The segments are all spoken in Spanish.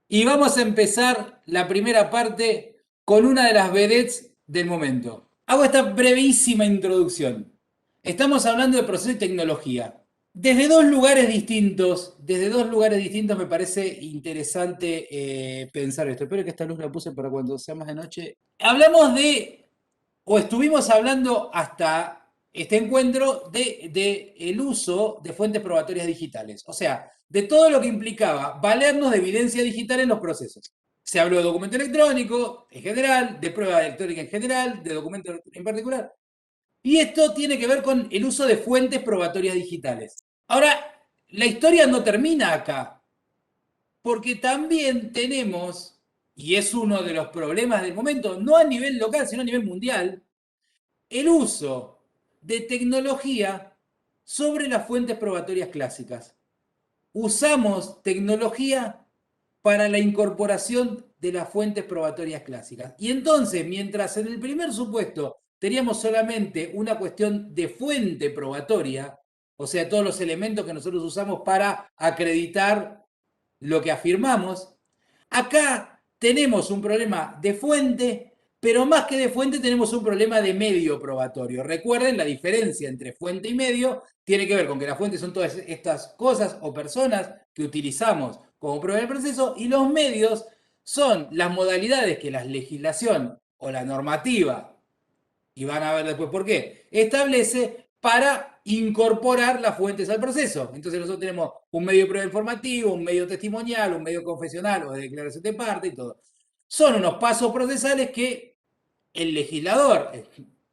Y vamos a empezar la primera parte con una de las vedettes del momento. Hago esta brevísima introducción. Estamos hablando de proceso y tecnología. Desde dos lugares distintos me parece interesante pensar esto. Espero que esta luz la puse para cuando sea más de noche. Hablamos de, o estuvimos hablando hasta este encuentro de el uso de fuentes probatorias digitales. O sea, de todo lo que implicaba valernos de evidencia digital en los procesos. Se habló de documento electrónico en general, de prueba electrónica en general, de documento en particular. Y esto tiene que ver con el uso de fuentes probatorias digitales. Ahora, la historia no termina acá, porque también tenemos, y es uno de los problemas del momento, no a nivel local, sino a nivel mundial, el uso de tecnología sobre las fuentes probatorias clásicas. Usamos tecnología para la incorporación de las fuentes probatorias clásicas. Y entonces, mientras en el primer supuesto teníamos solamente una cuestión de fuente probatoria, o sea, todos los elementos que nosotros usamos para acreditar lo que afirmamos, acá tenemos un problema de fuente, pero más que de fuente tenemos un problema de medio probatorio. Recuerden, la diferencia entre fuente y medio tiene que ver con que las fuentes son todas estas cosas o personas que utilizamos como prueba del proceso y los medios son las modalidades que la legislación o la normativa, y van a ver después por qué, establece para incorporar las fuentes al proceso. Entonces nosotros tenemos un medio de prueba informativo, un medio testimonial, un medio confesional o de declaración de parte y todo. Son unos pasos procesales que el legislador,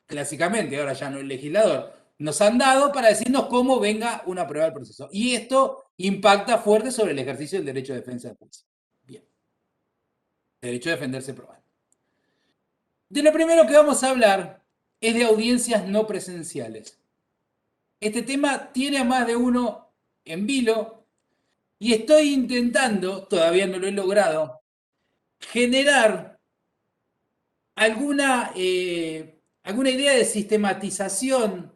clásicamente, ahora ya no el legislador, nos han dado para decirnos cómo venga una prueba del proceso. Y esto impacta fuerte sobre el ejercicio del derecho de defensa del juicio. Bien, derecho a defenderse probando. De lo primero que vamos a hablar es de audiencias no presenciales. Este tema tiene a más de uno en vilo y estoy intentando, todavía no lo he logrado, generar alguna idea de sistematización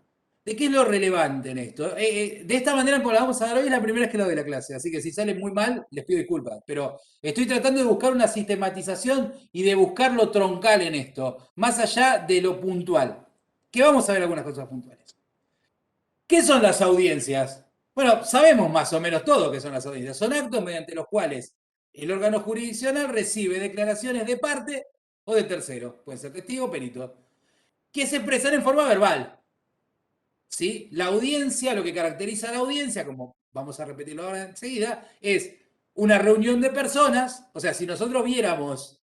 de qué es lo relevante en esto. De esta manera, como la vamos a dar hoy, es la primera vez que lo doy la clase, así que si sale muy mal, les pido disculpas. Pero estoy tratando de buscar una sistematización y de buscar lo troncal en esto, más allá de lo puntual. Que vamos a ver algunas cosas puntuales. ¿Qué son las audiencias? Bueno, sabemos más o menos todo qué son las audiencias. Son actos mediante los cuales el órgano jurisdiccional recibe declaraciones de parte o de tercero, pueden ser testigo o perito, que se expresan en forma verbal. ¿Sí? La audiencia, lo que caracteriza a la audiencia, como vamos a repetirlo ahora enseguida, es una reunión de personas. O sea, si nosotros viéramos,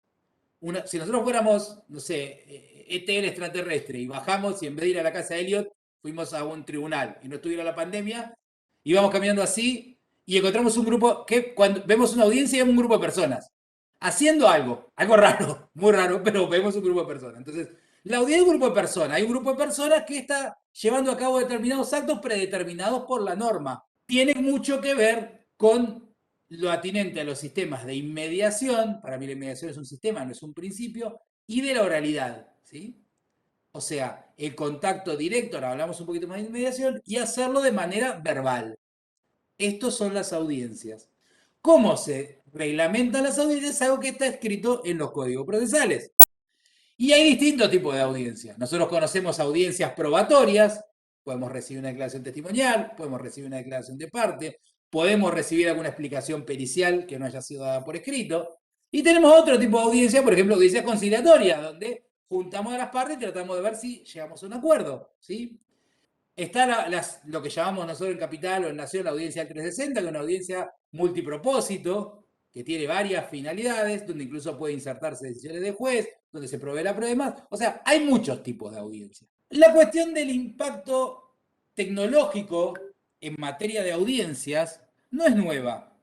si nosotros fuéramos, no sé, ETL extraterrestre y bajamos y en vez de ir a la casa de Elliot, fuimos a un tribunal y no estuviera la pandemia, íbamos caminando así y encontramos un grupo, que cuando vemos una audiencia y vemos un grupo de personas haciendo algo raro, muy raro, pero vemos un grupo de personas. Entonces, la audiencia es un grupo de personas, hay un grupo de personas que está llevando a cabo determinados actos predeterminados por la norma. Tiene mucho que ver con lo atinente a los sistemas de inmediación, para mí la inmediación es un sistema, no es un principio, y de la oralidad, ¿sí? O sea, el contacto directo, ahora hablamos un poquito más de inmediación, y hacerlo de manera verbal. Estos son las audiencias. ¿Cómo se reglamentan las audiencias? Es algo que está escrito en los códigos procesales. Y hay distintos tipos de audiencias. Nosotros conocemos audiencias probatorias, podemos recibir una declaración testimonial, podemos recibir una declaración de parte, podemos recibir alguna explicación pericial que no haya sido dada por escrito. Y tenemos otro tipo de audiencia, por ejemplo, audiencias conciliatorias, donde juntamos a las partes y tratamos de ver si llegamos a un acuerdo. ¿Sí? Está lo que llamamos nosotros en Capital o en Nación la audiencia del 360, que es una audiencia multipropósito, que tiene varias finalidades, donde incluso puede insertarse decisiones de juez, donde se provee la prueba y demás. O sea, hay muchos tipos de audiencia. La cuestión del impacto tecnológico en materia de audiencias no es nueva.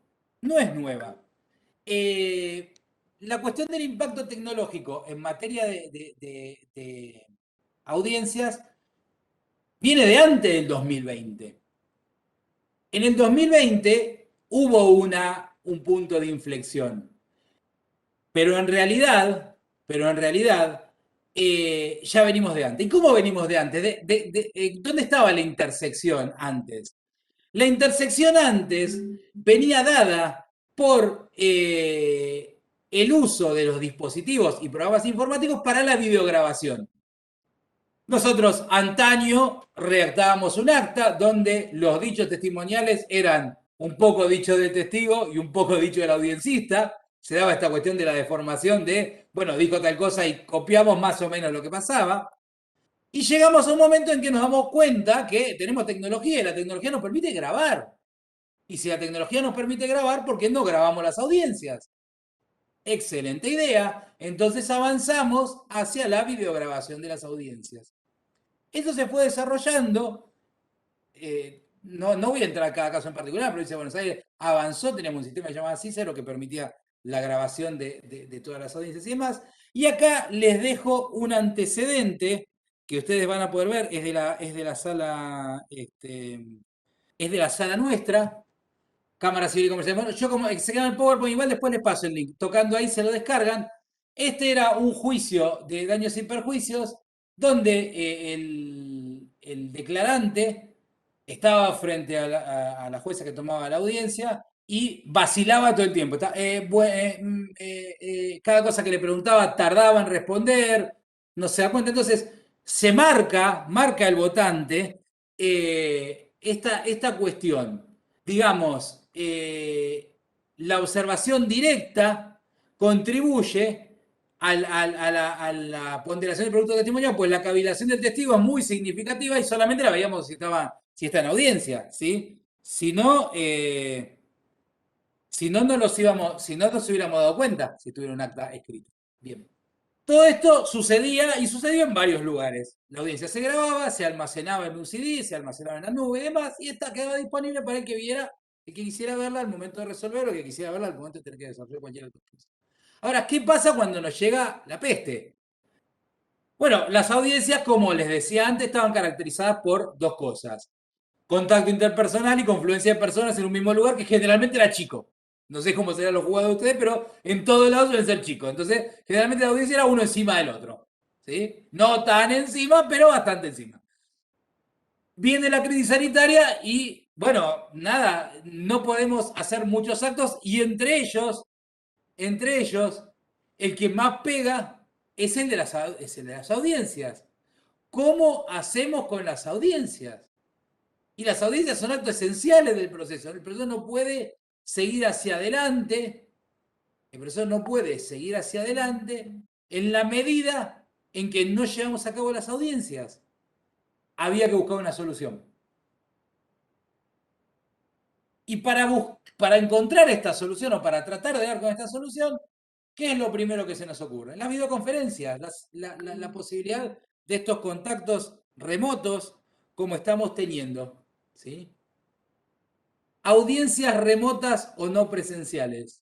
No es nueva. Eh, la cuestión del impacto tecnológico en materia de audiencias viene de antes del 2020. En el 2020 hubo un punto de inflexión, pero en realidad, ya venimos de antes. ¿Y cómo venimos de antes? ¿Dónde estaba la intersección antes? La intersección antes venía dada por el uso de los dispositivos y programas informáticos para la videograbación. Nosotros antaño redactábamos un acta donde los dichos testimoniales eran un poco dicho del testigo y un poco dicho del audiencista. Se daba esta cuestión de la deformación de, bueno, dijo tal cosa y copiamos más o menos lo que pasaba. Y llegamos a un momento en que nos damos cuenta que tenemos tecnología y la tecnología nos permite grabar. Y si la tecnología nos permite grabar, ¿por qué no grabamos las audiencias? Excelente idea. Entonces avanzamos hacia la videograbación de las audiencias. Eso se fue desarrollando. No voy a entrar a cada caso en particular, pero provincia de Buenos Aires avanzó, teníamos un sistema llamado Cicero que permitía la grabación de todas las audiencias y demás. Y acá les dejo un antecedente que ustedes van a poder ver, es de la sala, es de la sala nuestra, Cámara Civil y Comercial. Bueno, yo como se queda en el PowerPoint, igual después les paso el link. Tocando ahí se lo descargan. Este era un juicio de daños y perjuicios donde el declarante estaba frente a la jueza que tomaba la audiencia y vacilaba todo el tiempo. Cada cosa que le preguntaba tardaba en responder, no se da cuenta. Entonces, se marca el votante esta cuestión. Digamos, la observación directa contribuye a la ponderación del producto testimonial, pues la cavilación del testigo es muy significativa y solamente la veíamos si está en audiencia, ¿sí? Si no, no nos hubiéramos dado cuenta si tuviera un acta escrito. Bien. Todo esto sucedía y sucedió en varios lugares. La audiencia se grababa, se almacenaba en un CD, se almacenaba en la nube y demás, y esta quedaba disponible para el que viera, el que quisiera verla al momento de resolver o el que quisiera verla al momento de tener que desarrollar cualquier otra cosa. Ahora, ¿qué pasa cuando nos llega la peste? Bueno, las audiencias, como les decía antes, estaban caracterizadas por dos cosas. Contacto interpersonal y confluencia de personas en un mismo lugar, que generalmente era chico. No sé cómo serán los jugadores de ustedes, pero en todos lados suelen ser chicos. Entonces, generalmente la audiencia era uno encima del otro. ¿Sí? No tan encima, pero bastante encima. Viene la crisis sanitaria y, bueno, nada, no podemos hacer muchos actos y entre ellos, el que más pega es el de las audiencias. ¿Cómo hacemos con las audiencias? Y las audiencias son actos esenciales del proceso. El proceso no puede seguir hacia adelante. El proceso no puede seguir hacia adelante en la medida en que no llevamos a cabo las audiencias. Había que buscar una solución. Y para encontrar esta solución o para tratar de dar con esta solución, ¿qué es lo primero que se nos ocurre? Las videoconferencias, la posibilidad de estos contactos remotos como estamos teniendo. ¿Sí? Audiencias remotas o no presenciales.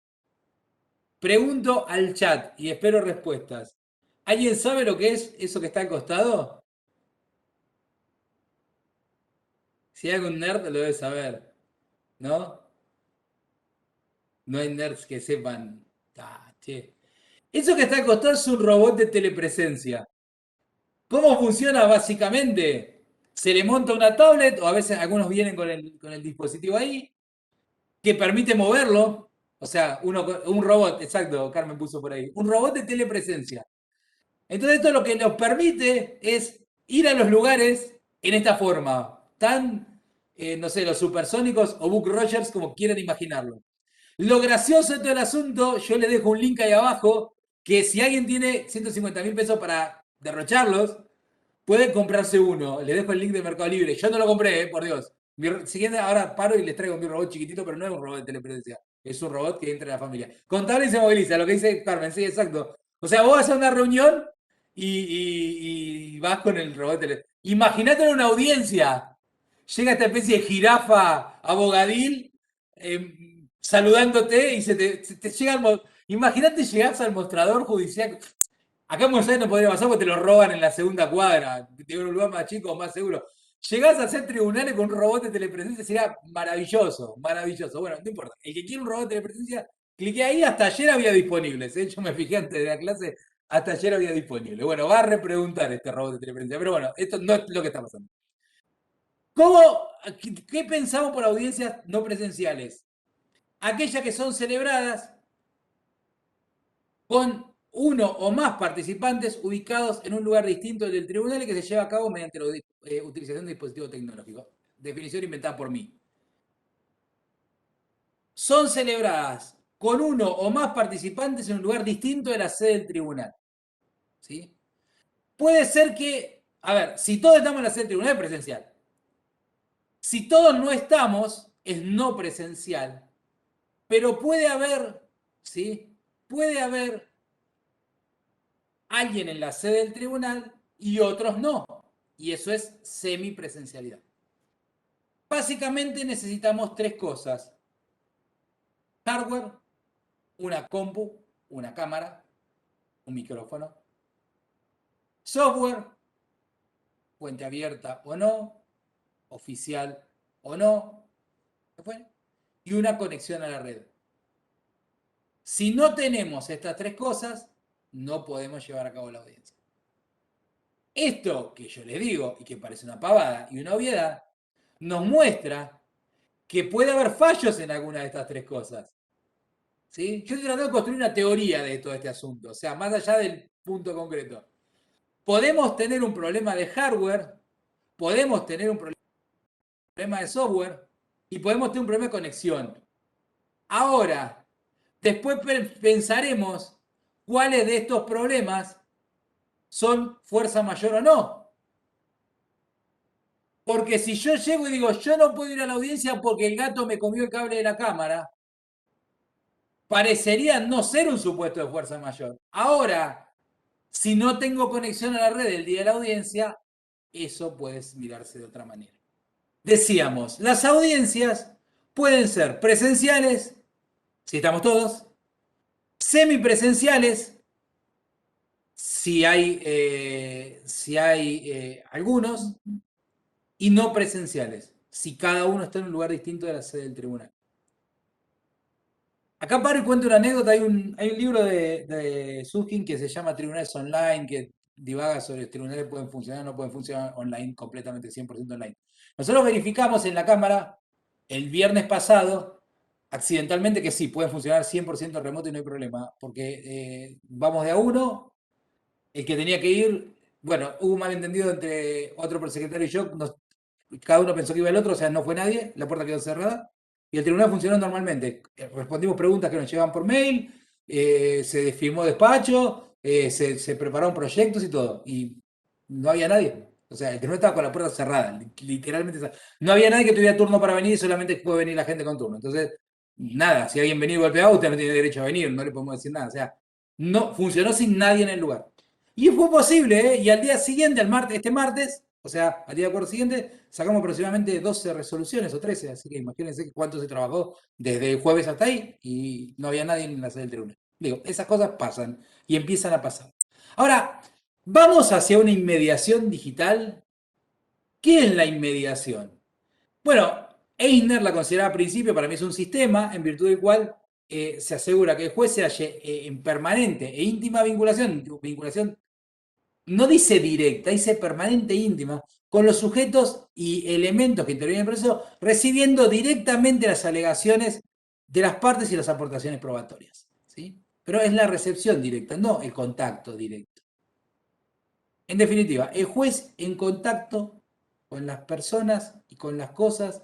Pregunto al chat y espero respuestas. ¿Alguien sabe lo que es eso que está al costado? Si hay algún nerd lo debe saber, ¿no? No hay nerds que sepan. Ah, che. Eso que está al costado es un robot de telepresencia. ¿Cómo funciona básicamente? Se le monta una tablet, o a veces algunos vienen con el dispositivo ahí, que permite moverlo. O sea, un robot, exacto, Carmen puso por ahí. Un robot de telepresencia. Entonces esto lo que nos permite es ir a los lugares en esta forma, tan, no sé, los supersónicos o Buck Rogers como quieran imaginarlo. Lo gracioso de todo el asunto, yo les dejo un link ahí abajo, que si alguien tiene 150.000 pesos para derrocharlos, puede comprarse uno. Les dejo el link de Mercado Libre. Yo no lo compré, por Dios. Siguiente, ahora paro y les traigo mi robot chiquitito, pero no es un robot de telepresencia. Es un robot que entra en la familia. Contable y se moviliza, lo que dice Carmen, sí, exacto. O sea, vos vas a una reunión y vas con el robot. Imagínate en una audiencia. Llega esta especie de jirafa abogadil saludándote y se te llega Imagínate llegás al mostrador judicial. Acá en Buenos Aires no podría pasar porque te lo roban en la segunda cuadra. Tiene un lugar más chico, más seguro. Llegás a hacer tribunales con un robot de telepresencia, sería maravilloso, maravilloso. Bueno, no importa. El que quiere un robot de telepresencia, clique ahí, hasta ayer había disponibles. Yo me fijé antes de la clase, hasta ayer había disponible. Bueno, va a repreguntar este robot de telepresencia. Pero bueno, esto no es lo que está pasando. ¿Cómo, qué pensamos por audiencias no presenciales? aquellas que son celebradas con uno o más participantes ubicados en un lugar distinto del tribunal y que se lleva a cabo mediante la utilización de dispositivos tecnológicos. Definición inventada por mí. Son celebradas con uno o más participantes en un lugar distinto de la sede del tribunal. ¿Sí? Puede ser que, a ver, si todos estamos en la sede del tribunal es presencial. Si todos no estamos, es no presencial. Pero puede haber, ¿sí? Puede haber alguien en la sede del tribunal y otros no. Y eso es semipresencialidad. Básicamente necesitamos tres cosas. Hardware, una compu, una cámara, un micrófono. Software, fuente abierta o no, oficial o no. Y una conexión a la red. Si no tenemos estas tres cosas, no podemos llevar a cabo la audiencia. Esto que yo les digo y que parece una pavada y una obviedad, nos muestra que puede haber fallos en alguna de estas tres cosas. ¿Sí? Yo estoy tratando de construir una teoría de todo este asunto, o sea, más allá del punto concreto. Podemos tener un problema de hardware, podemos tener un problema de software y podemos tener un problema de conexión. Ahora, después pensaremos cuáles de estos problemas son fuerza mayor o no. Porque si yo llego y digo, yo no puedo ir a la audiencia porque el gato me comió el cable de la cámara, parecería no ser un supuesto de fuerza mayor. Ahora, si no tengo conexión a la red el día de la audiencia, eso puede mirarse de otra manera. Decíamos, las audiencias pueden ser presenciales, si estamos todos, semipresenciales, si hay algunos, y no presenciales, si cada uno está en un lugar distinto de la sede del tribunal. Acá paro y cuento una anécdota. Hay un libro de Susskind que se llama Tribunales Online, que divaga sobre los tribunales pueden funcionar o no pueden funcionar online, completamente 100% online. Nosotros verificamos en la Cámara el viernes pasado, accidentalmente, que sí, pueden funcionar 100% remoto y no hay problema, porque vamos de a uno, el que tenía que ir, bueno, hubo un malentendido entre otro secretario y yo, cada uno pensó que iba el otro, o sea, no fue nadie, la puerta quedó cerrada y el tribunal funcionó normalmente. Respondimos preguntas que nos llegaban por mail, se firmó despacho, se prepararon proyectos y todo. Y no había nadie. O sea, el tribunal estaba con la puerta cerrada, literalmente. No había nadie que tuviera turno para venir y solamente puede venir la gente con turno. Entonces, nada, si alguien venía golpeado, usted no tiene derecho a venir, no le podemos decir nada. O sea, no funcionó sin nadie en el lugar. Y fue posible, ¿eh? Y al día siguiente, este martes, o sea, al día de acuerdo siguiente, sacamos aproximadamente 12 resoluciones o 13, así que imagínense cuánto se trabajó desde el jueves hasta ahí y no había nadie en la sede del tribunal. Digo, esas cosas pasan y empiezan a pasar. Ahora, vamos hacia una inmediación digital. ¿Qué es la inmediación? Bueno, Eisner la consideraba al principio, para mí es un sistema en virtud del cual se asegura que el juez se halle en permanente e íntima vinculación no dice directa, dice permanente e íntima, con los sujetos y elementos que intervienen en el proceso, recibiendo directamente las alegaciones de las partes y las aportaciones probatorias. ¿Sí? Pero es la recepción directa, no el contacto directo. En definitiva, el juez en contacto con las personas y con las cosas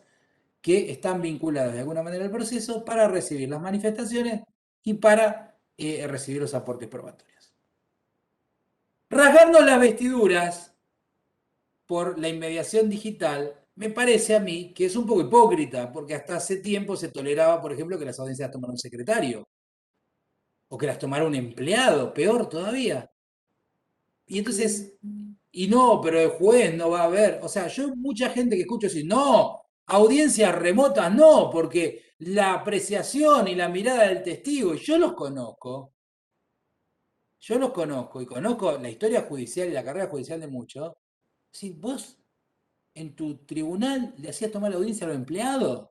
que están vinculadas de alguna manera al proceso para recibir las manifestaciones y para recibir los aportes probatorios. Rasgarnos las vestiduras por la inmediación digital, me parece a mí que es un poco hipócrita, porque hasta hace tiempo se toleraba, por ejemplo, que las audiencias las tomara un secretario, o que las tomara un empleado, peor todavía. Y entonces, y no, pero el juez no va a ver. O sea, yo mucha gente que escucho decir, no, audiencias remotas no, porque la apreciación y la mirada del testigo, y yo los conozco y conozco la historia judicial y la carrera judicial de muchos. Si vos en tu tribunal le hacías tomar la audiencia a los empleados.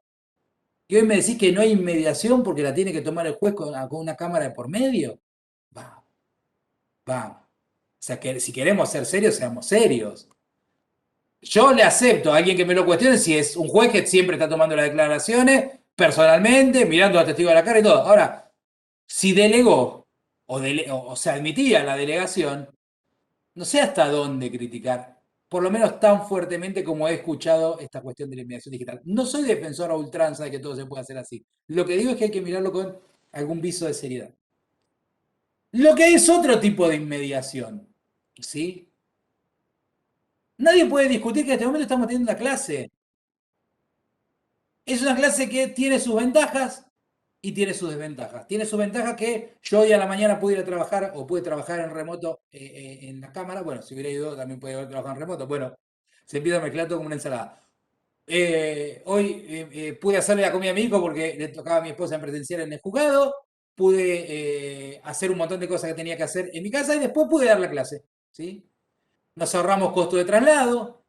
Y hoy me decís que no hay inmediación porque la tiene que tomar el juez con una cámara de por medio. Vamos, vamos. O sea, que si queremos ser serios, seamos serios. Yo le acepto a alguien que me lo cuestione si es un juez que siempre está tomando las declaraciones, personalmente, mirando a testigo a la cara y todo. Ahora, si delegó o se admitía la delegación, no sé hasta dónde criticar, por lo menos tan fuertemente como he escuchado esta cuestión de la inmigración digital. No soy defensor a ultranza de que todo se pueda hacer así. Lo que digo es que hay que mirarlo con algún viso de seriedad. Lo que es otro tipo de inmediación, ¿sí? Nadie puede discutir que en este momento estamos teniendo una clase. Es una clase que tiene sus ventajas y tiene sus desventajas. Tiene sus ventajas que yo hoy a la mañana pude ir a trabajar o pude trabajar en remoto en la cámara. Bueno, si hubiera ido también podía haber trabajado en remoto. Bueno, se empieza a mezclar todo como una ensalada. Hoy pude hacerle la comida a mi hijo porque le tocaba a mi esposa en presencial en el juzgado. Pude hacer un montón de cosas que tenía que hacer en mi casa y después pude dar la clase. ¿Sí? Nos ahorramos costo de traslado,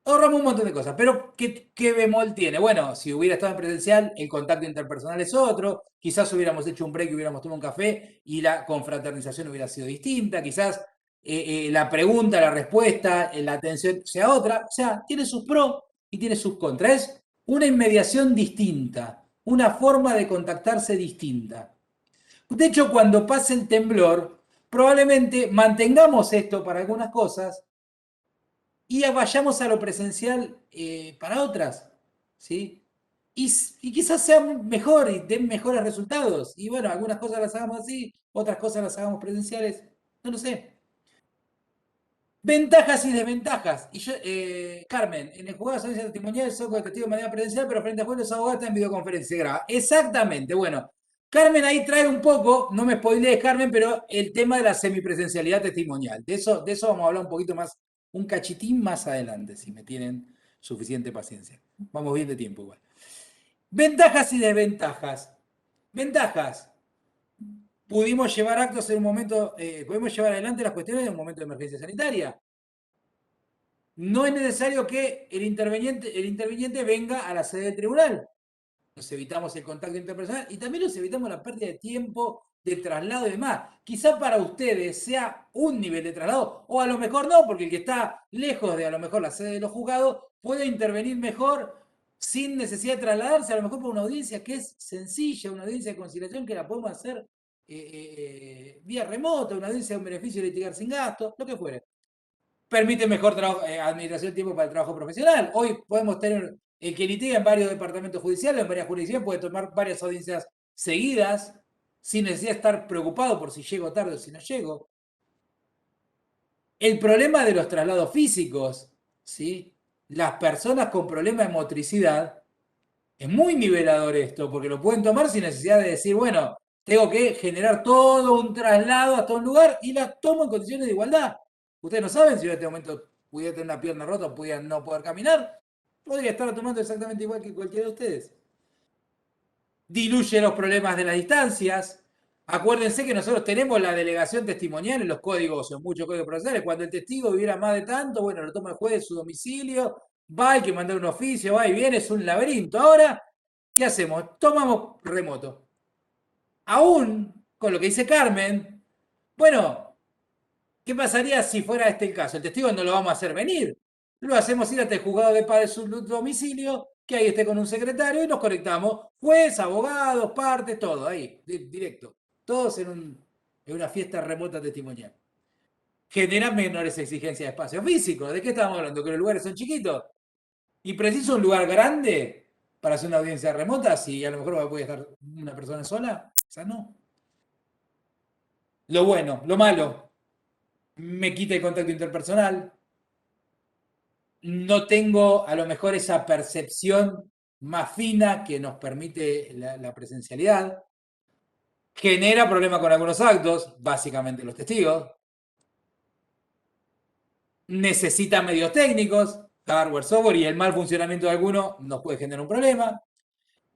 ahorramos un montón de cosas. Pero ¿qué bemol tiene? Bueno, si hubiera estado en presencial, el contacto interpersonal es otro. Quizás hubiéramos hecho un break y hubiéramos tomado un café y la confraternización hubiera sido distinta. Quizás la pregunta, la respuesta, la atención sea otra. O sea, tiene sus pros y tiene sus contras. Es una inmediación distinta, una forma de contactarse distinta. De hecho, cuando pase el temblor, probablemente mantengamos esto para algunas cosas y vayamos a lo presencial para otras, ¿sí? Y quizás sea mejor y den mejores resultados. Y bueno, algunas cosas las hagamos así, otras cosas las hagamos presenciales, no lo sé. Ventajas y desventajas. Y yo, Carmen, en el juzgado de audiencia testimonial soy con testigo de manera presencial, pero frente a juez los abogados están en videoconferencia, se graba. Exactamente, bueno. Carmen ahí trae un poco, no me spoilees, Carmen, pero el tema de la semipresencialidad testimonial. De eso vamos a hablar un poquito más, un cachitín más adelante, si me tienen suficiente paciencia. Vamos bien de tiempo igual. Ventajas y desventajas. Ventajas. Pudimos llevar actos en un momento, pudimos llevar adelante las cuestiones en un momento de emergencia sanitaria. No es necesario que el interviniente venga a la sede del tribunal. Nos evitamos el contacto interpersonal y también nos evitamos la pérdida de tiempo de traslado y demás. Quizá para ustedes sea un nivel de traslado, o a lo mejor no, porque el que está lejos de a lo mejor la sede de los juzgados puede intervenir mejor sin necesidad de trasladarse, a lo mejor por una audiencia que es sencilla, una audiencia de conciliación que la podemos hacer vía remota, una audiencia de un beneficio de litigar sin gasto, lo que fuere. Permite mejor administración de tiempo para el trabajo profesional. Hoy podemos tener el que litiga en varios departamentos judiciales, en varias jurisdicciones, puede tomar varias audiencias seguidas, sin necesidad de estar preocupado por si llego tarde o si no llego. El problema de los traslados físicos, ¿sí? Las personas con problemas de motricidad, es muy nivelador esto, porque lo pueden tomar sin necesidad de decir, bueno, tengo que generar todo un traslado hasta un lugar y las tomo en condiciones de igualdad. Ustedes no saben si yo en este momento pudiera tener una pierna rota o pudiera no poder caminar. Podría estar tomando exactamente igual que cualquiera de ustedes. Diluye los problemas de las distancias. Acuérdense que nosotros tenemos la delegación testimonial en los códigos, en muchos códigos procesales. Cuando el testigo viviera más de tanto, bueno, lo toma el juez de su domicilio, va, hay que mandar un oficio, va y viene, es un laberinto. Ahora, ¿qué hacemos? Tomamos remoto. Aún con lo que dice Carmen, bueno, ¿qué pasaría si fuera este el caso? El testigo no lo vamos a hacer venir. Lo hacemos ir hasta el juzgado de paz de su domicilio, que ahí esté con un secretario y nos conectamos. Juez, abogados, partes, todo ahí, directo. Todos en una fiesta remota testimonial. Genera menores exigencias de espacio físico. ¿De qué estamos hablando? ¿Que los lugares son chiquitos? ¿Y preciso un lugar grande para hacer una audiencia remota si a lo mejor puede estar una persona sola? O sea, no. Lo bueno, lo malo, me quita el contacto interpersonal, no tengo a lo mejor esa percepción más fina que nos permite la presencialidad, genera problemas con algunos actos, básicamente los testigos, necesita medios técnicos, hardware, software, y el mal funcionamiento de alguno nos puede generar un problema.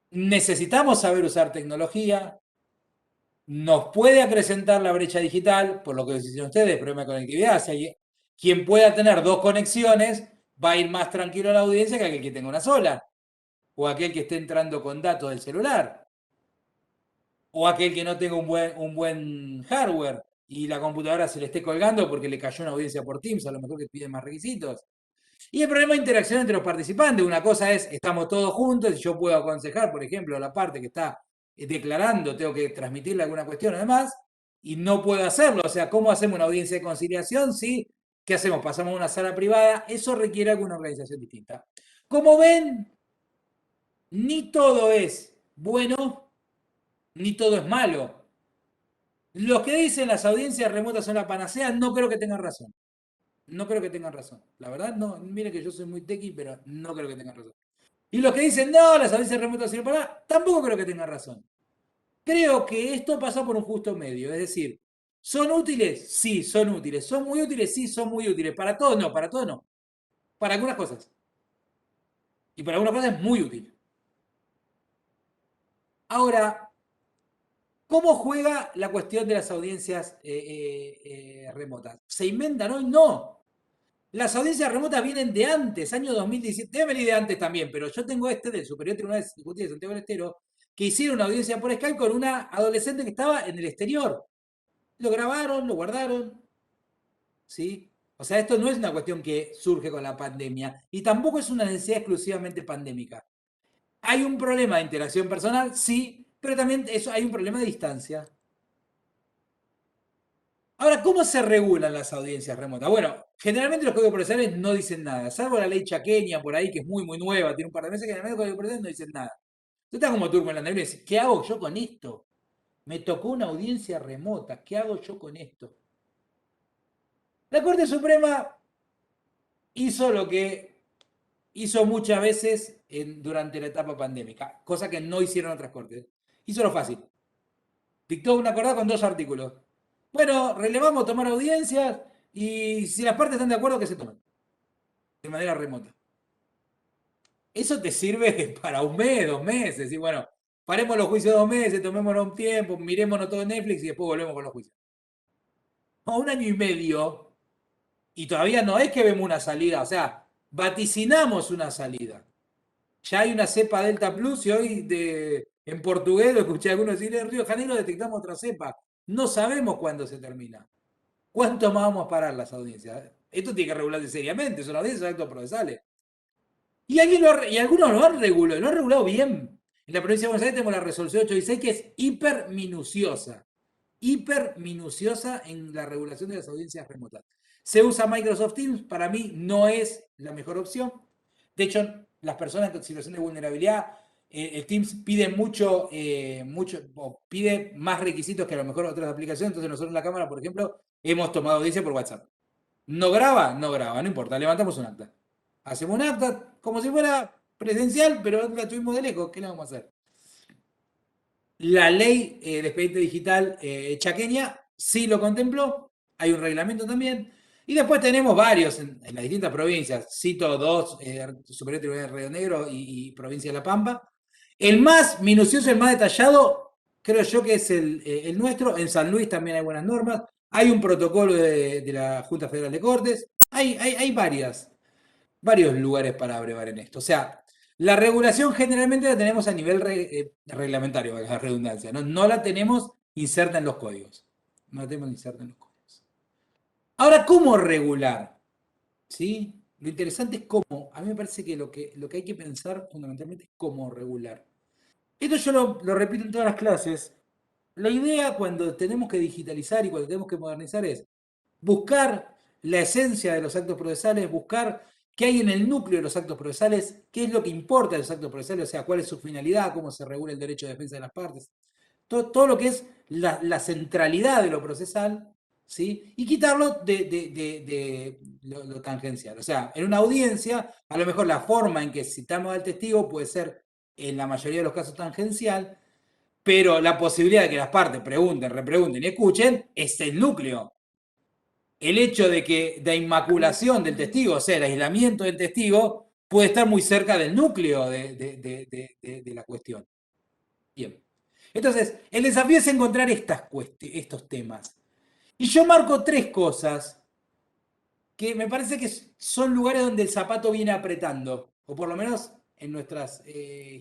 Necesitamos saber usar tecnología, nos puede acrecentar la brecha digital, por lo que decían ustedes, problema de conectividad. Si hay quien pueda tener dos conexiones, va a ir más tranquilo a la audiencia que aquel que tenga una sola, o aquel que esté entrando con datos del celular, o aquel que no tenga un buen hardware y la computadora se le esté colgando porque le cayó una audiencia por Teams, a lo mejor que pide más requisitos. Y el problema de interacción entre los participantes, una cosa es, estamos todos juntos y yo puedo aconsejar, por ejemplo, a la parte que está declarando, tengo que transmitirle alguna cuestión además, y no puedo hacerlo. O sea, ¿cómo hacemos una audiencia de conciliación? ¿Sí? ¿Qué hacemos? Pasamos a una sala privada. Eso requiere alguna organización distinta. Como ven, ni todo es bueno, ni todo es malo. Los que dicen las audiencias remotas son la panacea, no creo que tengan razón. No creo que tengan razón. La verdad, no. Miren que yo soy muy tequi, pero no creo que tengan razón. Y los que dicen, no, las audiencias remotas sirven para nada, tampoco creo que tengan razón. Creo que esto pasa por un justo medio. Es decir, ¿son útiles? Sí, son útiles. ¿Son muy útiles? Sí, son muy útiles. Para todos no, para todos no. Para algunas cosas. Y para algunas cosas es muy útil. Ahora, ¿cómo juega la cuestión de las audiencias remotas? ¿Se inventan hoy? No. Las audiencias remotas vienen de antes, año 2017. Debe venir de antes también, pero yo tengo este del Superior Tribunal de Justicia de Santiago del Estero, que hicieron una audiencia por Skype con una adolescente que estaba en el exterior. Lo grabaron, lo guardaron, ¿sí? O sea, esto no es una cuestión que surge con la pandemia y tampoco es una necesidad exclusivamente pandémica. ¿Hay un problema de interacción personal? Sí, pero también hay un problema de distancia. Ahora, ¿cómo se regulan las audiencias remotas? Bueno, generalmente los códigos procesales no dicen nada, salvo la ley chaqueña por ahí, que es muy, muy nueva, tiene un par de meses que generalmente los códigos procesales no dicen nada. Tú estás como turco en la neblina y dices, ¿qué hago yo con esto? Me tocó una audiencia remota, ¿qué hago yo con esto? La Corte Suprema hizo lo que hizo muchas veces durante la etapa pandémica, cosa que no hicieron otras cortes. Hizo lo fácil. Dictó una acordada con dos artículos. Bueno, relevamos tomar audiencias y si las partes están de acuerdo, que se tomen de manera remota. Eso te sirve para un mes, 2 meses. Y bueno, paremos los juicios 2 meses, tomémonos un tiempo, mirémonos todo en Netflix y después volvemos con los juicios. O un año y medio y todavía no es que vemos una salida, o sea, vaticinamos una salida. Ya hay una cepa Delta Plus y hoy en portugués lo escuché a algunos decir, en Río de Janeiro detectamos otra cepa. No sabemos cuándo se termina. ¿Cuánto más vamos a parar las audiencias? Esto tiene que regularse seriamente, son audiencias, actos procesales. Y algunos lo han regulado bien. En la provincia de Buenos Aires tenemos la resolución 816 que es hiper minuciosa en la regulación de las audiencias remotas. Se usa Microsoft Teams, para mí no es la mejor opción. De hecho, las personas en situación de vulnerabilidad, el Teams pide pide más requisitos que a lo mejor otras aplicaciones. Entonces nosotros en la cámara, por ejemplo, hemos tomado audiencia por WhatsApp. No graba, no graba, no importa, levantamos un acta. Hacemos un acta como si fuera presencial, pero la tuvimos de lejos, ¿qué le vamos a hacer? La ley de expediente digital chaqueña sí lo contempló, hay un reglamento también, y después tenemos varios en las distintas provincias, cito dos, Superior Tribunal de Río Negro y Provincia de La Pampa. El más minucioso, el más detallado, creo yo que es el nuestro. En San Luis también hay buenas normas, hay un protocolo de la Junta Federal de Cortes, hay varios lugares para abrevar en esto. O sea, la regulación generalmente la tenemos a nivel reglamentario, la redundancia, ¿no? No la tenemos inserta en los códigos. No la tenemos inserta en los códigos. Ahora, ¿cómo regular? ¿Sí? Lo interesante es cómo. A mí me parece que lo que hay que pensar fundamentalmente es cómo regular. Esto yo lo repito en todas las clases. La idea cuando tenemos que digitalizar y cuando tenemos que modernizar es buscar la esencia de los actos procesales, buscar qué hay en el núcleo de los actos procesales, qué es lo que importa de los actos procesales, o sea, cuál es su finalidad, cómo se regula el derecho de defensa de las partes, todo lo que es la centralidad de lo procesal, ¿sí? Y quitarlo de lo tangencial. O sea, en una audiencia, a lo mejor la forma en que citamos al testigo puede ser, en la mayoría de los casos, tangencial, pero la posibilidad de que las partes pregunten, repregunten y escuchen es el núcleo. El hecho de que la inmaculación del testigo, o sea, el aislamiento del testigo, puede estar muy cerca del núcleo de la cuestión. Bien. Entonces, el desafío es encontrar estos temas. Y yo marco tres cosas que me parece que son lugares donde el zapato viene apretando, o por lo menos en nuestras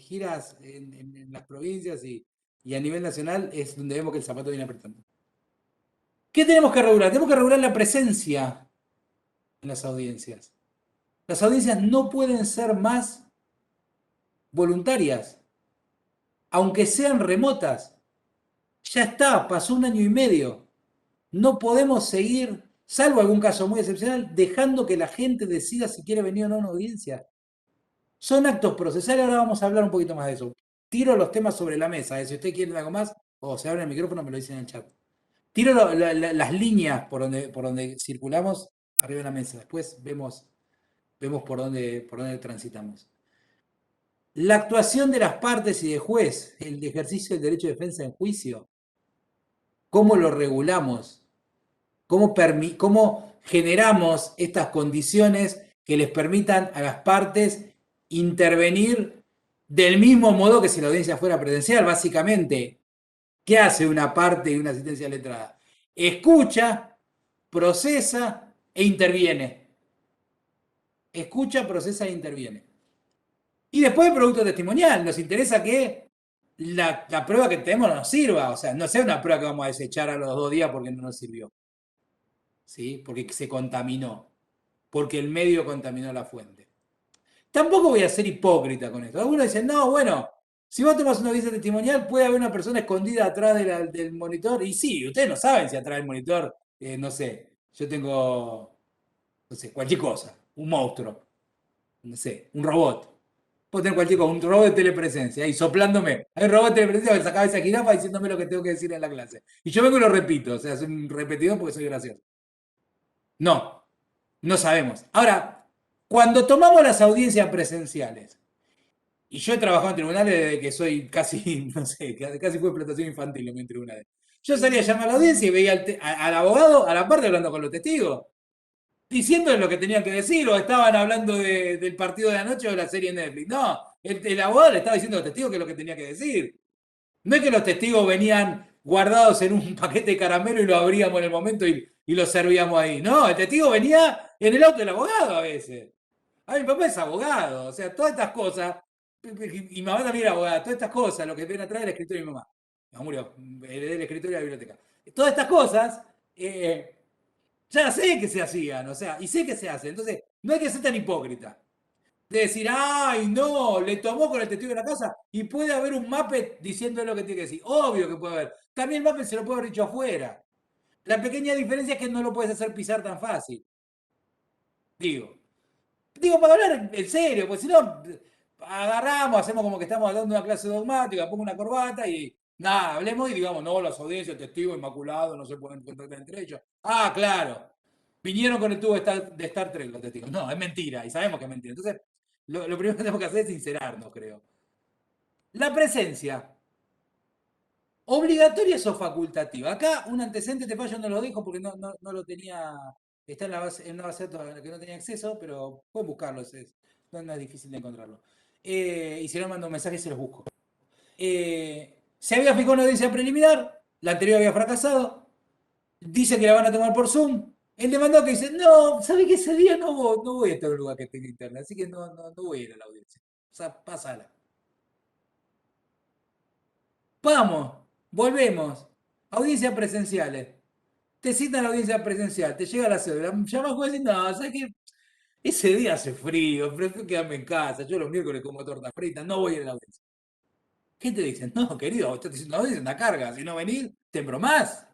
giras en las provincias y a nivel nacional es donde vemos que el zapato viene apretando. ¿Qué tenemos que regular? Tenemos que regular la presencia en las audiencias. Las audiencias no pueden ser más voluntarias, aunque sean remotas. Ya está, pasó un año y medio. No podemos seguir, salvo algún caso muy excepcional, dejando que la gente decida si quiere venir o no a una audiencia. Son actos procesales, ahora vamos a hablar un poquito más de eso. Tiro los temas sobre la mesa, si usted quiere algo más, o se abre el micrófono, me lo dicen en el chat. Tiro las líneas por donde circulamos arriba de la mesa, después vemos por dónde transitamos. La actuación de las partes y de juez, el ejercicio del derecho de defensa en juicio, ¿cómo lo regulamos? ¿Cómo generamos estas condiciones que les permitan a las partes intervenir del mismo modo que si la audiencia fuera presencial? Básicamente, ¿qué hace una parte de una asistencia letrada? Escucha, procesa e interviene. Escucha, procesa e interviene. Y después el producto testimonial. Nos interesa que la prueba que tenemos nos sirva. O sea, no sea una prueba que vamos a desechar a los 2 días porque no nos sirvió. ¿Sí? Porque se contaminó. Porque el medio contaminó la fuente. Tampoco voy a ser hipócrita con esto. Algunos dicen, no, bueno, si vos tomas una audiencia testimonial, puede haber una persona escondida atrás del monitor. Y sí, ustedes no saben si atrás del monitor, no sé, yo tengo, no sé, cualquier cosa, un monstruo, no sé, un robot. Puedo tener cualquier cosa, un robot de telepresencia, ahí soplándome. Hay un robot de telepresencia que sacaba esa jirafa diciéndome lo que tengo que decir en la clase. Y yo vengo y lo repito, o sea, soy un repetidor porque soy gracioso. No, no sabemos. Ahora, cuando tomamos las audiencias presenciales, y yo he trabajado en tribunales desde que soy casi, no sé, casi fue explotación infantil en mis tribunales. Yo salía a llamar a la audiencia y veía al abogado a la parte hablando con los testigos, diciendo lo que tenían que decir, o estaban hablando del partido de anoche o de la serie Netflix. No, el abogado le estaba diciendo a los testigos qué es lo que tenía que decir. No es que los testigos venían guardados en un paquete de caramelo y lo abríamos en el momento y lo servíamos ahí. No, el testigo venía en el auto del abogado a veces. A mi papá es abogado, o sea, todas estas cosas, y mi mamá también era abogada, todas estas cosas, lo que ven atrás del escritorio de mi mamá. Mi mamá murió, heredé el escritorio de la biblioteca. Todas estas cosas, ya sé que se hacían, o sea, y sé que se hacen. Entonces, no hay que ser tan hipócrita de decir, ay, no, le tomó con el testigo de la casa y puede haber un Muppet diciendo lo que tiene que decir. Obvio que puede haber. También el Muppet se lo puede haber dicho afuera. La pequeña diferencia es que no lo puedes hacer pisar tan fácil. Digo. Digo, para hablar en serio, pues si no, agarramos, hacemos como que estamos dando una clase dogmática, pongo una corbata y nada, hablemos y digamos, no, las audiencias, testigos inmaculados, no se pueden contactar entre ellos. Ah, claro. Vinieron con el tubo de Star Trek los testigos. No, es mentira, y sabemos que es mentira. Entonces, lo primero que tenemos que hacer es sincerarnos, creo. La presencia, ¿obligatoria o facultativa? Acá un antecedente de fallo no lo dejo porque no lo tenía, está en una base de datos a la que no tenía acceso, pero pueden buscarlo, no es difícil de encontrarlo. Y si no, mando un mensaje y se los busco. Se había fijado una audiencia preliminar, la anterior había fracasado, dice que la van a tomar por Zoom. El demandado que dice, no, ¿sabe que ese día no voy a estar en un lugar que tenga internet? Así que no voy a ir a la audiencia. O sea, pásala. Vamos, volvemos. Audiencias presenciales. Te citan a la audiencia presencial, te llega la cédula, llamas a juez y no, ¿sabes qué? Ese día hace frío, prefiero quedarme en casa, yo los miércoles como torta frita, no voy a ir a la audiencia. ¿Qué te dicen? No, querido, usted te diciendo la audiencia, una carga, si no venís, te embromás.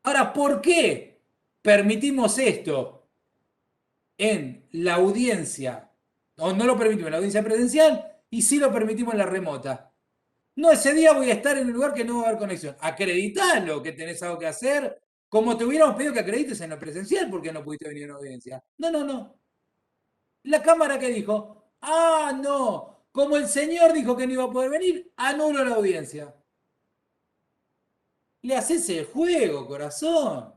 Ahora, ¿por qué permitimos esto en la audiencia? O no lo permitimos en la audiencia presencial y sí lo permitimos en la remota. No, ese día voy a estar en un lugar que no va a haber conexión. Acreditalo que tenés algo que hacer, como te hubiéramos pedido que acredites en lo presencial porque no pudiste venir a una audiencia. No. La cámara que dijo, ah, no, como el señor dijo que no iba a poder venir, anulo la audiencia. Le haces el juego, corazón.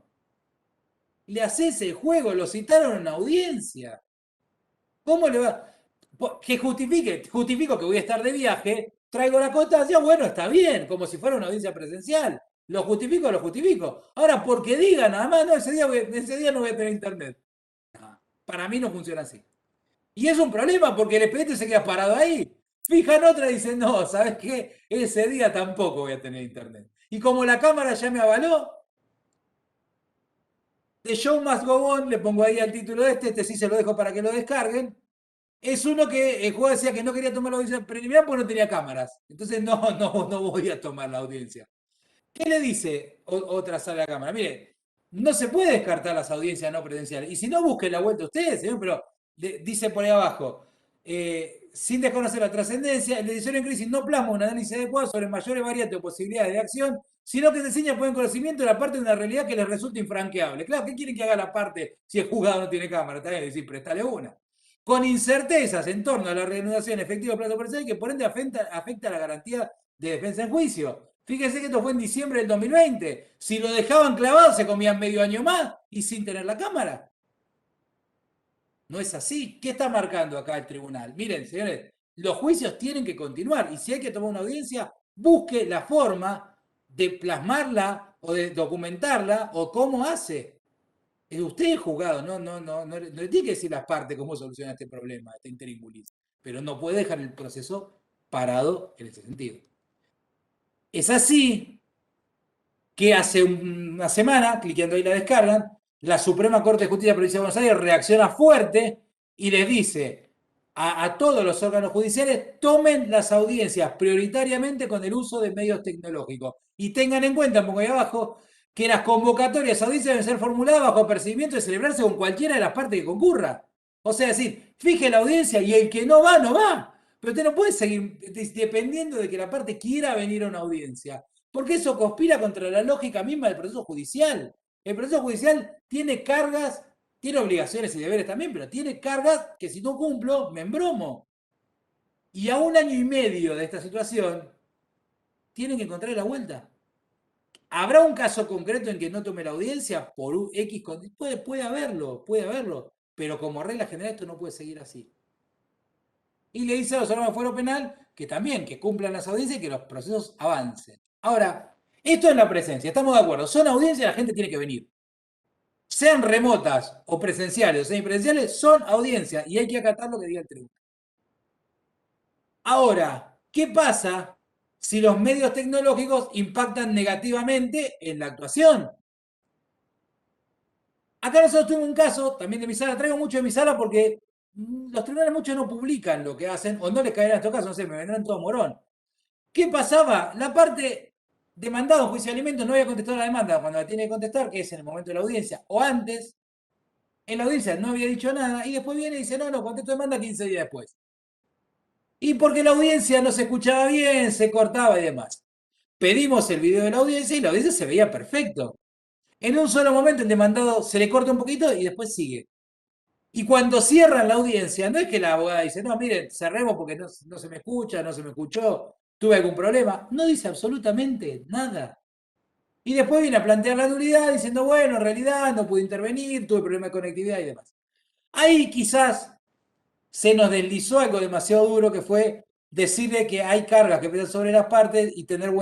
Le haces el juego, lo citaron en una audiencia. ¿Cómo le va? Que justifico que voy a estar de viaje, traigo la constancia, bueno, está bien, como si fuera una audiencia presencial. Lo justifico. Ahora, porque digan, nada más, no, ese día no voy a tener internet. No, para mí no funciona así. Y es un problema porque el expediente se queda parado ahí. Fijan otra y dicen, no, ¿sabes qué? Ese día tampoco voy a tener internet. Y como la cámara ya me avaló, The Show Must Go On, le pongo ahí al título este sí se lo dejo para que lo descarguen. Es uno que el juego decía que no quería tomar la audiencia preliminar porque no tenía cámaras. Entonces no voy a tomar la audiencia. ¿Qué le dice otra sala de cámara? Mire, no se puede descartar las audiencias no presenciales. Y si no, busquen la vuelta ustedes, señor, pero dice por ahí abajo, sin desconocer la trascendencia, el decisorio en crisis no plasma un análisis adecuado sobre mayores variantes o posibilidades de acción, sino que se enseña por el conocimiento de la parte de una realidad que les resulta infranqueable. Claro, ¿qué quieren que haga la parte si el juzgado no tiene cámara? Está bien decir, préstale una. Con incertezas en torno a la reanudación efectiva del plazo presente que por ende afecta la garantía de defensa en juicio. Fíjense que esto fue en diciembre del 2020. Si lo dejaban clavado, se comían medio año más y sin tener la cámara. No es así. ¿Qué está marcando acá el tribunal? Miren, señores, los juicios tienen que continuar y si hay que tomar una audiencia, busque la forma de plasmarla o de documentarla o cómo hace. Es usted el juzgado, no le tiene que decir las partes cómo soluciona este problema, este interíngulis. Pero no puede dejar el proceso parado en ese sentido. Es así que hace una semana, cliqueando ahí la descargan, la Suprema Corte de Justicia de la Provincia de Buenos Aires reacciona fuerte y les dice a todos los órganos judiciales, tomen las audiencias prioritariamente con el uso de medios tecnológicos. Y tengan en cuenta, pongo ahí abajo, que las convocatorias a audiencias deben ser formuladas bajo percibimiento de celebrarse con cualquiera de las partes que concurra. O sea, decir, fije la audiencia y el que no va, no va. Pero usted no puede seguir dependiendo de que la parte quiera venir a una audiencia. Porque eso conspira contra la lógica misma del proceso judicial. El proceso judicial tiene cargas, tiene obligaciones y deberes también, pero tiene cargas que si no cumplo, me embromo. Y a un año y medio de esta situación, tienen que encontrar la vuelta. ¿Habrá un caso concreto en que no tome la audiencia por X? Puede haberlo, pero como regla general esto no puede seguir así. Y le dice a los órganos de fuero penal que también, que cumplan las audiencias y que los procesos avancen. Ahora, esto es la presencia, estamos de acuerdo, son audiencias, la gente tiene que venir. Sean remotas o presenciales o semipresenciales, son audiencias y hay que acatar lo que diga el tribunal. Ahora, ¿qué pasa si los medios tecnológicos impactan negativamente en la actuación? Acá nosotros tuvimos un caso también de mi sala, traigo mucho de mi sala porque los tribunales muchos no publican lo que hacen o no les caerá en estos casos, no sé, me vendrán todo morón. ¿Qué pasaba? La parte demandada en juicio de alimentos no había contestado la demanda cuando la tiene que contestar, que es en el momento de la audiencia, o antes, en la audiencia no había dicho nada, y después viene y dice, no, contesto demanda 15 días después. Y porque la audiencia no se escuchaba bien, se cortaba y demás. Pedimos el video de la audiencia y la audiencia se veía perfecto. En un solo momento el demandado se le corta un poquito y después sigue. Y cuando cierran la audiencia, no es que la abogada dice, no, miren, cerremos porque no se me escucha, no se me escuchó, tuve algún problema. No dice absolutamente nada. Y después viene a plantear la nulidad diciendo, bueno, en realidad no pude intervenir, tuve problemas de conectividad y demás. Ahí quizás se nos deslizó algo demasiado duro que fue decirle que hay cargas que pesan sobre las partes y tener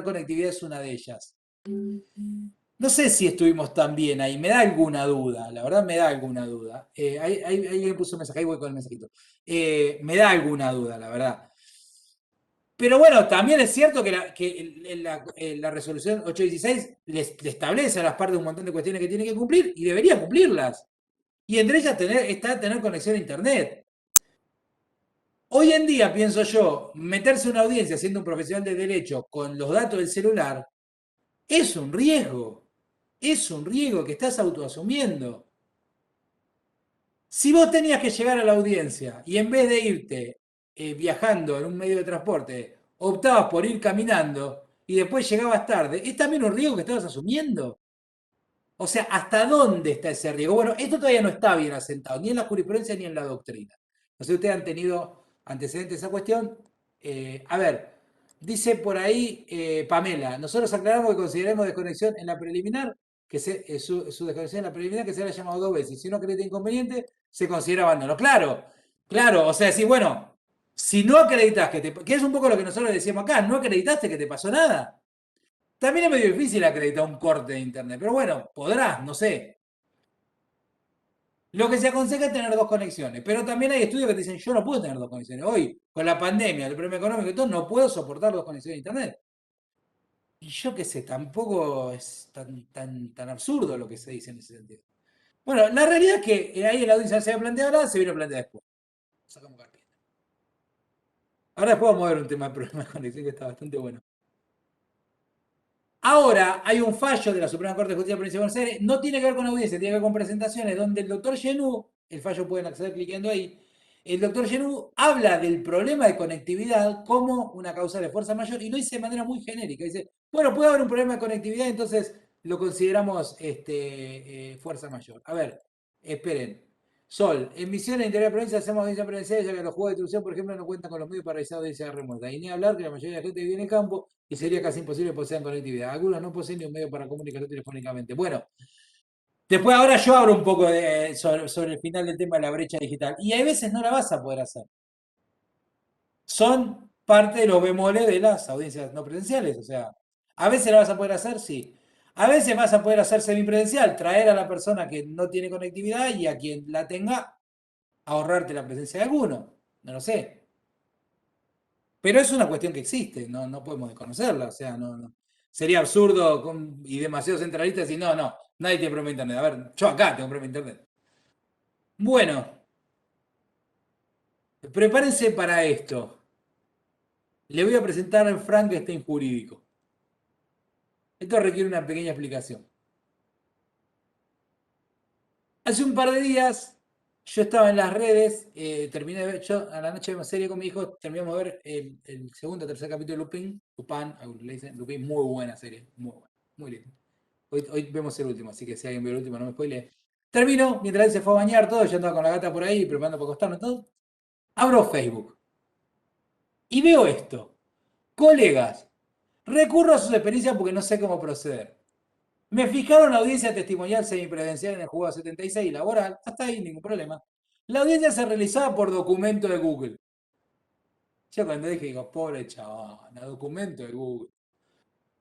conectividad es una de ellas. No sé si estuvimos tan bien ahí, me da alguna duda, la verdad me da alguna duda. Ahí le puso un mensaje, ahí voy con el mensajito. Me da alguna duda, la verdad. Pero bueno, también es cierto que la resolución 816 le establece a las partes un montón de cuestiones que tienen que cumplir y debería cumplirlas. Y entre ellas está tener conexión a Internet. Hoy en día, pienso yo, meterse en una audiencia siendo un profesional de derecho con los datos del celular es un riesgo. Es un riesgo que estás autoasumiendo. Si vos tenías que llegar a la audiencia y en vez de irte viajando en un medio de transporte, optabas por ir caminando y después llegabas tarde, es también un riesgo que estabas asumiendo. O sea, ¿hasta dónde está ese riesgo? Bueno, esto todavía no está bien asentado, ni en la jurisprudencia ni en la doctrina. No sé si ustedes han tenido antecedentes de esa cuestión. A ver, dice por ahí Pamela, nosotros aclaramos que consideramos desconexión en la preliminar, su desconexión en la preliminar que se haya llamado dos veces. Si uno acredita inconveniente, se considera abandono. Claro, claro, o sea, decir, bueno, si no acreditas que es un poco lo que nosotros decíamos acá, no acreditaste que te pasó nada. También es medio difícil acreditar un corte de internet, pero bueno, podrás, no sé. Lo que se aconseja es tener dos conexiones, pero también hay estudios que te dicen, yo no puedo tener dos conexiones. Hoy, con la pandemia, el problema económico y todo, no puedo soportar dos conexiones de internet. Y yo qué sé, tampoco es tan absurdo lo que se dice en ese sentido. Bueno, la realidad es que ahí en la audiencia se había planteado nada, se vino a plantear después. Sacamos carpeta. Ahora después vamos a ver un tema de problemas de conexión que está bastante bueno. Ahora hay un fallo de la Suprema Corte de Justicia de la Provincia de Buenos Aires, no tiene que ver con audiencia, tiene que ver con presentaciones, donde el doctor Genú, el fallo pueden acceder cliqueando ahí, el doctor Genú habla del problema de conectividad como una causa de fuerza mayor y lo dice de manera muy genérica. Dice, bueno, puede haber un problema de conectividad, entonces lo consideramos fuerza mayor. A ver, esperen. Sol, en Misiones Interior de la Provincia hacemos audiencia presencial, ya que los juegos de instrucción, por ejemplo, no cuentan con los medios para realizar audiencia remota. Y ni hablar que la mayoría de la gente vive en el campo y sería casi imposible que posean conectividad. Algunos no poseen ni un medio para comunicarse telefónicamente. Bueno, después ahora yo abro un poco sobre el final del tema de la brecha digital. Y hay veces no la vas a poder hacer. Son parte de los bemoles de las audiencias no presenciales. O sea, a veces la vas a poder hacer, sí. A veces vas a poder hacer semipresencial, traer a la persona que no tiene conectividad y a quien la tenga, ahorrarte la presencia de alguno. No lo sé. Pero es una cuestión que existe, no podemos desconocerla. O sea, sería absurdo y demasiado centralista decir, no, nadie tiene problema de internet. A ver, yo acá tengo problema de internet. Bueno, prepárense para esto. Le voy a presentar el Frankenstein jurídico. Esto requiere una pequeña explicación. Hace un par de días yo estaba en las redes, terminé de ver, yo a la noche de una serie con mi hijo, terminamos de ver el segundo o tercer capítulo de Lupin, Lupin, le dicen, Lupin, muy buena serie, muy buena, muy linda. Hoy vemos el último, así que si alguien vio el último no me spoile. Termino, mientras él se fue a bañar, todo, yo andaba con la gata por ahí, preparando para acostarme, todo. Abro Facebook y veo esto. Colegas, recurro a sus experiencias porque no sé cómo proceder. Me fijaron la audiencia testimonial semipresencial en el juzgado 76 laboral, hasta ahí ningún problema. La audiencia se realizaba por documento de Google. Yo cuando dije, digo, pobre chabón, documento de Google.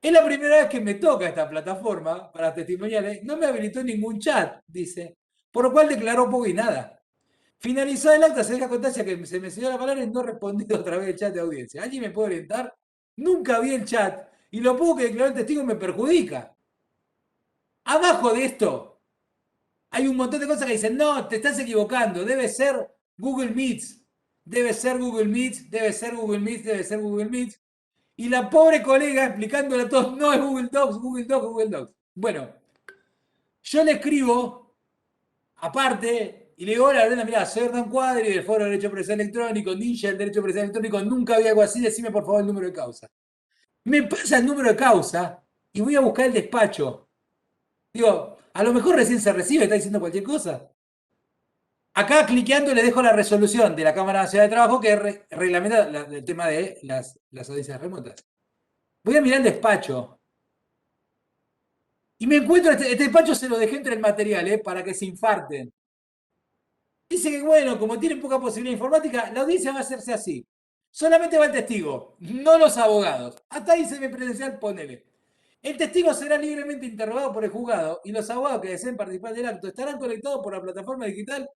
Es la primera vez que me toca esta plataforma para testimoniales. No me habilitó ningún chat, dice. Por lo cual declaró poco y nada. Finalizado el acta, se deja constancia que se me cedió la palabra y no he respondido otra vez del chat de audiencia. ¿Alguien me puede orientar? Nunca vi el chat y lo poco que declaró el testigo me perjudica. Abajo de esto hay un montón de cosas que dicen, no, te estás equivocando, debe ser Google Meets, debe ser Google Meets, debe ser Google Meets, debe ser Google Meets. Y la pobre colega explicándole a todos, no es Google Docs, Google Docs, Google Docs. Bueno, yo le escribo, aparte, y le digo, hola Brenda, mirá, soy Hernán Cuadri del Foro de Derecho Procesal Electrónico, Ninja del Derecho Procesal Electrónico, nunca vi algo así, decime por favor el número de causa. Me pasa el número de causa y voy a buscar el despacho. Digo, a lo mejor recién se recibe, está diciendo cualquier cosa. Acá cliqueando le dejo la resolución de la Cámara Nacional de Trabajo que reglamenta el tema de las audiencias remotas. Voy a mirar el despacho. Y me encuentro, este despacho se lo dejé entre el material, para que se infarten. Dice que, bueno, como tienen poca posibilidad informática, la audiencia va a hacerse así. Solamente va el testigo, no los abogados. Hasta ahí se me presencial, ponele. El testigo será libremente interrogado por el juzgado y los abogados que deseen participar del acto estarán conectados por la plataforma digital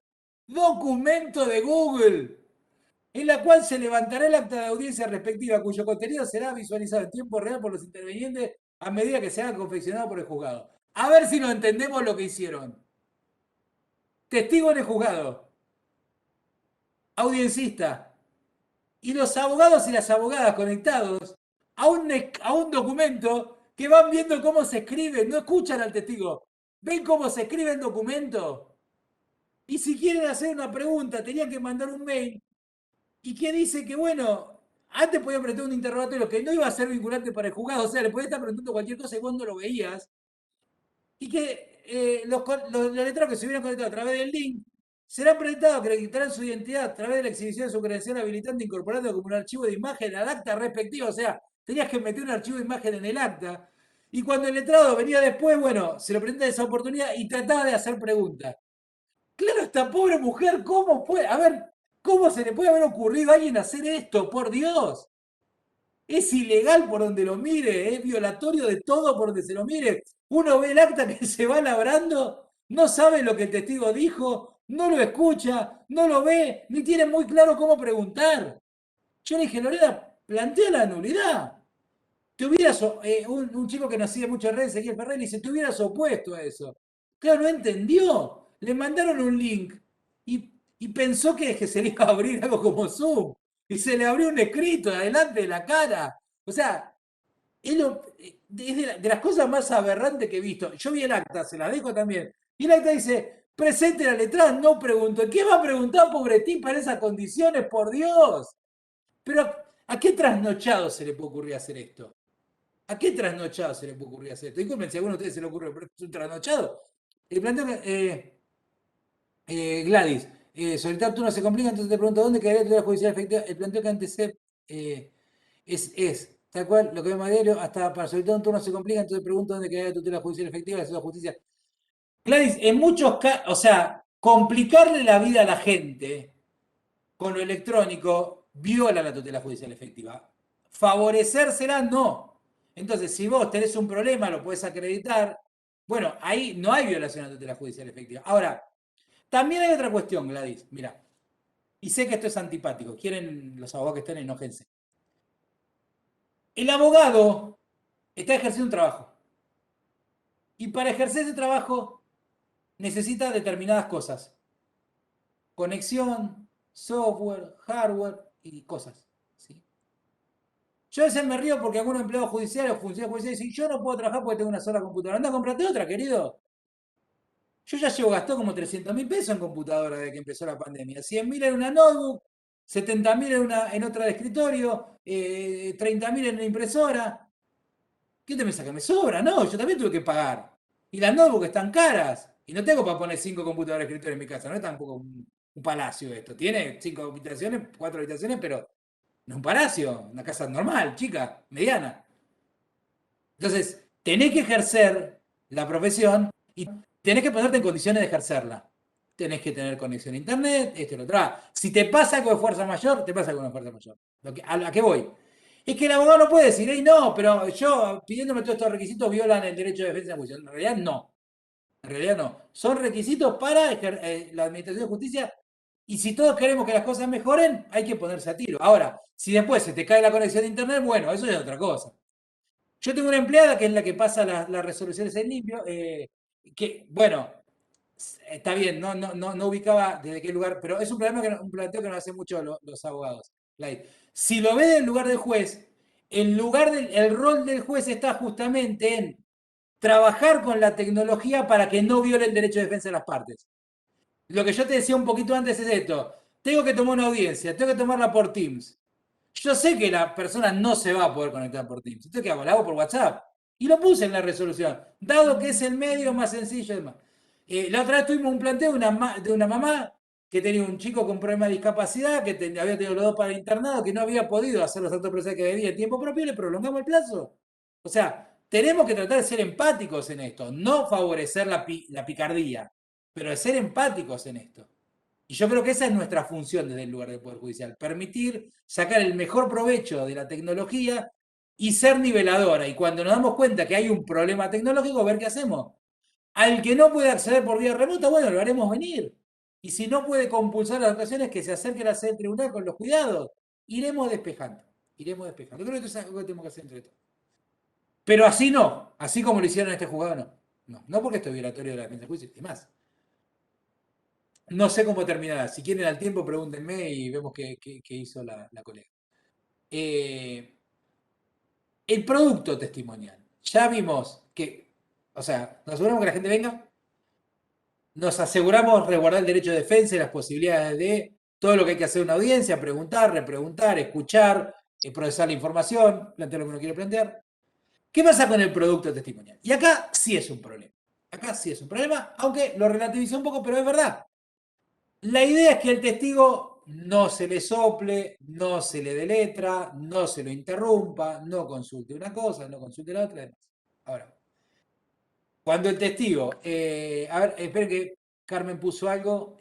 Documento de Google, en la cual se levantará el acta de audiencia respectiva, cuyo contenido será visualizado en tiempo real por los intervinientes a medida que se haga confeccionado por el juzgado. A ver si no entendemos lo que hicieron. Testigo en el juzgado, audiencista, y los abogados y las abogadas conectados a un documento que van viendo cómo se escribe, no escuchan al testigo, ven cómo se escribe el documento. Y si quieren hacer una pregunta, tenían que mandar un mail. Y que dice que, bueno, antes podía preguntar un interrogatorio que no iba a ser vinculante para el juzgado, o sea, le podía estar preguntando cualquier cosa y vos no lo veías. Y que los letrados que se hubieran conectado a través del link serán presentados, que le quitarán su identidad a través de la exhibición de su credencial habilitante incorporando como un archivo de imagen al acta respectiva. O sea, tenías que meter un archivo de imagen en el acta. Y cuando el letrado venía después, bueno, se lo presenta esa oportunidad y trataba de hacer preguntas. Claro, esta pobre mujer, ¿cómo puede? A ver, ¿cómo se le puede haber ocurrido a alguien hacer esto? Por Dios. Es ilegal por donde lo mire, es violatorio de todo por donde se lo mire. Uno ve el acta que se va labrando, no sabe lo que el testigo dijo, no lo escucha, no lo ve, ni tiene muy claro cómo preguntar. Yo le dije, Lorena, plantea la nulidad. te hubieras, un chico que nos sigue mucho en redes, Ezequiel Ferrer, dice, te hubieras opuesto a eso. Claro, no entendió. Le mandaron un link y pensó que se le iba a abrir algo como Zoom. Y se le abrió un escrito adelante de la cara. O sea, es de las cosas más aberrantes que he visto. Yo vi el acta, se la dejo también. Y el acta dice, presente la letra, no pregunto. ¿Qué va a preguntar, pobre tipo, en esas condiciones, por Dios? Pero, ¿a qué trasnochado se le puede ocurrir hacer esto? ¿A qué trasnochado se le puede ocurrir hacer esto? Disculpen si a alguno de ustedes se le ocurre, pero es un trasnochado. El planteo que, Gladys, solicitar turno se complica, entonces te pregunto, ¿dónde quedaría la tutela judicial efectiva? El planteo que antecede tal cual, lo que vemos a diario, hasta para solicitar un turno se complica, entonces pregunto dónde quedaría la tutela judicial efectiva, la ciudad de justicia. Gladys, en muchos casos, o sea, complicarle la vida a la gente con lo electrónico viola la tutela judicial efectiva. Favorecérsela, no. Entonces, si vos tenés un problema, lo puedes acreditar. Bueno, ahí no hay violación a la tutela judicial efectiva. Ahora, también hay otra cuestión, Gladys. Mira, y sé que esto es antipático. Quieren los abogados que estén, enójense. El abogado está ejerciendo un trabajo. Y para ejercer ese trabajo necesita determinadas cosas. Conexión, software, hardware y cosas. ¿Sí? Yo a veces me río porque algunos empleados judiciales o funcionarios judiciales dicen, yo no puedo trabajar porque tengo una sola computadora. Anda, comprate otra, querido. Yo ya llevo gastado como 300.000 pesos en computadora desde que empezó la pandemia. 100.000 en una notebook, 70.000 en otra de escritorio, 30.000 en una impresora. ¿Qué te pensás que me sobra? No, yo también tuve que pagar. Y las notebooks están caras. Y no tengo para poner 5 computadoras de escritorio en mi casa. No es tampoco un palacio esto. Tiene 5 habitaciones, 4 habitaciones, pero no es un palacio. Una casa normal, chica, mediana. Entonces, tenés que ejercer la profesión y tenés que ponerte en condiciones de ejercerla. Tenés que tener conexión a internet, esto y lo otro. Si te pasa algo de fuerza mayor, te pasa algo de fuerza mayor. ¿A qué voy? Es que el abogado no puede decir, hey, no, pero yo pidiéndome todos estos requisitos violan el derecho de defensa de juicio. En realidad no. En realidad no. Son requisitos para la administración de justicia y si todos queremos que las cosas mejoren, hay que ponerse a tiro. Ahora, si después se te cae la conexión a internet, bueno, eso es otra cosa. Yo tengo una empleada que es la que pasa las resoluciones en limpio, que, bueno, está bien, no ubicaba desde qué lugar, pero es un problema un planteo que nos hacen mucho los abogados. Si lo ve del lugar del juez, el rol del juez está justamente en trabajar con la tecnología para que no viole el derecho de defensa de las partes. Lo que yo te decía un poquito antes es esto. Tengo que tomar una audiencia, tengo que tomarla por Teams. Yo sé que la persona no se va a poder conectar por Teams. Entonces, ¿qué hago? La hago por WhatsApp. Y lo puse en la resolución, dado que es el medio más sencillo. Demás. La otra vez tuvimos un planteo de una mamá que tenía un chico con problema de discapacidad, que había tenido los dos para el internado, que no había podido hacer los actos procesales que debía en tiempo propio, le prolongamos el plazo. O sea, tenemos que tratar de ser empáticos en esto, no favorecer la picardía, pero de ser empáticos en esto. Y yo creo que esa es nuestra función desde el lugar del Poder Judicial, permitir sacar el mejor provecho de la tecnología y ser niveladora. Y cuando nos damos cuenta que hay un problema tecnológico, ver qué hacemos. Al que no puede acceder por vía remota, bueno, lo haremos venir. Y si no puede compulsar las ocasiones, que se acerque a la sede del tribunal con los cuidados. Iremos despejando. Iremos despejando. Creo que eso es algo que tenemos que hacer entre todos. Pero así no. Así como lo hicieron en este juzgado, no. No porque esto es violatorio de la defensa de juicio y más. No sé cómo terminará. Si quieren al tiempo, pregúntenme y vemos qué hizo la colega. Eh, el producto testimonial. Ya vimos que, o sea, nos aseguramos que la gente venga, nos aseguramos resguardar el derecho de defensa y las posibilidades de todo lo que hay que hacer en una audiencia, preguntar, repreguntar, escuchar, procesar la información, plantear lo que uno quiere plantear. ¿Qué pasa con el producto testimonial? Y acá sí es un problema. Acá sí es un problema, aunque lo relativizo un poco, pero es verdad. La idea es que el testigo no se le sople, no se le dé letra, no se lo interrumpa, no consulte una cosa, no consulte la otra. Ahora, cuando el testigo, a ver, esperen que Carmen puso algo,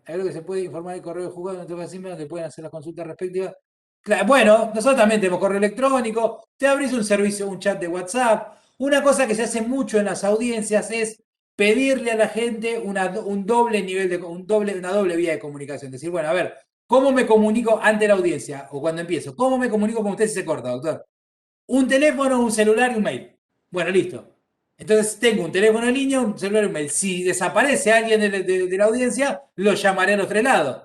algo que se puede informar el correo de juzgado, no tengo que decirme donde pueden hacer las consultas respectivas. Claro, bueno, nosotros también tenemos correo electrónico, te abrís un servicio, un chat de WhatsApp. Una cosa que se hace mucho en las audiencias es pedirle a la gente un doble nivel una doble vía de comunicación. Decir, bueno, a ver, ¿cómo me comunico ante la audiencia o cuando empiezo? ¿Cómo me comunico con usted si se corta, doctor? un teléfono, un celular y un mail. Bueno, listo. Entonces tengo un teléfono en línea, un celular y un mail. Si desaparece alguien de la audiencia, lo llamaré a los tres lados.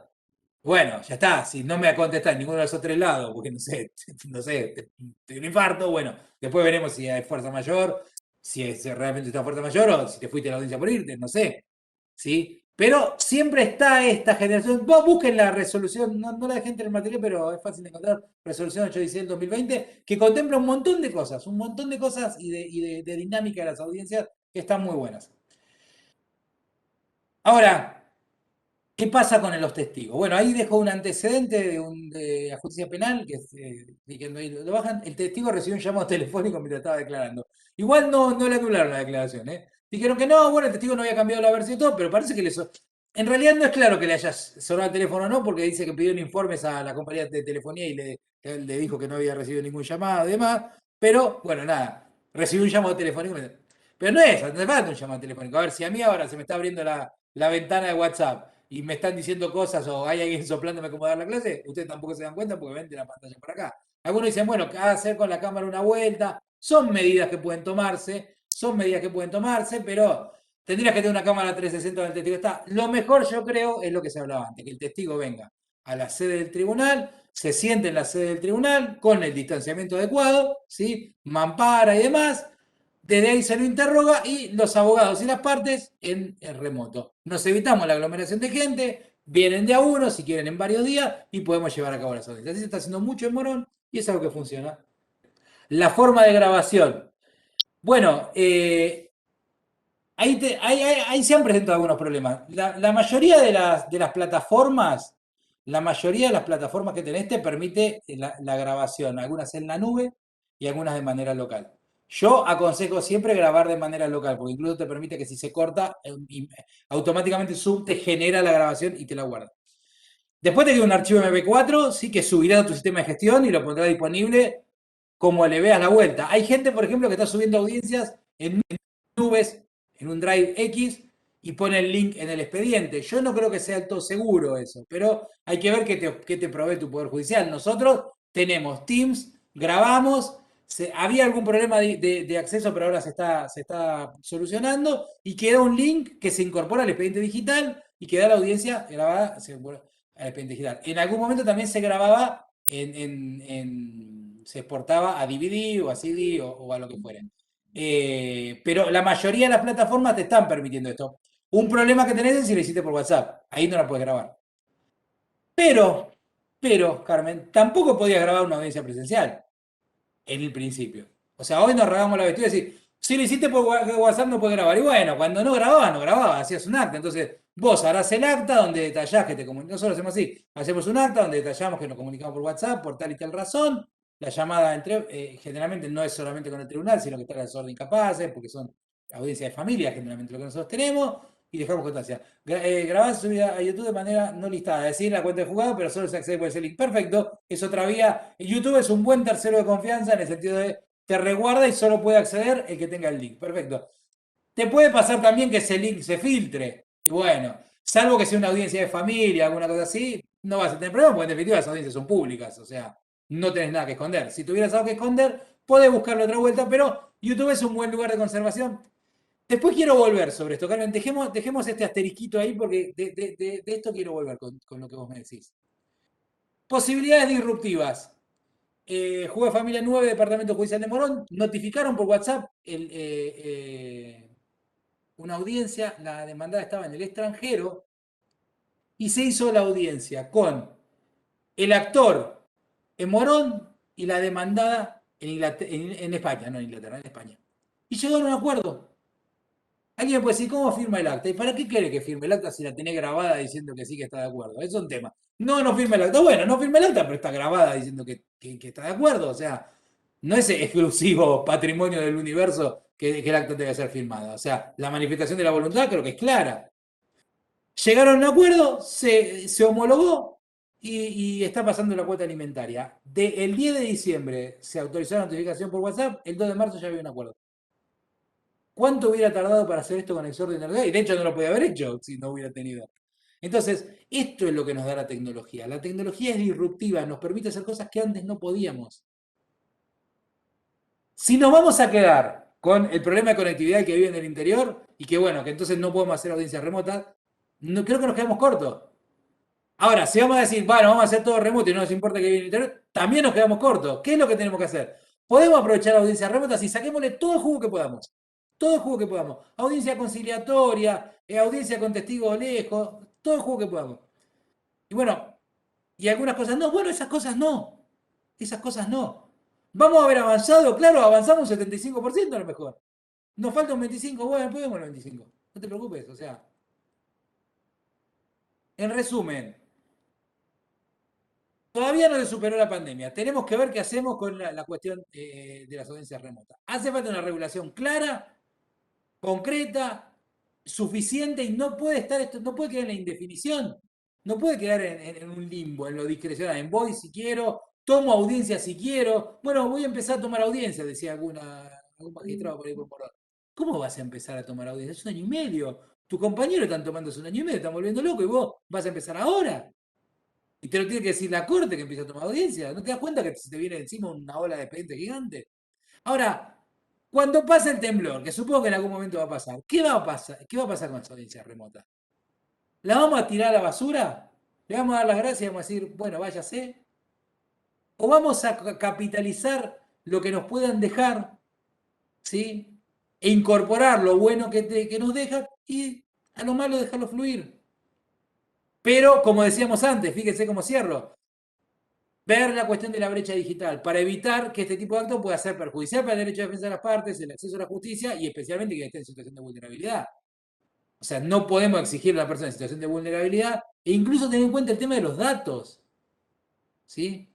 Bueno, ya está. Si no me va a contestar en ninguno de esos tres lados, porque no sé, no sé, te un infarto, bueno, después veremos si hay fuerza mayor, si realmente está fuerza mayor o si te fuiste a la audiencia por irte, no sé. ¿Sí? Pero siempre está esta generación. Vos busquen la resolución, no la dejen en el material, pero es fácil de encontrar. Resolución 816 del 2020, que contempla un montón de cosas y de dinámica de las audiencias que están muy buenas. Ahora, ¿qué pasa con los testigos? Bueno, ahí dejó un antecedente de la justicia penal, que de que lo bajan. El testigo recibió un llamado telefónico mientras estaba declarando. Igual no le anularon la declaración, ¿eh? Dijeron que no, bueno, el testigo no había cambiado la versión y todo, pero parece que en realidad no es claro que le haya sonado el teléfono o no, porque dice que pidió informes a la compañía de telefonía y le dijo que no había recibido ningún llamado y demás. Pero, bueno, nada, recibió un llamado telefónico. Pero no es falta un llamado telefónico. A ver, si a mí ahora se me está abriendo la ventana de WhatsApp y me están diciendo cosas o hay alguien soplándome cómo dar la clase, ustedes tampoco se dan cuenta porque ven de la pantalla por acá. Algunos dicen, bueno, ¿qué hacer con la cámara una vuelta? Son medidas que pueden tomarse, pero tendrías que tener una cámara 360 donde el testigo está. Lo mejor, yo creo, es lo que se hablaba antes, que el testigo venga a la sede del tribunal, se siente en la sede del tribunal con el distanciamiento adecuado, ¿sí? Mampara y demás, desde ahí se lo interroga y los abogados y las partes en el remoto. Nos evitamos la aglomeración de gente, vienen de a uno, si quieren en varios días, y podemos llevar a cabo las audiencias. Así se está haciendo mucho en Morón y es algo que funciona. La forma de grabación. Bueno, ahí se han presentado algunos problemas. La mayoría de las plataformas, la mayoría de las plataformas que tenés te permite la grabación, algunas en la nube y algunas de manera local. Yo aconsejo siempre grabar de manera local, porque incluso te permite que si se corta, automáticamente Zoom te genera la grabación y te la guarda. Después te queda un archivo MP4, sí, que subirás a tu sistema de gestión y lo pondrás disponible como le veas la vuelta. Hay gente, por ejemplo, que está subiendo audiencias en nubes, en un Drive X, y pone el link en el expediente. Yo no creo que sea del todo seguro eso, pero hay que ver qué te provee tu Poder Judicial. Nosotros tenemos Teams, grabamos, había algún problema de acceso, pero ahora se está solucionando, y queda un link que se incorpora al expediente digital y queda la audiencia grabada al expediente digital. En algún momento también se grababa se exportaba a DVD o a CD o a lo que fuera. Pero la mayoría de las plataformas te están permitiendo esto. Un problema que tenés es si lo hiciste por WhatsApp. Ahí no la puedes grabar. Pero, Carmen, tampoco podías grabar una audiencia presencial en el principio. O sea, hoy nos regamos la vestida y decir, si lo hiciste por WhatsApp no puedes grabar. Y bueno, cuando no grababas, no grababas, hacías un acta. Entonces, vos harás el acta donde detallás que te comunicamos. Nosotros hacemos así, hacemos un acta donde detallamos que nos comunicamos por WhatsApp, por tal y tal razón. La llamada generalmente no es solamente con el tribunal, sino que está la de incapaces, porque son audiencias de familia, generalmente lo que nosotros tenemos, y dejamos constancia. Grabás subida a YouTube de manera no listada, es decir, la cuenta de jugado, pero solo se accede por ese link. Perfecto, es otra vía. YouTube es un buen tercero de confianza en el sentido de te reguarda y solo puede acceder el que tenga el link. Perfecto. Te puede pasar también que ese link se filtre. Y bueno, salvo que sea una audiencia de familia, alguna cosa así, no vas a tener problema, porque en definitiva las audiencias son públicas, o sea, no tenés nada que esconder. Si tuvieras algo que esconder, podés buscarlo otra vuelta, pero YouTube es un buen lugar de conservación. Después quiero volver sobre esto, Carmen. Dejemos este asterisquito ahí porque de esto quiero volver con lo que vos me decís. Posibilidades disruptivas. Juego de Familia 9, Departamento Judicial de Morón, notificaron por WhatsApp una audiencia, la demandada estaba en el extranjero y se hizo la audiencia con el actor en Morón y la demandada en España, no en Inglaterra, en España. Y llegaron a un acuerdo. Alguien me puede decir, ¿cómo firma el acta? ¿Y para qué quiere que firme el acta si la tenés grabada diciendo que sí que está de acuerdo? Eso es un tema. No firma el acta. Bueno, no firma el acta, pero está grabada diciendo que está de acuerdo. O sea, no es exclusivo patrimonio del universo que el acta tenga que ser firmada. O sea, la manifestación de la voluntad creo que es clara. Llegaron a un acuerdo, se homologó y está pasando la cuota alimentaria. El 10 de diciembre se autorizó la notificación por WhatsApp, el 2 de marzo ya había un acuerdo. ¿Cuánto hubiera tardado para hacer esto con Extraordinary Day? Y de hecho no lo podía haber hecho si no hubiera tenido. Entonces, esto es lo que nos da la tecnología. La tecnología es disruptiva, nos permite hacer cosas que antes no podíamos. Si nos vamos a quedar con el problema de conectividad que vive en el interior y que bueno, que entonces no podemos hacer audiencias remotas, no, creo que nos quedamos cortos. Ahora, si vamos a decir, bueno, vamos a hacer todo remoto y no nos importa que vive en el interior, también nos quedamos cortos. ¿Qué es lo que tenemos que hacer? Podemos aprovechar audiencias remotas y saquémosle todo el jugo que podamos. Todo el jugo que podamos. Audiencia conciliatoria, audiencia con testigos lejos, todo el jugo que podamos. Y bueno, y algunas cosas no. Bueno, esas cosas no. Esas cosas no. Vamos a haber avanzado, claro, avanzamos un 75% a lo mejor. Nos falta un 25%, bueno, podemos el 25%. No te preocupes, o sea. En resumen, todavía no se superó la pandemia. Tenemos que ver qué hacemos con la cuestión de las audiencias remotas. Hace falta una regulación clara, concreta, suficiente y no puede estar esto, no puede quedar en la indefinición. No puede quedar en un limbo, en lo discrecional. En voy si quiero, tomo audiencia si quiero. Bueno, voy a empezar a tomar audiencia, decía algún magistrado por ahí por Morón. ¿Cómo vas a empezar a tomar audiencia? Es un año y medio. Tu compañero están tomando hace un año y medio, están volviendo loco y vos vas a empezar ahora. Y te lo tiene que decir la corte que empieza a tomar audiencia. ¿No te das cuenta que se te viene encima una ola de expediente gigante? Ahora, cuando pasa el temblor, que supongo que en algún momento va a pasar, ¿qué va a pasar? ¿Qué va a pasar con las audiencias remotas? ¿La vamos a tirar a la basura? ¿Le vamos a dar las gracias y vamos a decir, bueno, váyase? ¿O vamos a capitalizar lo que nos puedan dejar, ¿sí? E incorporar lo bueno que nos deja y a lo malo dejarlo fluir? Pero, como decíamos antes, fíjense cómo cierro, ver la cuestión de la brecha digital para evitar que este tipo de actos pueda ser perjudicial para el derecho de defensa de las partes, el acceso a la justicia y especialmente quien esté en situación de vulnerabilidad. O sea, no podemos exigir a la persona en situación de vulnerabilidad e incluso tener en cuenta el tema de los datos. ¿Sí?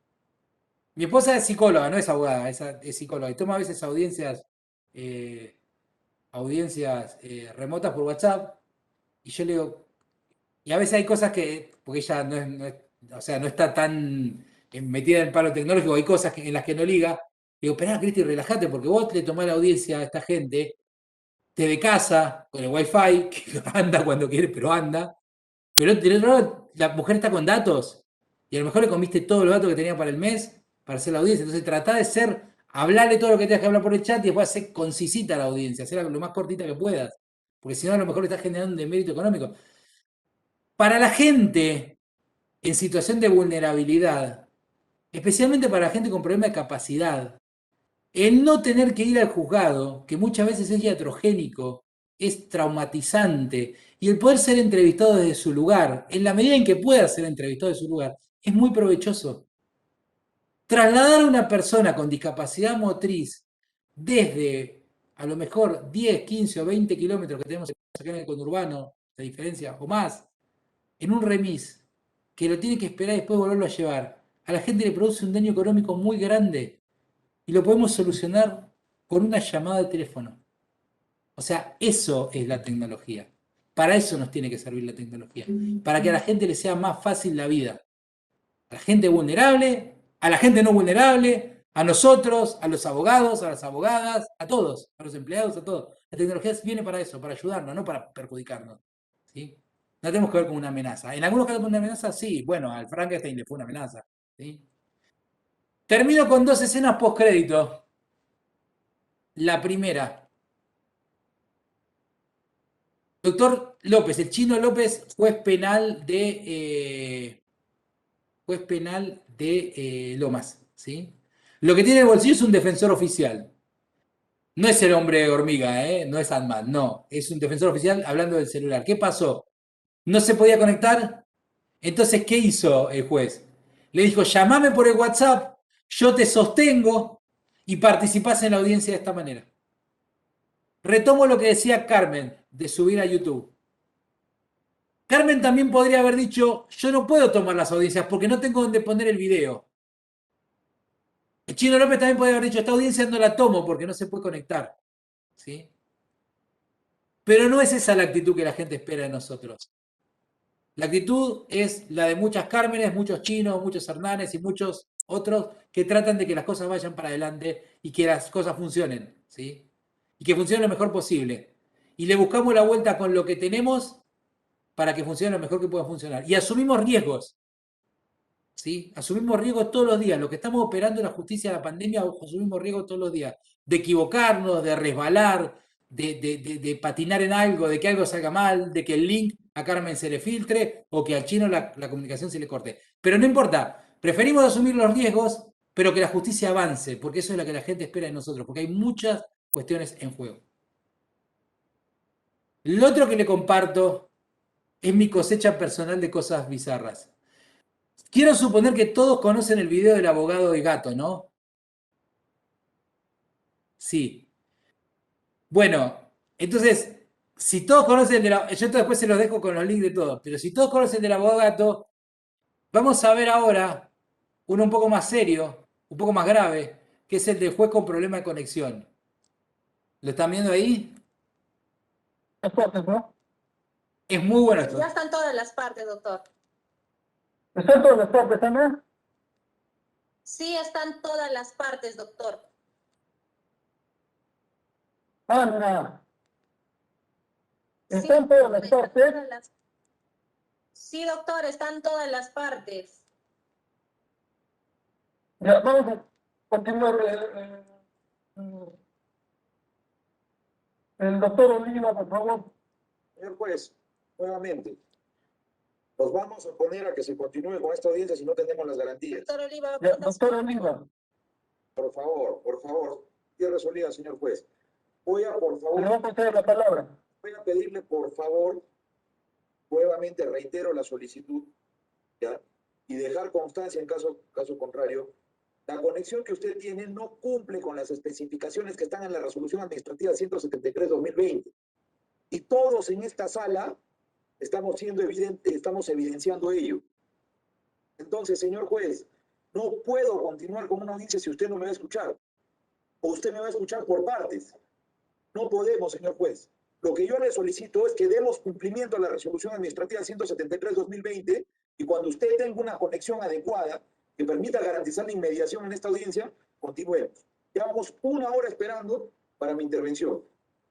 Mi esposa es psicóloga, no es abogada, es psicóloga y toma a veces eh, audiencias remotas por WhatsApp y yo le digo, y a veces hay cosas que, porque ella o sea, no está tan metida en el palo tecnológico, hay cosas en las que no liga. Digo, esperá, Cristi, relájate, porque vos le tomás la audiencia a esta gente desde casa, con el wifi, que anda cuando quiere, pero anda. Pero del otro lado, la mujer está con datos, y a lo mejor le comiste todos los datos que tenía para el mes para hacer la audiencia. Entonces tratá de hablarle todo lo que tengas que hablar por el chat y después hacer concisita la audiencia, hacerla lo más cortita que puedas. Porque si no, a lo mejor le estás generando un demérito económico. Para la gente en situación de vulnerabilidad, especialmente para la gente con problema de capacidad, el no tener que ir al juzgado, que muchas veces es iatrogénico, es traumatizante, y el poder ser entrevistado desde su lugar, en la medida en que pueda ser entrevistado desde su lugar, es muy provechoso. Trasladar a una persona con discapacidad motriz desde a lo mejor 10, 15 o 20 kilómetros que tenemos acá en el conurbano, de diferencia, o más, en un remis, que lo tiene que esperar y después volverlo a llevar, a la gente le produce un daño económico muy grande y lo podemos solucionar con una llamada de teléfono. O sea, eso es la tecnología. Para eso nos tiene que servir la tecnología. Para que a la gente le sea más fácil la vida. A la gente vulnerable, a la gente no vulnerable, a nosotros, a los abogados, a las abogadas, a todos, a los empleados, a todos. La tecnología viene para eso, para ayudarnos, no para perjudicarnos. ¿Sí? No tenemos que ver como una amenaza. En algunos casos como una amenaza, sí. Bueno, al Frankenstein le fue una amenaza. ¿Sí? Termino con dos escenas post-crédito. La primera, doctor López, el chino López, juez penal de Lomas. ¿Sí? Lo que tiene en el bolsillo es un defensor oficial. No es el hombre hormiga, ¿eh? No es Ant-Man, no. Es un defensor oficial hablando del celular. ¿Qué pasó? ¿No se podía conectar? Entonces, ¿qué hizo el juez? Le dijo, llamame por el WhatsApp, yo te sostengo y participás en la audiencia de esta manera. Retomo lo que decía Carmen de subir a YouTube. Carmen también podría haber dicho, yo no puedo tomar las audiencias porque no tengo donde poner el video. El Chino López también podría haber dicho, esta audiencia no la tomo porque no se puede conectar. ¿Sí? Pero no es esa la actitud que la gente espera de nosotros. La actitud es la de muchas Cármenes, muchos chinos, muchos Hernanes y muchos otros que tratan de que las cosas vayan para adelante y que las cosas funcionen, ¿sí? Y que funcionen lo mejor posible. Y le buscamos la vuelta con lo que tenemos para que funcione lo mejor que pueda funcionar. Y asumimos riesgos, ¿sí? Asumimos riesgo todos los días. Los que estamos operando en la justicia de la pandemia, asumimos riesgo todos los días. De equivocarnos, de resbalar, de patinar en algo, de que algo salga mal, de que el link a Carmen se le filtre o que al chino la comunicación se le corte. Pero no importa. Preferimos asumir los riesgos, pero que la justicia avance, porque eso es lo que la gente espera de nosotros, porque hay muchas cuestiones en juego. Lo otro que le comparto es mi cosecha personal de cosas bizarras. Quiero suponer que todos conocen el video del abogado y gato, ¿no? Sí. Bueno, entonces, si todos conocen el de la... Yo después se los dejo con los links de todos, pero si todos conocen el del abogado gato, vamos a ver ahora uno un poco más serio, un poco más grave, que es el del juez con problema de conexión. ¿Lo están viendo ahí? Las partes, ¿no? Es muy bueno esto. Ya están todas las partes, doctor. ¿Están todas las partes, Ana? Sí, están todas las partes, doctor. Ana. Sí, ¿Están todas las están partes? todas las- Sí, doctor, están todas las partes. Ya, vamos a continuar. El doctor Oliva, por favor. Señor juez, nuevamente, nos vamos a oponer a que se continúe con esta audiencia si no tenemos las garantías. Doctor Oliva, Ya, ponga su doctor mano. Oliva. Por favor, cierre su línea, señor juez. Voy a, por Se le va a favor, conceder la palabra. voy a pedirle, por favor, nuevamente reitero la solicitud, ¿ya? Y dejar constancia en caso contrario. La conexión que usted tiene no cumple con las especificaciones que están en la resolución administrativa 173/2020. Y todos en esta sala estamos evidenciando ello. Entonces, señor juez, no puedo continuar con una audiencia si usted no me va a escuchar. O usted me va a escuchar por partes. No podemos, señor juez. Lo que yo le solicito es que demos cumplimiento a la resolución administrativa 173/2020 y cuando usted tenga una conexión adecuada que permita garantizar la inmediación en esta audiencia, continuemos. Llevamos 1 hora esperando para mi intervención.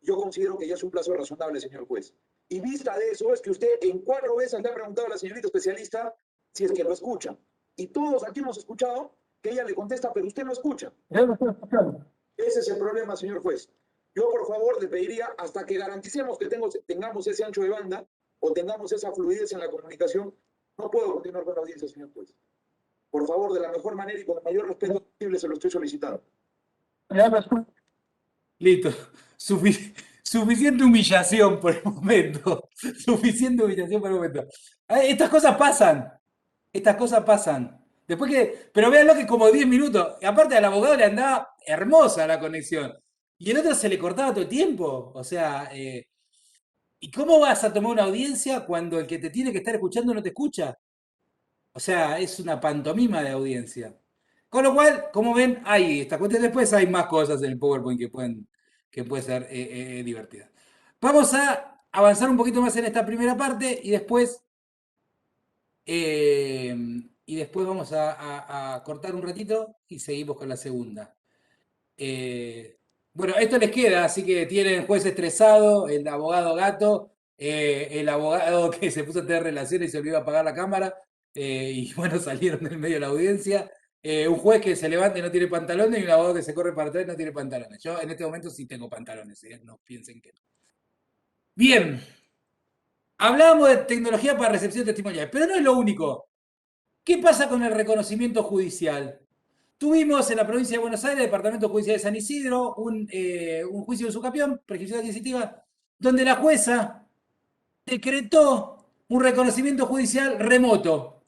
Yo considero que ya es un plazo razonable, señor juez. Y vista de eso es que usted en 4 veces le ha preguntado a la señorita especialista si es que lo escucha. Y todos aquí hemos escuchado que ella le contesta, pero usted no escucha. Ya lo estoy escuchando. Ese es el problema, señor juez. Yo, por favor, le pediría, hasta que garanticemos que tengamos ese ancho de banda o tengamos esa fluidez en la comunicación, no puedo continuar con la audiencia, señor juez. Por favor, de la mejor manera y con el mayor respeto posible se lo estoy solicitando. Ya lo escucho. Listo. Suficiente humillación por el momento. Suficiente humillación por el momento. Estas cosas pasan. Estas cosas pasan. Después que. Pero véanlo que como 10 minutos. Y aparte al abogado le andaba hermosa la conexión. Y el otro se le cortaba todo el tiempo. O sea, ¿y cómo vas a tomar una audiencia cuando el que te tiene que estar escuchando no te escucha? O sea, es una pantomima de audiencia. Con lo cual, como ven, hay esta cuestión. Después hay más cosas en el PowerPoint que pueden ser divertidas. Vamos a avanzar un poquito más en esta primera parte eh, y después vamos a cortar un ratito y seguimos con la segunda. Bueno, esto les queda, así que tienen juez estresado, el abogado gato, el abogado que se puso a tener relaciones y se olvidó apagar la cámara, y bueno, salieron del medio de la audiencia, un juez que se levanta y no tiene pantalones, y un abogado que se corre para atrás y no tiene pantalones. Yo en este momento sí tengo pantalones, no piensen que no. Bien, hablábamos de tecnología para recepción testimonial, pero no es lo único. ¿Qué pasa con el reconocimiento judicial? Tuvimos en la provincia de Buenos Aires, Departamento Judicial de San Isidro, un juicio de usucapión, perquisición adquisitiva, donde la jueza decretó un reconocimiento judicial remoto.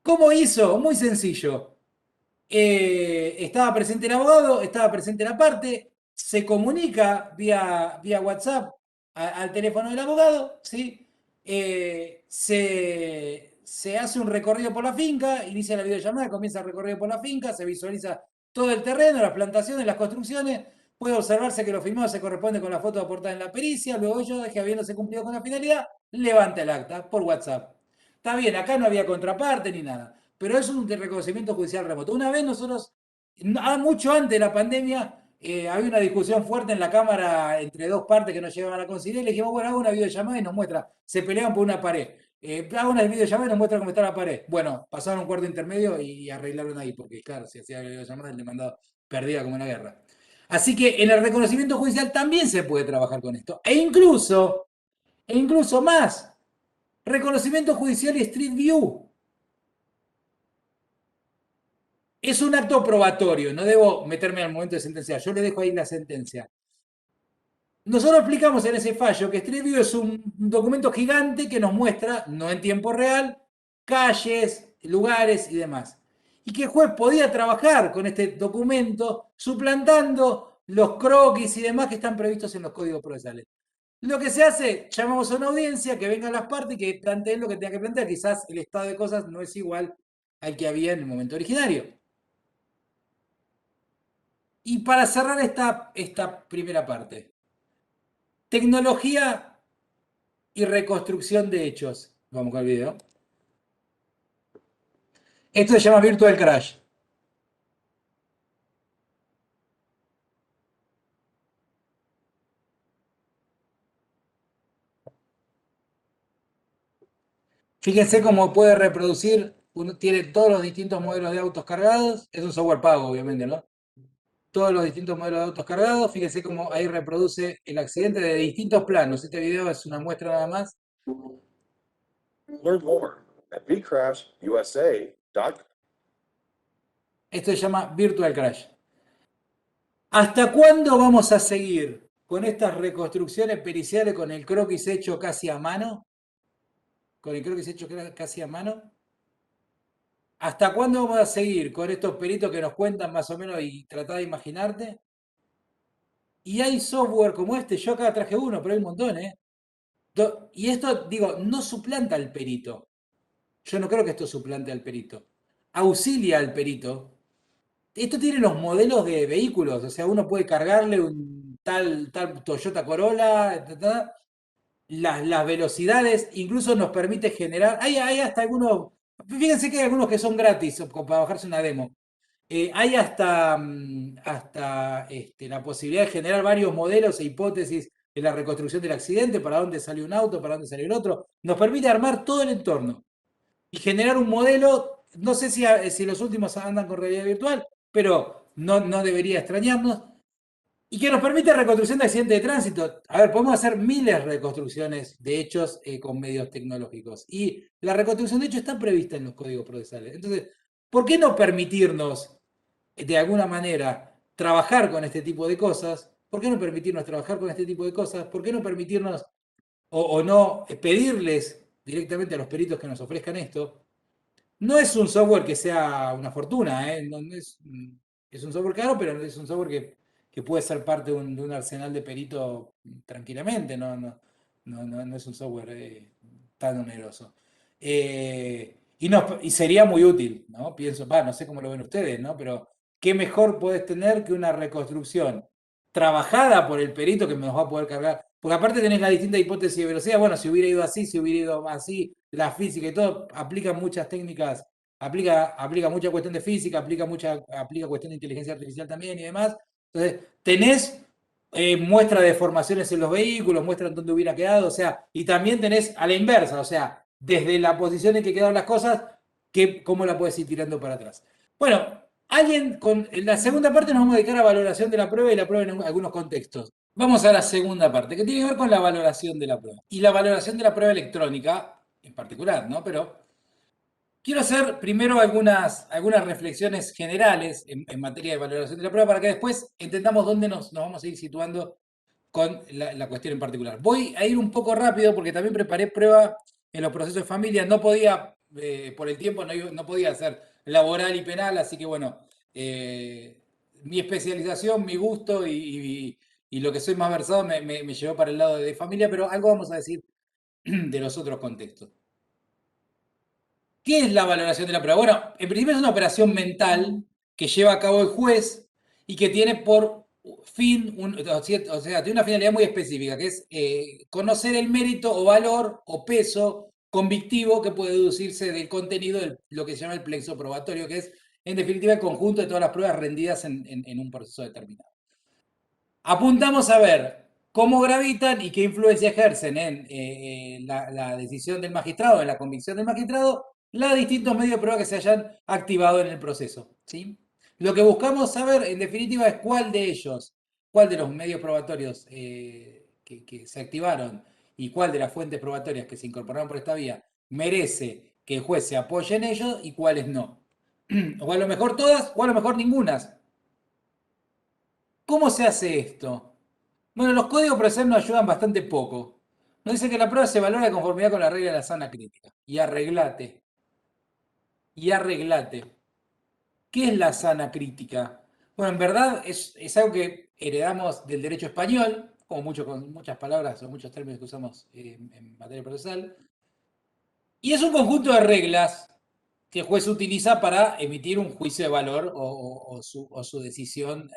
¿Cómo hizo? Muy sencillo. Estaba presente el abogado, estaba presente la parte, se comunica vía WhatsApp al teléfono del abogado, ¿sí? Se hace un recorrido por la finca, inicia la videollamada, comienza el recorrido por la finca, se visualiza todo el terreno, las plantaciones, las construcciones, puede observarse que lo filmado se corresponde con la foto aportada en la pericia, luego ello, que habiéndose cumplido con la finalidad, levanta el acta por WhatsApp. Está bien, acá no había contraparte ni nada, pero es un reconocimiento judicial remoto. Una vez nosotros, mucho antes de la pandemia, había una discusión fuerte en la Cámara entre dos partes que no llegaban a conciliar y le dijimos, bueno, hago una videollamada y nos muestra, se peleaban por una pared. Hago una videollamada y nos muestra cómo está la pared. Bueno, pasaron un cuarto intermedio y arreglaron ahí, porque claro, si hacía videollamada le mandaba perdida como en la guerra. Así que en el reconocimiento judicial también se puede trabajar con esto. E incluso más, reconocimiento judicial y Street View. Es un acto probatorio, no debo meterme al momento de sentencia, yo le dejo ahí la sentencia. Nosotros explicamos en ese fallo que Street View es un documento gigante que nos muestra, no en tiempo real, calles, lugares y demás. Y que el juez podía trabajar con este documento suplantando los croquis y demás que están previstos en los códigos procesales. Lo que se hace, llamamos a una audiencia, que vengan las partes y que planteen lo que tenga que plantear. Quizás el estado de cosas no es igual al que había en el momento originario. Y para cerrar esta primera parte, tecnología y reconstrucción de hechos. Vamos con el video. Esto se llama Virtual Crash. Fíjense cómo puede reproducir, uno tiene todos los distintos modelos de autos cargados, es un software pago obviamente, ¿no? Todos los distintos modelos de autos cargados, fíjense cómo ahí reproduce el accidente de distintos planos. Este video es una muestra nada más. Learn more at vcrashusa.com. Esto se llama Virtual Crash. ¿Hasta cuándo vamos a seguir con estas reconstrucciones periciales con el croquis hecho casi a mano? Con el croquis hecho casi a mano. ¿Hasta cuándo vamos a seguir con estos peritos que nos cuentan más o menos y tratar de imaginarte? Y hay software como este, yo acá traje uno, pero hay un montón, ¿eh? Y esto, digo, no suplanta al perito. Yo no creo que esto suplante al perito. Auxilia al perito. Esto tiene los modelos de vehículos, o sea, uno puede cargarle un tal Toyota Corolla, las velocidades, incluso nos permite generar, hay hasta algunos, fíjense que hay algunos que son gratis para bajarse una demo. Hay hasta la posibilidad de generar varios modelos e hipótesis en la reconstrucción del accidente, para dónde salió un auto, para dónde salió el otro. Nos permite armar todo el entorno y generar un modelo, no sé si los últimos andan con realidad virtual, pero no debería extrañarnos. Y que nos permite reconstrucción de accidentes de tránsito. A ver, podemos hacer miles de reconstrucciones de hechos con medios tecnológicos. Y la reconstrucción de hechos está prevista en los códigos procesales. Entonces, ¿por qué no permitirnos, de alguna manera, trabajar con este tipo de cosas? ¿Por qué no permitirnos trabajar con este tipo de cosas? ¿Por qué no permitirnos o no pedirles directamente a los peritos que nos ofrezcan esto? No es un software que sea una fortuna, ¿eh? Es un software caro, pero es un software que puede ser parte de un arsenal de perito tranquilamente, no es un software tan oneroso. Y sería muy útil, ¿no? Pienso, no sé cómo lo ven ustedes, ¿no? Pero qué mejor puedes tener que una reconstrucción trabajada por el perito que nos va a poder cargar. Porque aparte tenés la distinta hipótesis de velocidad. Bueno, si hubiera ido así, si hubiera ido así, la física y todo, aplica muchas técnicas, aplica mucha cuestión de física, aplica cuestión de inteligencia artificial también y demás. Entonces, tenés muestra de formaciones en los vehículos, muestra en dónde hubiera quedado, o sea, y también tenés a la inversa, o sea, desde la posición en que quedaron las cosas, cómo la puedes ir tirando para atrás. Bueno, en la segunda parte nos vamos a dedicar a valoración de la prueba y la prueba en algunos contextos. Vamos a la segunda parte, que tiene que ver con la valoración de la prueba. Y la valoración de la prueba electrónica en particular, ¿no? Pero quiero hacer primero algunas reflexiones generales en materia de valoración de la prueba para que después entendamos dónde nos vamos a ir situando con la cuestión en particular. Voy a ir un poco rápido porque también preparé prueba en los procesos de familia. No podía, por el tiempo, no podía hacer laboral y penal, así que bueno, mi especialización, mi gusto y lo que soy más versado me llevó para el lado de familia, pero algo vamos a decir de los otros contextos. ¿Qué es la valoración de la prueba? Bueno, en principio es una operación mental que lleva a cabo el juez y que tiene por fin, o sea, tiene una finalidad muy específica, que es conocer el mérito o valor o peso convictivo que puede deducirse del contenido de lo que se llama el plexo probatorio, que es, en definitiva, el conjunto de todas las pruebas rendidas en un proceso determinado. Apuntamos a ver cómo gravitan y qué influencia ejercen en la decisión del magistrado, en la convicción del magistrado, los distintos medios de prueba que se hayan activado en el proceso, ¿sí? Lo que buscamos saber, en definitiva, es cuál de ellos, cuál de los medios probatorios que se activaron y cuál de las fuentes probatorias que se incorporaron por esta vía merece que el juez se apoye en ellos y cuáles no. O a lo mejor todas, o a lo mejor ningunas. ¿Cómo se hace esto? Bueno, los códigos procesales nos ayudan bastante poco. Nos dice que la prueba se valora de conformidad con la regla de la sana crítica. Y arreglate. Y arreglate. ¿Qué es la sana crítica? Bueno, en verdad es algo que heredamos del derecho español, como con muchas palabras o muchos términos que usamos en materia procesal. Y es un conjunto de reglas que el juez utiliza para emitir un juicio de valor o su decisión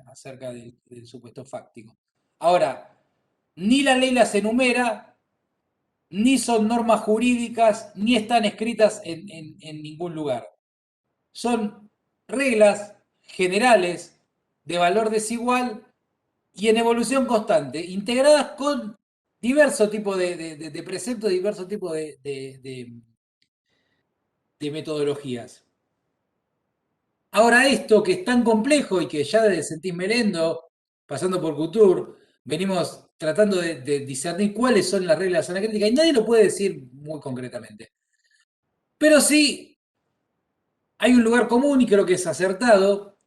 acerca del supuesto fáctico. Ahora, ni la ley las enumera, ni son normas jurídicas, ni están escritas en ningún lugar. Son reglas generales de valor desigual y en evolución constante, integradas con diversos tipos de preceptos, diversos tipos de metodologías. Ahora esto que es tan complejo y que ya desde Sentís Merendo, pasando por Couture, venimos tratando de discernir cuáles son las reglas de la sana crítica y nadie lo puede decir muy concretamente. Pero sí hay un lugar común y creo que es acertado,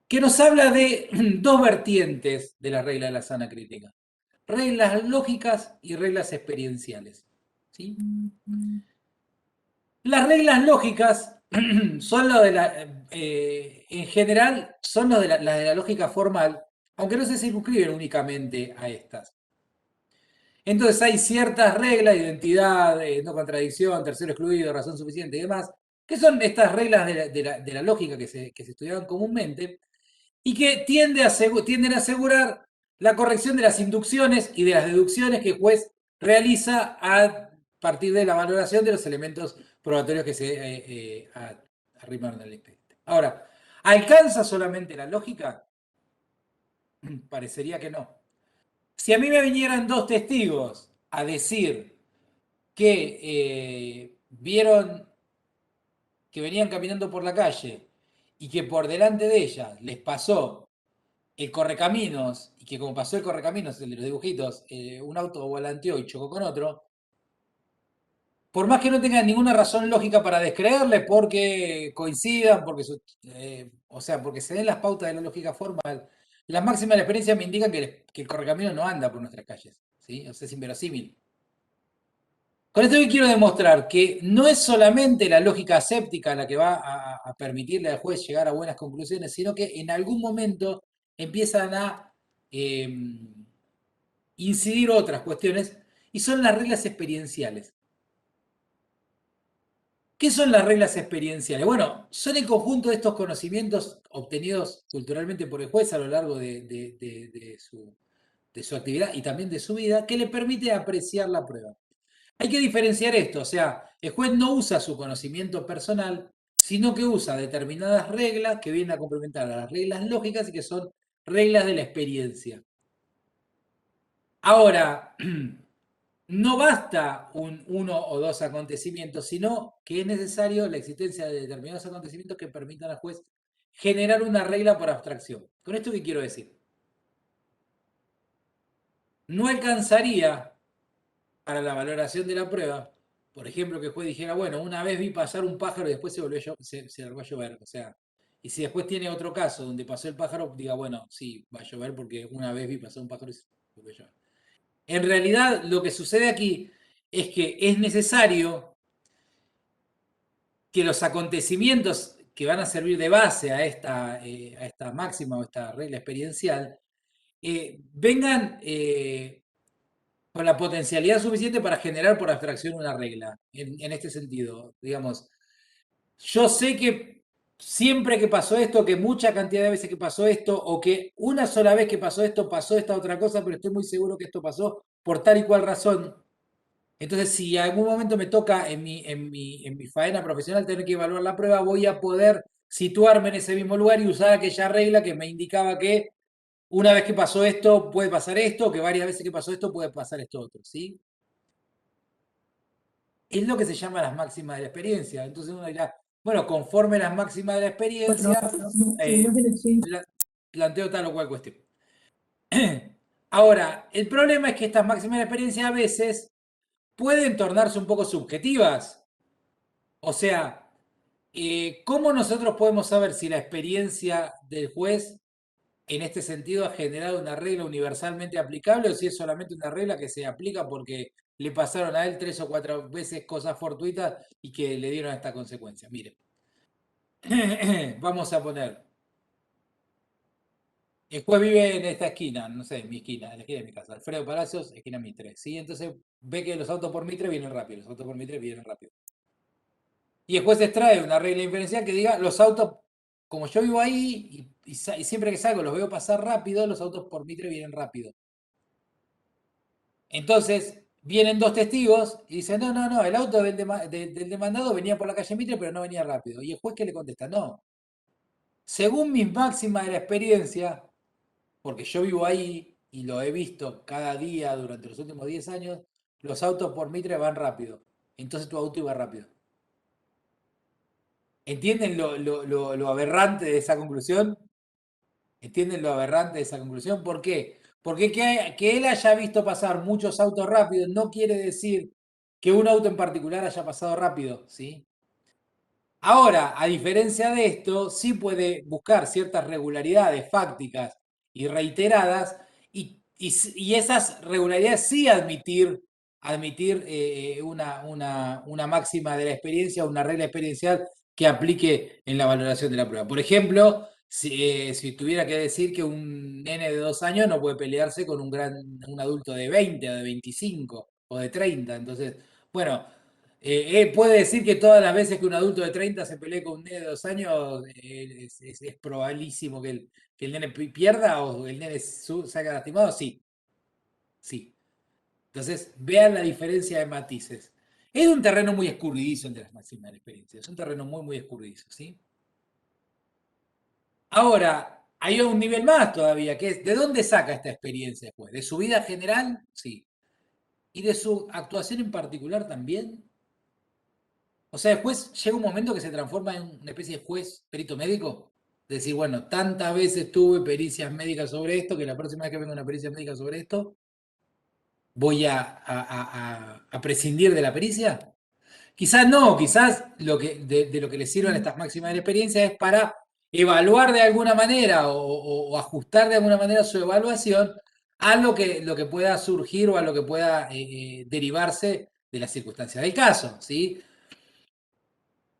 que nos habla de dos vertientes de la regla de la sana crítica. Reglas lógicas y reglas experienciales. ¿Sí? Las reglas lógicas son lo de en general, son las de la lógica formal, aunque no se circunscriben únicamente a estas. Entonces hay ciertas reglas de identidad, no contradicción, tercero excluido, razón suficiente y demás, que son estas reglas de la lógica que se estudiaban comúnmente y que tienden a asegurar la corrección de las inducciones y de las deducciones que el juez realiza a partir de la valoración de los elementos probatorios que se arrimaron al expediente. Ahora, ¿alcanza solamente la lógica? Parecería que no. Si a mí me vinieran dos testigos a decir que vieron que venían caminando por la calle y que por delante de ellas les pasó el correcaminos y que como pasó el correcaminos, el de los dibujitos, un auto volanteó y chocó con otro, por más que no tengan ninguna razón lógica para descreerle, porque coincidan, o sea, porque se den las pautas de la lógica formal, las máximas de la experiencia me indican que el correcaminos no anda por nuestras calles, ¿sí? O sea, es inverosímil. Con esto yo quiero demostrar que no es solamente la lógica aséptica la que va a permitirle al juez llegar a buenas conclusiones, sino que en algún momento empiezan a incidir otras cuestiones y son las reglas experienciales. ¿Qué son las reglas experienciales? Bueno, son el conjunto de estos conocimientos obtenidos culturalmente por el juez a lo largo de su actividad y también de su vida que le permite apreciar la prueba. Hay que diferenciar esto, o sea, el juez no usa su conocimiento personal, sino que usa determinadas reglas que vienen a complementar a las reglas lógicas y que son reglas de la experiencia. Ahora, no basta uno o dos acontecimientos, sino que es necesario la existencia de determinados acontecimientos que permitan al juez generar una regla por abstracción. ¿Con esto qué quiero decir? No alcanzaría para la valoración de la prueba, por ejemplo, que el juez dijera, bueno, una vez vi pasar un pájaro y después se largó a llover. O sea, y si después tiene otro caso donde pasó el pájaro, diga, bueno, sí, va a llover porque una vez vi pasar un pájaro y se volvió a llover. En realidad, lo que sucede aquí es que es necesario que los acontecimientos que van a servir de base a esta máxima o esta regla experiencial vengan con la potencialidad suficiente para generar por abstracción una regla. En este sentido, digamos, yo sé que siempre que pasó esto, que mucha cantidad de veces que pasó esto, o que una sola vez que pasó esto, pasó esta otra cosa, pero estoy muy seguro que esto pasó por tal y cual razón. Entonces, si en algún momento me toca en mi faena profesional tener que evaluar la prueba, voy a poder situarme en ese mismo lugar y usar aquella regla que me indicaba que una vez que pasó esto, puede pasar esto, que varias veces que pasó esto, puede pasar esto otro, ¿sí? Es lo que se llama las máximas de la experiencia. Entonces uno dirá, bueno, conforme las máximas de la experiencia, planteo tal o cual cuestión. Ahora, el problema es que estas máximas de la experiencia a veces pueden tornarse un poco subjetivas. O sea, ¿cómo nosotros podemos saber si la experiencia del juez en este sentido ha generado una regla universalmente aplicable o si es solamente una regla que se aplica porque le pasaron a él 3 o 4 veces cosas fortuitas y que le dieron esta consecuencia? Mire, vamos a poner, el juez vive en esta esquina, no sé, en mi esquina, en la esquina de mi casa, Alfredo Palacios, esquina Mitre, ¿sí? Entonces ve que los autos por Mitre vienen rápido, los autos por Mitre vienen rápido. Y el juez extrae una regla inferencial que diga, los autos, como yo vivo ahí y siempre que salgo los veo pasar rápido, los autos por Mitre vienen rápido. Entonces, vienen dos testigos y dicen, no, el auto del demandado venía por la calle Mitre, pero no venía rápido. Y el juez que le contesta, no. Según mis máximas de la experiencia, porque yo vivo ahí y lo he visto cada día durante los últimos 10 años, los autos por Mitre van rápido. Entonces tu auto iba rápido. ¿Entienden lo aberrante de esa conclusión? ¿Entienden lo aberrante de esa conclusión? ¿Por qué? Porque que él haya visto pasar muchos autos rápidos no quiere decir que un auto en particular haya pasado rápido, ¿sí? Ahora, a diferencia de esto, sí puede buscar ciertas regularidades fácticas y reiteradas y esas regularidades sí admitir una máxima de la experiencia, una regla experiencial que aplique en la valoración de la prueba. Por ejemplo, si tuviera que decir que un nene de 2 años no puede pelearse con un adulto de 20 o de 25 o de 30. Entonces, bueno, puede decir que todas las veces que un adulto de 30 se pelee con un nene de 2 años, es probabilísimo que el nene pierda o el nene salga lastimado. Sí, sí. Entonces, vean la diferencia de matices. Es un terreno muy escurridizo entre las máximas de la experiencia. Es un terreno muy, muy escurridizo, ¿sí? Ahora, hay un nivel más todavía, que es, ¿de dónde saca esta experiencia después? ¿De su vida general? Sí. ¿Y de su actuación en particular también? O sea, el juez llega un momento que se transforma en una especie de juez perito médico. Es decir, bueno, tantas veces tuve pericias médicas sobre esto que la próxima vez que venga una pericia médica sobre esto, voy a prescindir de la pericia. Quizás no, quizás de lo que le sirvan estas máximas de la experiencia es para evaluar de alguna manera o ajustar de alguna manera su evaluación a lo que pueda surgir o a lo que pueda derivarse de las circunstancias del caso, ¿sí?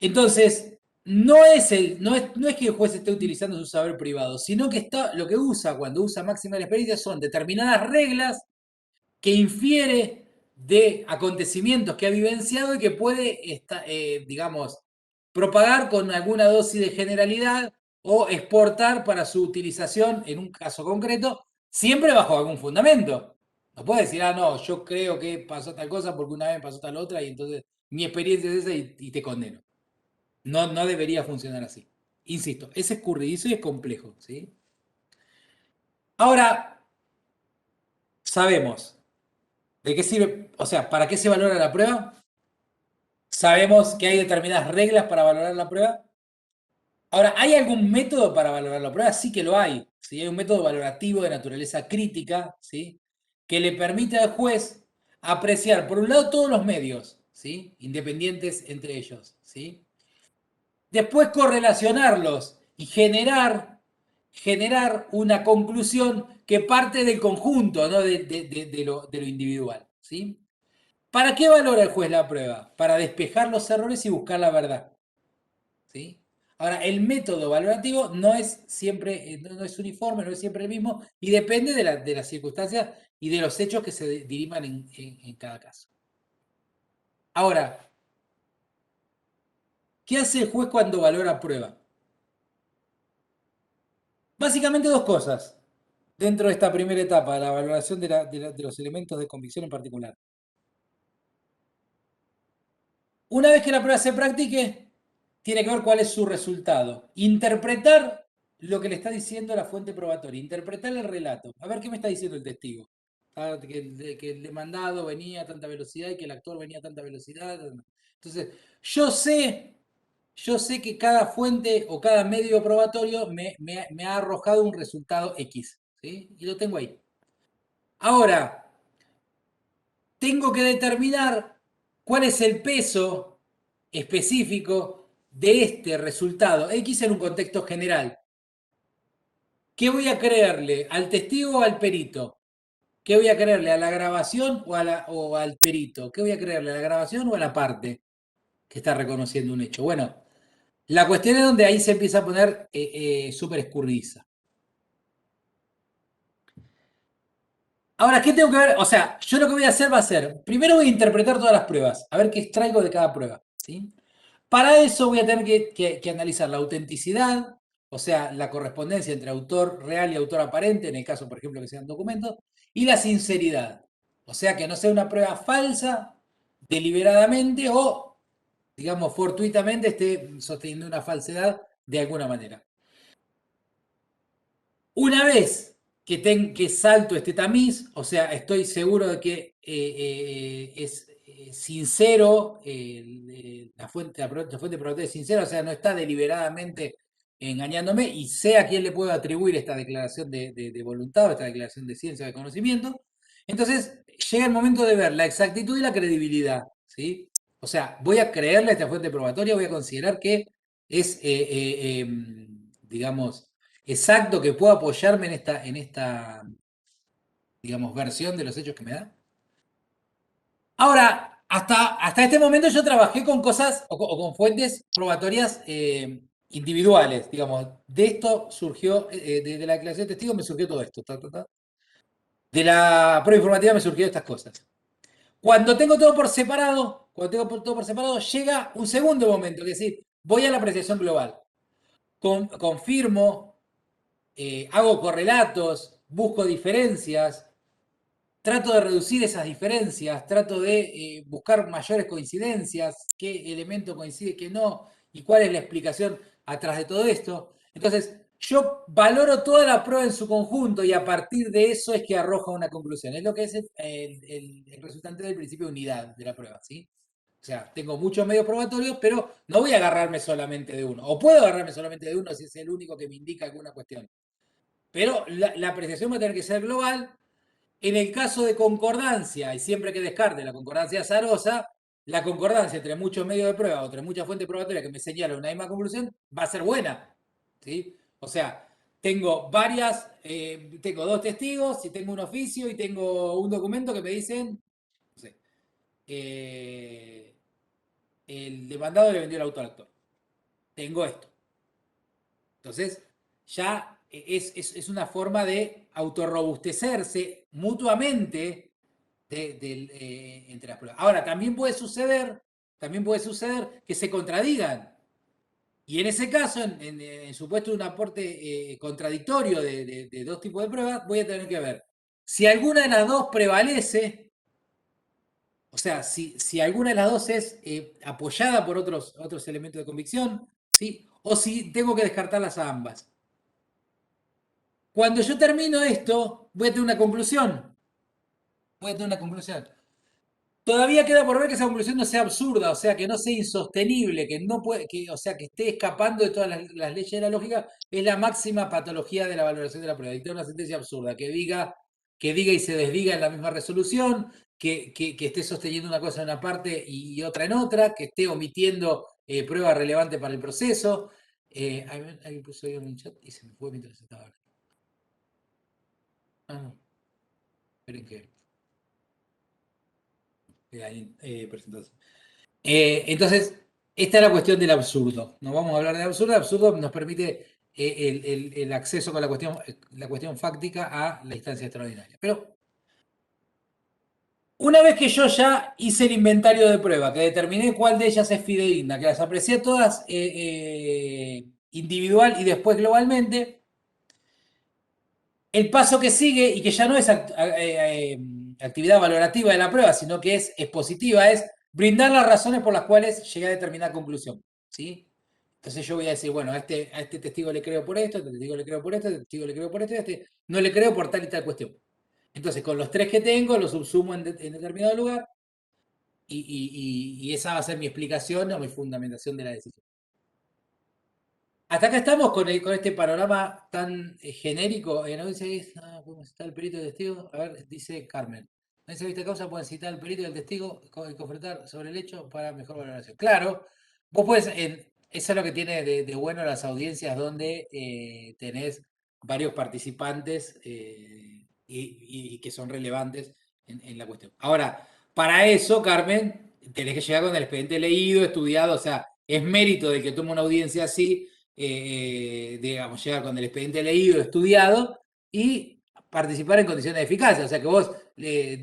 Entonces, no es que el juez esté utilizando su saber privado, sino que lo que usa cuando usa máxima de la experiencia son determinadas reglas que infiere de acontecimientos que ha vivenciado y que puede, digamos, propagar con alguna dosis de generalidad o exportar para su utilización en un caso concreto, siempre bajo algún fundamento. No puede decir, no, yo creo que pasó tal cosa porque una vez pasó tal otra y entonces mi experiencia es esa y te condeno. No, no debería funcionar así. Insisto, es escurridizo y es complejo, ¿sí? Ahora, sabemos de qué sirve, o sea, ¿para qué se valora la prueba? Sabemos que hay determinadas reglas para valorar la prueba. Ahora, ¿hay algún método para valorar la prueba? Sí que lo hay. ¿Sí? Hay un método valorativo de naturaleza crítica, ¿sí? Que le permite al juez apreciar, por un lado, todos los medios, ¿sí? Independientes entre ellos, ¿sí? Después correlacionarlos y generar una conclusión que parte del conjunto, no de lo individual, ¿sí? ¿Para qué valora el juez la prueba? Para despejar los errores y buscar la verdad, ¿sí? Ahora, el método valorativo no es siempre, no es uniforme, no es siempre el mismo y depende de las circunstancias y de los hechos que se diriman en cada caso. Ahora, ¿qué hace el juez cuando valora prueba? Básicamente dos cosas dentro de esta primera etapa, la valoración de los elementos de convicción en particular. Una vez que la prueba se practique, tiene que ver cuál es su resultado. Interpretar lo que le está diciendo la fuente probatoria, interpretar el relato, a ver qué me está diciendo el testigo. Ah, que el demandado venía a tanta velocidad y que el actor venía a tanta velocidad. Entonces, yo sé que cada fuente o cada medio probatorio me ha arrojado un resultado X, ¿sí? Y lo tengo ahí. Ahora, tengo que determinar cuál es el peso específico de este resultado X en un contexto general. ¿Qué voy a creerle? ¿Al testigo o al perito? ¿Qué voy a creerle? ¿A la grabación o al perito? ¿Qué voy a creerle? ¿A la grabación o a la parte que está reconociendo un hecho? Bueno, la cuestión es donde ahí se empieza a poner súper escurridiza. Ahora, ¿qué tengo que ver? O sea, yo lo que voy a hacer va a ser, primero voy a interpretar todas las pruebas, a ver qué extraigo de cada prueba, ¿sí? Para eso voy a tener que analizar la autenticidad, o sea, la correspondencia entre autor real y autor aparente, en el caso, por ejemplo, que sean documentos, y la sinceridad. O sea, que no sea una prueba falsa, deliberadamente o, digamos, fortuitamente esté sosteniendo una falsedad de alguna manera. Una vez que salto este tamiz, o sea, estoy seguro de que es sincero, la fuente probatoria es sincera, o sea, no está deliberadamente engañándome y sé a quién le puedo atribuir esta declaración de voluntad o esta declaración de ciencia o de conocimiento. Entonces, llega el momento de ver la exactitud y la credibilidad, ¿sí? O sea, voy a creerle a esta fuente probatoria, voy a considerar que es, digamos, exacto, que puedo apoyarme en esta, digamos, versión de los hechos que me da. Ahora, hasta este momento yo trabajé con cosas o con fuentes probatorias individuales, digamos. De esto surgió, de la declaración de testigo me surgió todo esto. De la prueba informativa me surgieron estas cosas. Cuando tengo todo por separado, llega un segundo momento, es decir, voy a la apreciación global. Confirmo, hago correlatos, busco diferencias, trato de reducir esas diferencias, trato de buscar mayores coincidencias, qué elemento coincide, qué no, y cuál es la explicación atrás de todo esto. Entonces, yo valoro toda la prueba en su conjunto y a partir de eso es que arroja una conclusión. Es lo que es el resultante del principio de unidad de la prueba, ¿sí? O sea, tengo muchos medios probatorios, pero no voy a agarrarme solamente de uno. O puedo agarrarme solamente de uno si es el único que me indica alguna cuestión. Pero la apreciación va a tener que ser global. En el caso de concordancia, y siempre que descarte la concordancia azarosa, la concordancia entre muchos medios de prueba o entre muchas fuentes probatorias que me señalan una misma conclusión va a ser buena. ¿Sí? O sea, tengo tengo dos testigos, y tengo un oficio y tengo un documento que me dicen, no sé, el demandado le vendió el auto al actor. Tengo esto. Entonces, ya es una forma de autorrobustecerse mutuamente entre las pruebas. Ahora, también puede suceder que se contradigan. Y en ese caso, en supuesto de un aporte contradictorio de dos tipos de pruebas, voy a tener que ver si alguna de las dos prevalece, o sea, si alguna de las dos es apoyada por otros elementos de convicción, ¿sí? O si tengo que descartarlas a ambas. Cuando yo termino esto, voy a tener una conclusión. Todavía queda por ver que esa conclusión no sea absurda, o sea, que no sea insostenible, que no puede, o sea, que esté escapando de todas las leyes de la lógica, es la máxima patología de la valoración de la prueba. Dictar una sentencia absurda, que diga y se desdiga en la misma resolución, que esté sosteniendo una cosa en una parte y otra en otra, que esté omitiendo prueba relevante para el proceso. Alguien puso ahí en un chat y se me fue mientras estaba hablando. Ah, no. Esperen que. Presentación. Entonces, esta es la cuestión del absurdo. No vamos a hablar de absurdo. El absurdo nos permite el acceso con la cuestión fáctica a la instancia extraordinaria. Pero una vez que yo ya hice el inventario de prueba, que determiné cuál de ellas es fidedigna, que las aprecié todas individual y después globalmente, el paso que sigue, y que ya no es actividad valorativa de la prueba, sino que es expositiva, es brindar las razones por las cuales llegué a determinada conclusión. ¿Sí? Entonces yo voy a decir, bueno, a este testigo le creo por esto, a este testigo le creo por esto, a este testigo le creo por esto, a este no le creo por tal y tal cuestión. Entonces, con los 3 que tengo, los subsumo en determinado lugar y esa va a ser mi explicación o mi fundamentación de la decisión. Hasta acá estamos con este panorama tan genérico. ¿No dice podemos citar el perito y el testigo? A ver, dice Carmen. En esa vista de causa pueden citar al perito y al testigo y confrontar sobre el hecho para mejor valoración. Claro, vos puedes, eso es lo que tiene de bueno las audiencias donde tenés varios participantes y que son relevantes en la cuestión. Ahora, para eso, Carmen, tenés que llegar con el expediente leído, estudiado, o sea, es mérito de que tome una audiencia así, digamos, llegar con el expediente leído, estudiado y participar en condiciones de eficacia. O sea, que vos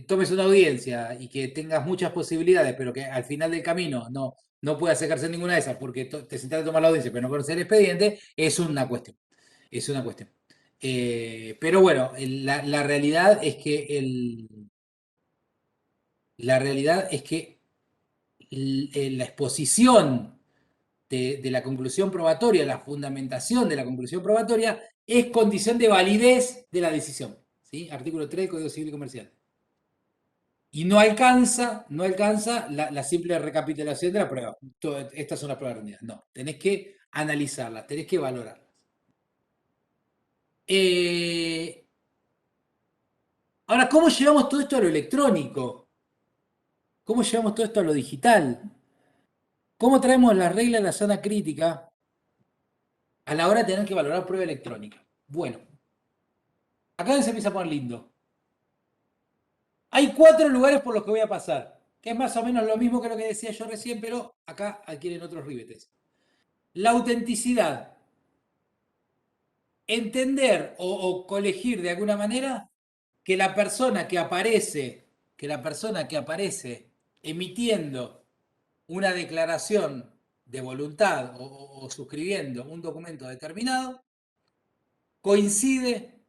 tomes una audiencia y que tengas muchas posibilidades, pero que al final del camino no puedas ejercer ninguna de esas porque te sentaste a tomar la audiencia, pero no conoces el expediente, es una cuestión. Es una cuestión. Pero bueno, la realidad es que la exposición de la conclusión probatoria, la fundamentación de la conclusión probatoria, es condición de validez de la decisión. ¿Sí? Artículo 3 del Código Civil y Comercial. Y no alcanza la simple recapitulación de la prueba. Estas son las pruebas rendidas. No, tenés que analizarlas, tenés que valorarlas. Ahora, ¿cómo llevamos todo esto a lo electrónico? ¿Cómo llevamos todo esto a lo digital? ¿Cómo traemos las reglas de la zona crítica a la hora de tener que valorar prueba electrónica? Bueno, acá se empieza a poner lindo. Hay 4 lugares por los que voy a pasar, que es más o menos lo mismo que lo que decía yo recién, pero acá adquieren otros ribetes. La autenticidad. Entender o colegir de alguna manera que la persona que aparece emitiendo una declaración de voluntad o suscribiendo un documento determinado coincide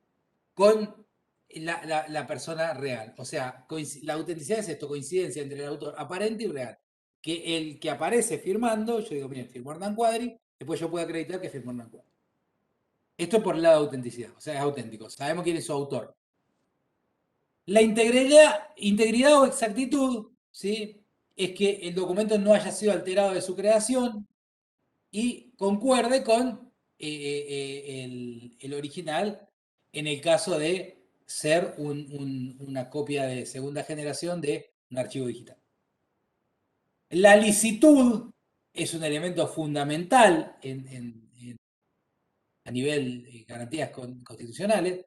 con la persona real. O sea, la autenticidad es esto, coincidencia entre el autor aparente y real. Que el que aparece firmando, yo digo, miren, firmó Hernán Cuadri, después yo puedo acreditar que firmó Hernán Cuadri. Esto es por el lado de autenticidad, o sea, es auténtico, sabemos quién es su autor. La integridad o exactitud, ¿sí? Es que el documento no haya sido alterado de su creación y concuerde con el original en el caso de ser una copia de segunda generación de un archivo digital. La licitud es un elemento fundamental a nivel de garantías constitucionales.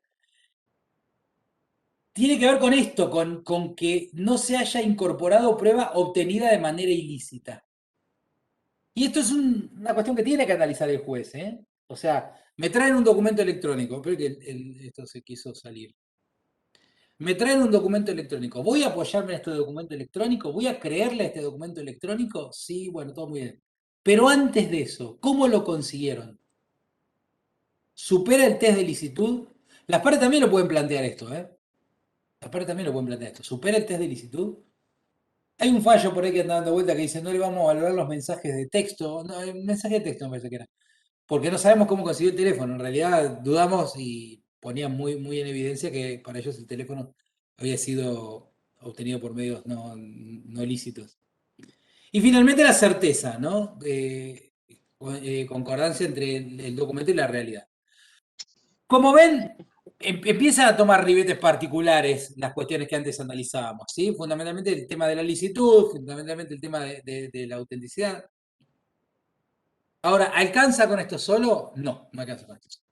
Tiene que ver con esto, con que no se haya incorporado prueba obtenida de manera ilícita. Y esto es una cuestión que tiene que analizar el juez, ¿eh? O sea, me traen un documento electrónico, pero que esto se quiso salir. Me traen un documento electrónico. ¿Voy a apoyarme en este documento electrónico? ¿Voy a creerle a este documento electrónico? Sí, bueno, todo muy bien. Pero antes de eso, ¿cómo lo consiguieron? ¿Supera el test de licitud? Las partes también lo pueden plantear esto, ¿eh? Las partes también lo pueden plantear esto. ¿Supera el test de licitud? Hay un fallo por ahí que anda dando vuelta que dice no le vamos a valorar los mensajes de texto. No, el mensaje de texto me parece que era. Porque no sabemos cómo consiguió el teléfono. En realidad dudamos y ponían muy en evidencia que para ellos el teléfono había sido obtenido por medios no lícitos. Y finalmente la certeza, ¿no? Concordancia entre el documento y la realidad. Como ven, empiezan a tomar ribetes particulares las cuestiones que antes analizábamos, ¿sí? Fundamentalmente el tema de la licitud, fundamentalmente el tema de la autenticidad. Ahora, ¿alcanza con esto solo? No, no alcanza con esto solo.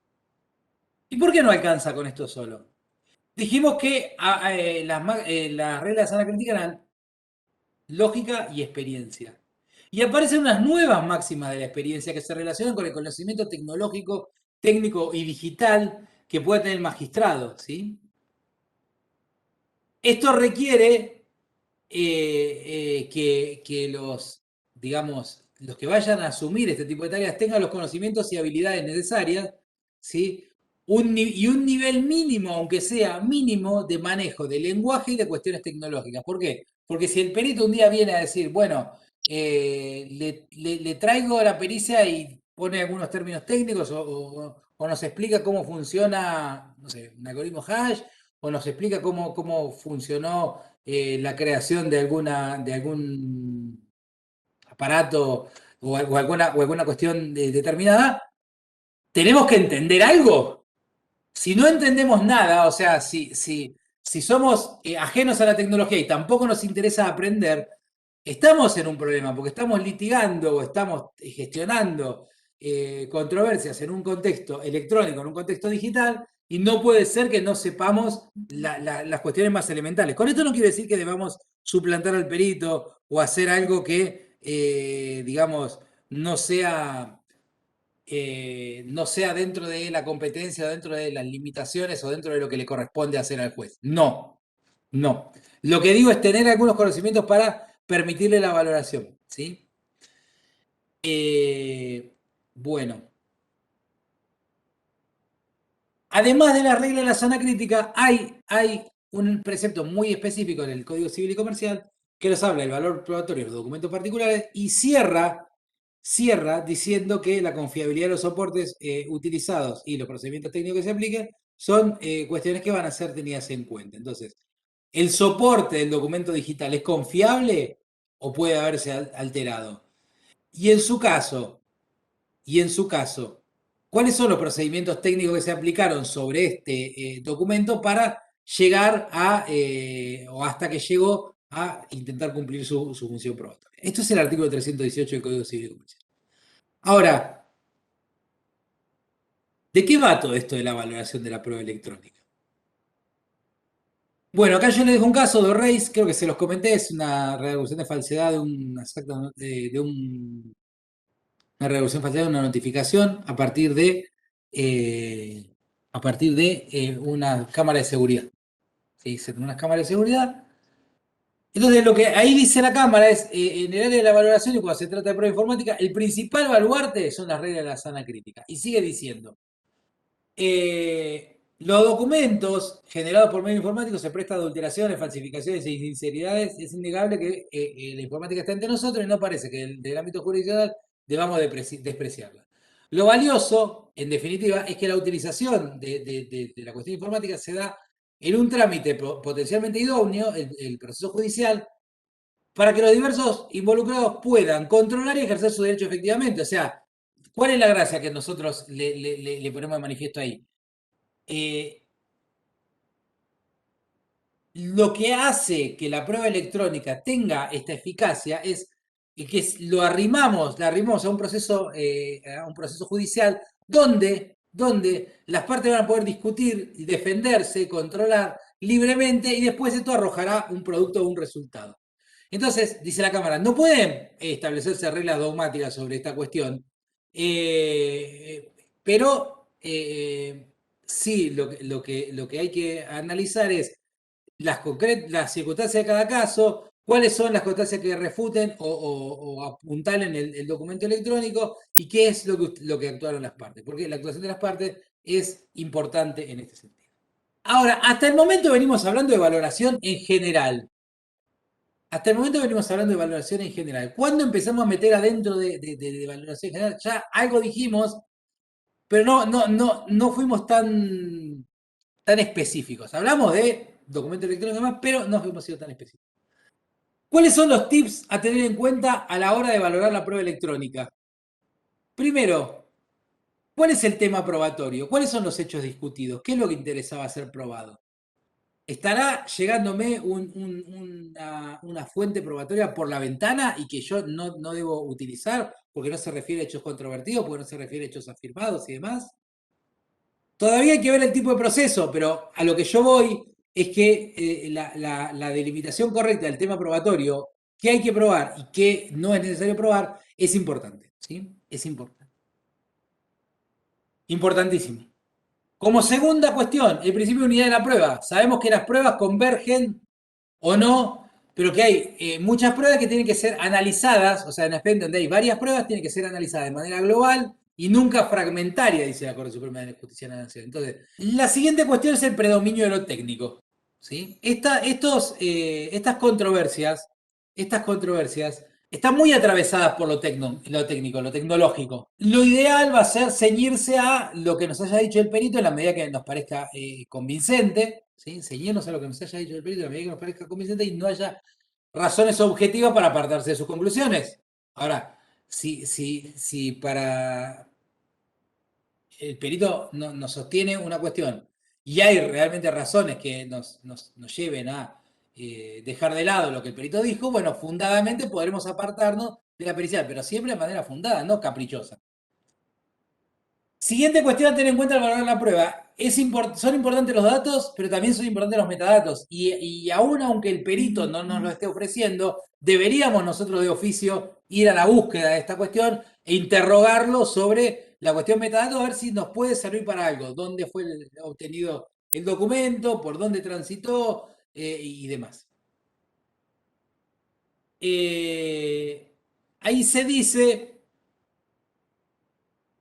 ¿Y por qué no alcanza con esto solo? Dijimos que las reglas de sana crítica eran lógica y experiencia. Y aparecen unas nuevas máximas de la experiencia que se relacionan con el conocimiento tecnológico, técnico y digital que puede tener el magistrado, ¿sí? Esto requiere que digamos, los que vayan a asumir este tipo de tareas tengan los conocimientos y habilidades necesarias, ¿sí? Y un nivel mínimo, aunque sea mínimo, de manejo de lenguaje y de cuestiones tecnológicas. ¿Por qué? Porque si el perito un día viene a decir, bueno, le traigo la pericia y pone algunos términos técnicos o nos explica cómo funciona, no sé, un algoritmo hash, o nos explica cómo funcionó la creación de algún aparato o alguna cuestión determinada, tenemos que entender algo. Si no entendemos nada, o sea, si somos ajenos a la tecnología y tampoco nos interesa aprender, estamos en un problema, porque estamos litigando o estamos gestionando controversias en un contexto electrónico, en un contexto digital, y no puede ser que no sepamos las cuestiones más elementales. Con esto no quiere decir que debamos suplantar al perito o hacer algo que, digamos, no sea dentro de la competencia, dentro de las limitaciones o dentro de lo que le corresponde hacer al juez. No, no. Lo que digo es tener algunos conocimientos para permitirle la valoración, ¿sí? Bueno. Además de la regla de la zona crítica, hay un precepto muy específico en el Código Civil y Comercial que nos habla del valor probatorio de los documentos particulares y cierra diciendo que la confiabilidad de los soportes utilizados y los procedimientos técnicos que se apliquen son cuestiones que van a ser tenidas en cuenta. Entonces, ¿el soporte del documento digital es confiable o puede haberse alterado? Y en su caso, ¿cuáles son los procedimientos técnicos que se aplicaron sobre este documento para llegar a, o hasta que llegó a intentar cumplir su función probatoria? Esto es el artículo 318 del Código Civil y Comercial. Ahora, ¿de qué va todo esto de la valoración de la prueba electrónica? Bueno, acá yo les dejo un caso de Reis, creo que se los comenté, es una revolución de falsedad de una revolución falsedad de una notificación a partir de una cámara de seguridad. ¿Sí? Unas cámaras de seguridad. Entonces, lo que ahí dice la Cámara es, en el área de la valoración y cuando se trata de prueba informática, el principal baluarte son las reglas de la sana crítica. Y sigue diciendo, los documentos generados por medio informático se prestan a adulteraciones, falsificaciones e insinceridades. Es innegable que la informática está entre nosotros y no parece que del ámbito jurisdiccional debamos despreciarla. Lo valioso, en definitiva, es que la utilización de la cuestión informática se da en un trámite potencialmente idóneo, el proceso judicial, para que los diversos involucrados puedan controlar y ejercer su derecho efectivamente. O sea, ¿cuál es la gracia que nosotros le ponemos de manifiesto ahí? Lo que hace que la prueba electrónica tenga esta eficacia es que la arrimamos a un proceso judicial donde las partes van a poder discutir, defenderse, controlar libremente y después esto arrojará un producto o un resultado. Entonces, dice la Cámara, no pueden establecerse reglas dogmáticas sobre esta cuestión, pero sí, lo que hay que analizar es las circunstancias de cada caso, cuáles son las circunstancias que refuten o apuntalen el documento electrónico y qué es lo que actuaron las partes, porque la actuación de las partes es importante en este sentido. Ahora, hasta el momento venimos hablando de valoración en general. ¿Cuándo empezamos a meter adentro de valoración en general? Ya algo dijimos, pero no fuimos tan específicos. Hablamos de documentos electrónicos y demás, pero no hemos sido tan específicos. ¿Cuáles son los tips a tener en cuenta a la hora de valorar la prueba electrónica? Primero, ¿cuál es el tema probatorio? ¿Cuáles son los hechos discutidos? ¿Qué es lo que interesaba ser probado? ¿Estará llegándome una fuente probatoria por la ventana y que yo no debo utilizar porque no se refiere a hechos controvertidos, porque no se refiere a hechos afirmados y demás? Todavía hay que ver el tipo de proceso, pero a lo que yo voy es que la delimitación correcta del tema probatorio, qué hay que probar y qué no es necesario probar, es importante. ¿Sí? Es importante. Importantísimo. Como segunda cuestión, el principio de unidad de la prueba. Sabemos que las pruebas convergen o no, pero que hay muchas pruebas que tienen que ser analizadas, o sea, en aspecto donde hay varias pruebas, tienen que ser analizadas de manera global y nunca fragmentaria, dice la Corte Suprema de Justicia de la Nación. Entonces, la siguiente cuestión es el predominio de lo técnico. ¿Sí? Estas controversias están muy atravesadas por lo técnico, lo tecnológico. Lo ideal va a ser ceñirse a lo que nos haya dicho el perito en la medida que nos parezca convincente, ¿sí? Ceñirnos a lo que nos haya dicho el perito en la medida que nos parezca convincente y no haya razones objetivas para apartarse de sus conclusiones. Ahora, si para el perito nos sostiene una cuestión y hay realmente razones que nos lleven a dejar de lado lo que el perito dijo, bueno, fundadamente podremos apartarnos de la pericial, pero siempre de manera fundada, no caprichosa. Siguiente cuestión a tener en cuenta al valorar la prueba. Son importantes los datos, pero también son importantes los metadatos. Y aún aunque el perito no nos lo esté ofreciendo, deberíamos nosotros de oficio ir a la búsqueda de esta cuestión e interrogarlo sobre la cuestión metadatos, a ver si nos puede servir para algo. ¿Dónde fue obtenido el documento? ¿Por dónde transitó? Y demás. Ahí se dice...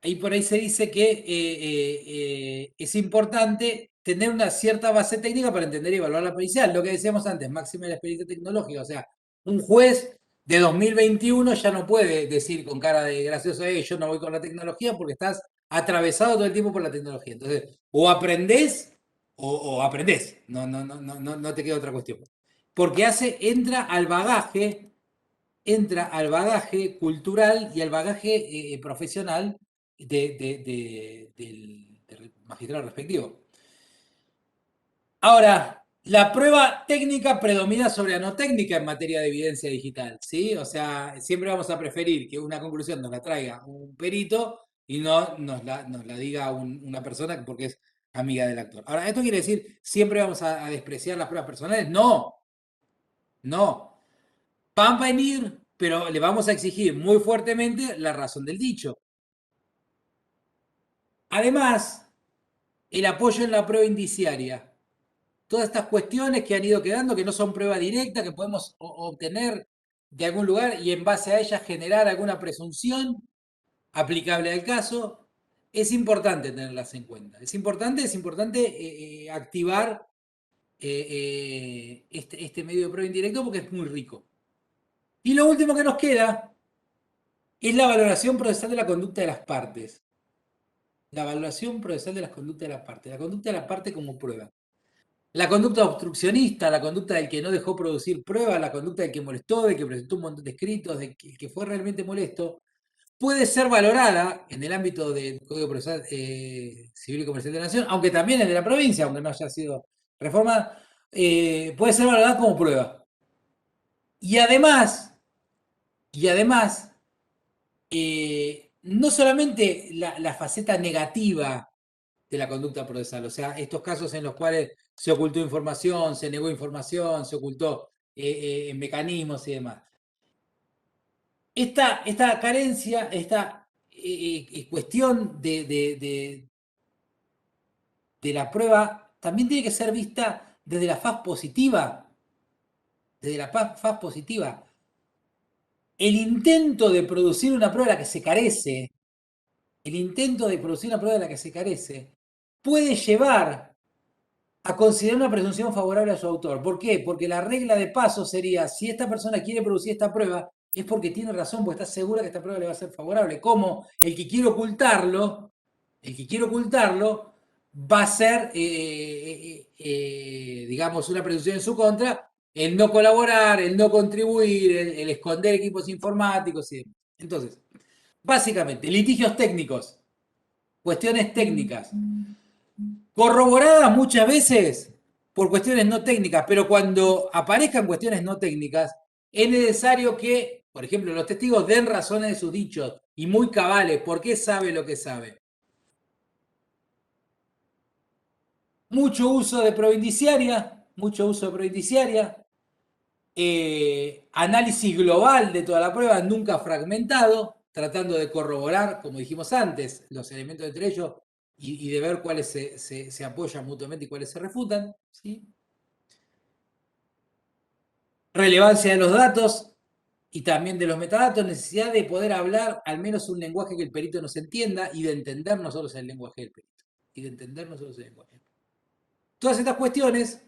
Ahí por ahí se dice que es importante tener una cierta base técnica para entender y evaluar la pericial. Lo que decíamos antes, máxima de la experiencia tecnológica. O sea, un juez de 2021 ya no puede decir con cara de gracioso, yo no voy con la tecnología porque estás atravesado todo el tiempo por la tecnología. Entonces, o aprendés o aprendés. No te queda otra cuestión. Porque entra al bagaje cultural y al bagaje profesional del magistrado respectivo. Ahora, la prueba técnica predomina sobre la no técnica en materia de evidencia digital, ¿sí? O sea, siempre vamos a preferir que una conclusión nos la traiga un perito y no nos la diga una persona porque es amiga del actor. Ahora, ¿esto quiere decir siempre vamos a despreciar las pruebas personales? No. Van a venir, pero le vamos a exigir muy fuertemente la razón del dicho. Además, el apoyo en la prueba indiciaria. Todas estas cuestiones que han ido quedando, que no son prueba directa, que podemos obtener de algún lugar y en base a ellas generar alguna presunción aplicable al caso, es importante tenerlas en cuenta. Es importante activar este medio de prueba indirecto porque es muy rico. Y lo último que nos queda es la valoración procesal de la conducta de las partes. La valoración procesal de las conductas de las partes. La conducta de la parte como prueba. La conducta obstruccionista, la conducta del que no dejó producir pruebas, la conducta del que molestó, del que presentó un montón de escritos, del que fue realmente molesto, puede ser valorada en el ámbito del Código Procesal Civil y Comercial de la Nación, aunque también en el de la provincia, aunque no haya sido reformada, puede ser valorada como prueba. Y además, no solamente la faceta negativa de la conducta procesal, o sea, estos casos en los cuales se ocultó información, se negó información, se ocultó mecanismos y demás. Esta carencia, esta cuestión de la prueba también tiene que ser vista desde la faz positiva. Desde la faz positiva. El intento de producir una prueba de la que se carece, puede llevar a considerar una presunción favorable a su autor. ¿Por qué? Porque la regla de paso sería, si esta persona quiere producir esta prueba, es porque tiene razón, porque está segura que esta prueba le va a ser favorable. Como el que quiere ocultarlo, va a ser, digamos, una presunción en su contra, el no colaborar, el no contribuir, el esconder equipos informáticos y demás. Entonces, básicamente, litigios técnicos, cuestiones técnicas, corroboradas muchas veces por cuestiones no técnicas, pero cuando aparezcan cuestiones no técnicas, es necesario que, por ejemplo, los testigos den razones de sus dichos y muy cabales, ¿por qué sabe lo que sabe? Mucho uso de prueba indiciaria, análisis global de toda la prueba, nunca fragmentado, tratando de corroborar, como dijimos antes, los elementos entre ellos y de ver cuáles se apoyan mutuamente y cuáles se refutan, ¿sí? Relevancia de los datos y también de los metadatos, necesidad de poder hablar al menos un lenguaje que el perito nos entienda y de entender nosotros el lenguaje del perito. Todas estas cuestiones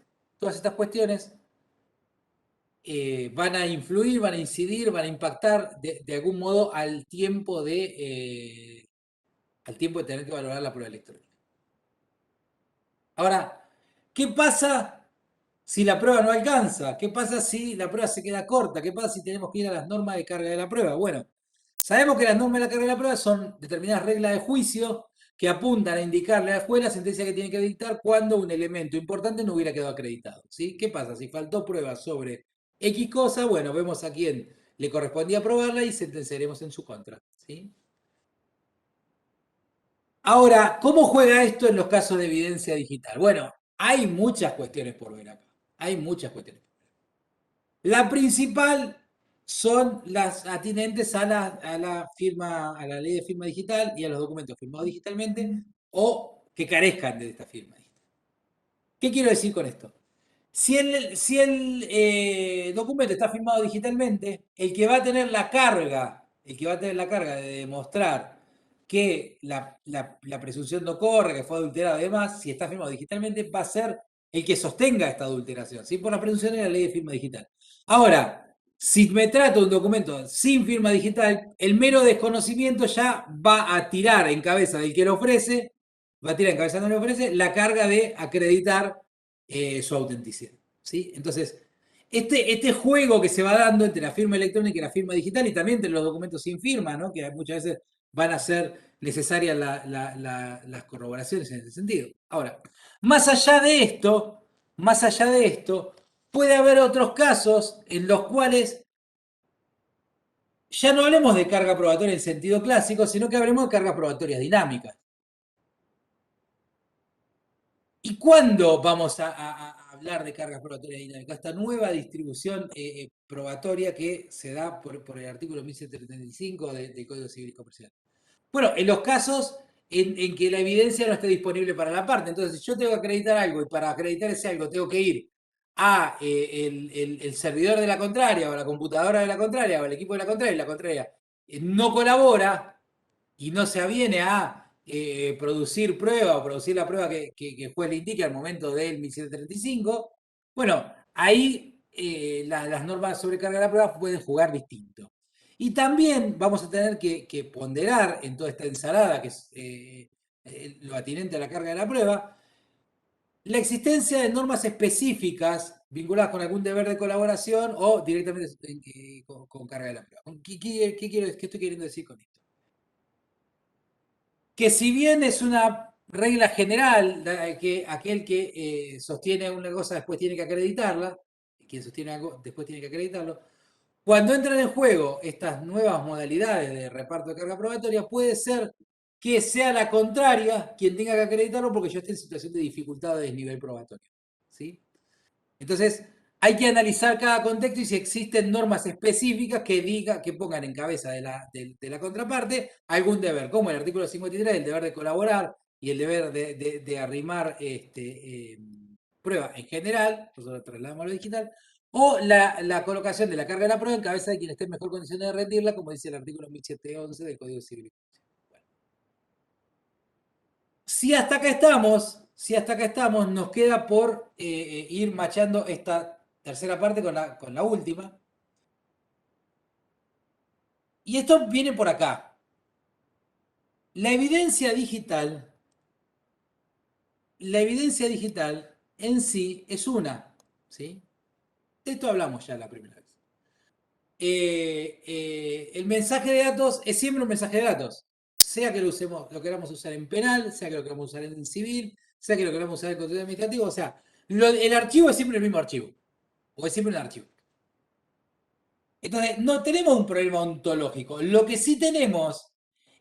van a influir, van a incidir, van a impactar de algún modo al tiempo de tener que valorar la prueba electrónica. Ahora, ¿qué pasa si la prueba no alcanza? ¿Qué pasa si la prueba se queda corta? ¿Qué pasa si tenemos que ir a las normas de carga de la prueba? Bueno, sabemos que las normas de la carga de la prueba son determinadas reglas de juicio que apuntan a indicarle a la juez la sentencia que tiene que dictar cuando un elemento importante no hubiera quedado acreditado, ¿sí? ¿Qué pasa? Si faltó prueba sobre X cosa, bueno, vemos a quién le correspondía probarla y sentenciaremos en su contra, ¿sí? Ahora, ¿cómo juega esto en los casos de evidencia digital? Bueno, hay muchas cuestiones por ver acá. Hay muchas cuestiones. La principal son las atinentes a la firma, a la ley de firma digital y a los documentos firmados digitalmente o que carezcan de esta firma digital. ¿Qué quiero decir con esto? Si el documento está firmado digitalmente, el que va a tener la carga de demostrar que la presunción no corre, que fue adulterada y demás, si está firmado digitalmente, va a ser el que sostenga esta adulteración, ¿sí? Por la presunción de la ley de firma digital. Ahora, si me trato de un documento sin firma digital, el mero desconocimiento ya va a tirar en cabeza del que lo ofrece, va a tirar en cabeza del que lo ofrece la carga de acreditar su autenticidad, ¿sí? Entonces, este juego que se va dando entre la firma electrónica y la firma digital y también entre los documentos sin firma, ¿no? Que muchas veces van a ser necesarias las corroboraciones en ese sentido. Ahora, más allá de esto, puede haber otros casos en los cuales ya no hablemos de carga probatoria en sentido clásico, sino que hablemos de cargas probatorias dinámicas. ¿Y cuándo vamos a hablar de cargas probatorias dinámicas? Esta nueva distribución probatoria que se da por el artículo 1135 del Código Civil y Comercial. Bueno, en los casos en que la evidencia no esté disponible para la parte. Entonces, si yo tengo que acreditar algo y para acreditar ese algo tengo que ir a el servidor de la contraria o a la computadora de la contraria o al equipo de la contraria y la contraria no colabora y no se aviene a producir prueba o producir la prueba que el juez le indique al momento del 1735, bueno, ahí las normas sobre carga de la prueba pueden jugar distinto. Y también vamos a tener que ponderar en toda esta ensalada, que es lo atinente a la carga de la prueba, la existencia de normas específicas vinculadas con algún deber de colaboración o directamente con carga de la prueba. ¿Qué estoy queriendo decir con esto? Que si bien es una regla general que aquel que sostiene una cosa después tiene que acreditarla, quien sostiene algo después tiene que acreditarlo, cuando entran en juego estas nuevas modalidades de reparto de carga probatoria, puede ser que sea la contraria quien tenga que acreditarlo porque yo esté en situación de dificultad o de desnivel probatorio, ¿sí? Entonces, hay que analizar cada contexto y si existen normas específicas que pongan en cabeza de la contraparte algún deber, como el artículo 53, el deber de colaborar y el deber de arrimar prueba en general, nosotros trasladamos a lo digital, o la colocación de la carga de la prueba en cabeza de quien esté en mejor condición de rendirla, como dice el artículo 1711 del Código Civil. Bueno. Si hasta acá estamos, nos queda por ir machando esta tercera parte con la última. Y esto viene por acá. La evidencia digital en sí es una, ¿sí? De esto hablamos ya la primera vez. El mensaje de datos es siempre un mensaje de datos. Sea que lo queramos usar en penal, sea que lo queramos usar en civil, sea que lo queramos usar en contenido administrativo, o sea, el archivo es siempre el mismo archivo. O es siempre un archivo. Entonces, no tenemos un problema ontológico. Lo que sí tenemos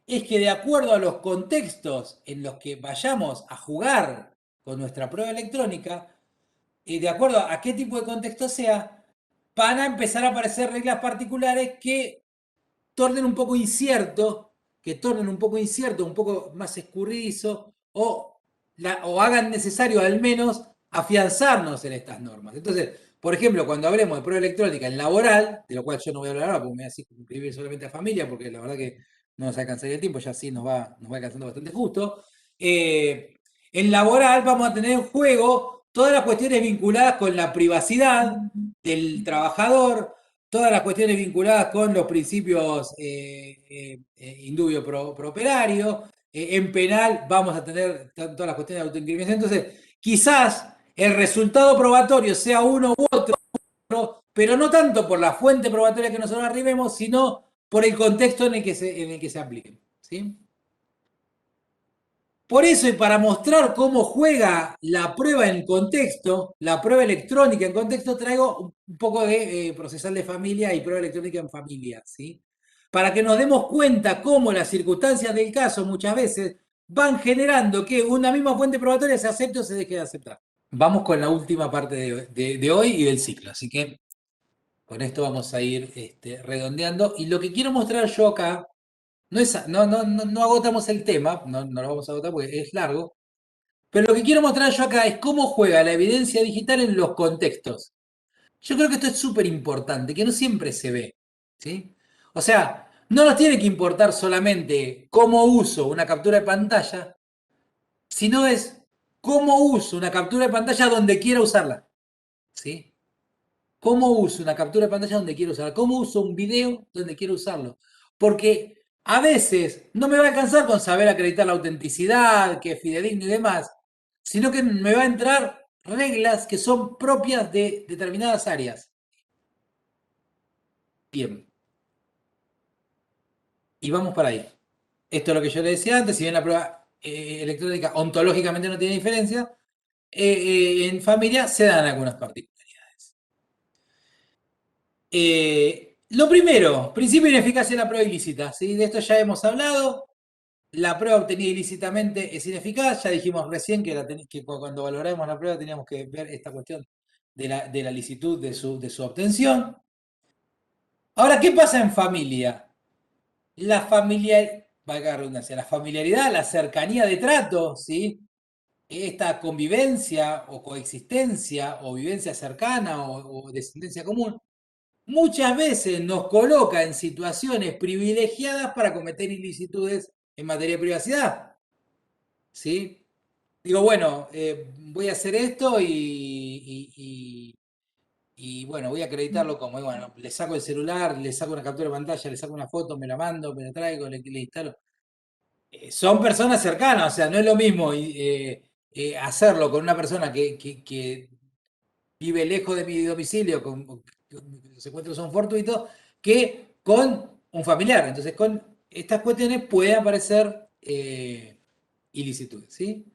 es que de acuerdo a los contextos en los que vayamos a jugar con nuestra prueba electrónica, de acuerdo a qué tipo de contexto sea, van a empezar a aparecer reglas particulares que tornen un poco incierto, un poco más escurridizo, o hagan necesario al menos afianzarnos en estas normas. Entonces, por ejemplo, cuando hablemos de prueba electrónica en laboral, de lo cual yo no voy a hablar ahora porque me voy a inscribir solamente a familia, porque la verdad que no nos alcanzaría el tiempo, ya sí nos va alcanzando bastante justo. En laboral vamos a tener en juego todas las cuestiones vinculadas con la privacidad, del trabajador, todas las cuestiones vinculadas con los principios indubio pro operario. En penal vamos a tener todas las cuestiones de autoincriminación. Entonces, quizás el resultado probatorio sea uno u otro, pero no tanto por la fuente probatoria que nosotros arribemos, sino por el contexto en el que se apliquen. ¿Sí? Por eso, y para mostrar cómo juega la prueba en contexto, la prueba electrónica en contexto, traigo un poco de procesal de familia y prueba electrónica en familia, ¿sí? Para que nos demos cuenta cómo las circunstancias del caso muchas veces van generando que una misma fuente probatoria se acepte o se deje de aceptar. Vamos con la última parte de hoy y del ciclo, así que con esto vamos a ir redondeando. Y lo que quiero mostrar yo acá, no agotamos el tema, no lo vamos a agotar porque es largo, pero lo que quiero mostrar yo acá es cómo juega la evidencia digital en los contextos. Yo creo que esto es súper importante, que no siempre se ve, ¿sí? O sea, no nos tiene que importar solamente cómo uso una captura de pantalla, sino es cómo uso una captura de pantalla donde quiera usarla, ¿sí? ¿Cómo uso una captura de pantalla donde quiero usarla? ¿Cómo uso un video donde quiero usarlo? Porque a veces no me va a alcanzar con saber acreditar la autenticidad, que es fidedigno y demás, sino que me va a entrar reglas que son propias de determinadas áreas. Bien. Y vamos para ahí. Esto es lo que yo le decía antes, si bien la prueba electrónica ontológicamente no tiene diferencia, en familia se dan algunas particularidades. Lo primero, principio de ineficacia de la prueba ilícita, ¿sí? De esto ya hemos hablado. La prueba obtenida ilícitamente es ineficaz. Ya dijimos recién que cuando valoramos la prueba teníamos que ver esta cuestión de la licitud de su obtención. Ahora, ¿qué pasa en familia? Valga la redundancia, la familiaridad, la cercanía de trato, ¿sí? Esta convivencia o coexistencia o vivencia cercana o descendencia común, muchas veces nos coloca en situaciones privilegiadas para cometer ilicitudes en materia de privacidad. ¿Sí? Digo, bueno, voy a hacer esto y bueno, voy a acreditarlo como, bueno, le saco el celular, le saco una captura de pantalla, le saco una foto, me la mando, me la traigo, le instalo. Son personas cercanas, o sea, no es lo mismo hacerlo con una persona que vive lejos de mi domicilio, con los encuentros son fortuitos, que con un familiar. Entonces, con estas cuestiones pueden aparecer ilicitudes, ¿sí?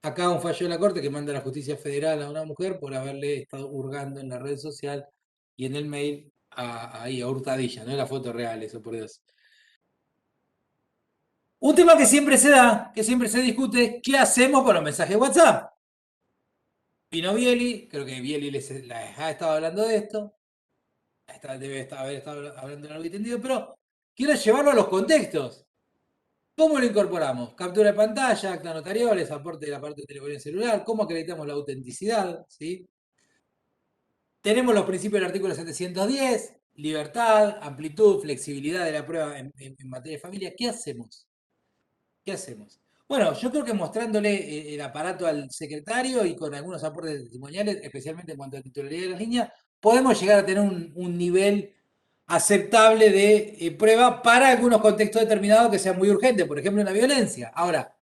Acá un fallo de la Corte que manda a la Justicia Federal a una mujer por haberle estado hurgando en la red social y en el mail a Hurtadilla, no es la foto real, eso por Dios. Un tema que siempre se da, que siempre se discute, es ¿qué hacemos con los mensajes de WhatsApp? Vino Bieli, creo que Bieli ha estado hablando de esto, debe haber estado hablando de algo entendido, pero quiero llevarlo a los contextos. ¿Cómo lo incorporamos? Captura de pantalla, acta notariales, aporte de la parte de telefonía celular, ¿cómo acreditamos la autenticidad? ¿Sí? Tenemos los principios del artículo 710, libertad, amplitud, flexibilidad de la prueba en materia de familia. ¿Qué hacemos? ¿Qué hacemos? Bueno, yo creo que mostrándole el aparato al secretario y con algunos aportes testimoniales, especialmente en cuanto a titularidad de las líneas, podemos llegar a tener un nivel aceptable de prueba para algunos contextos determinados que sean muy urgentes, por ejemplo, una violencia. Ahora,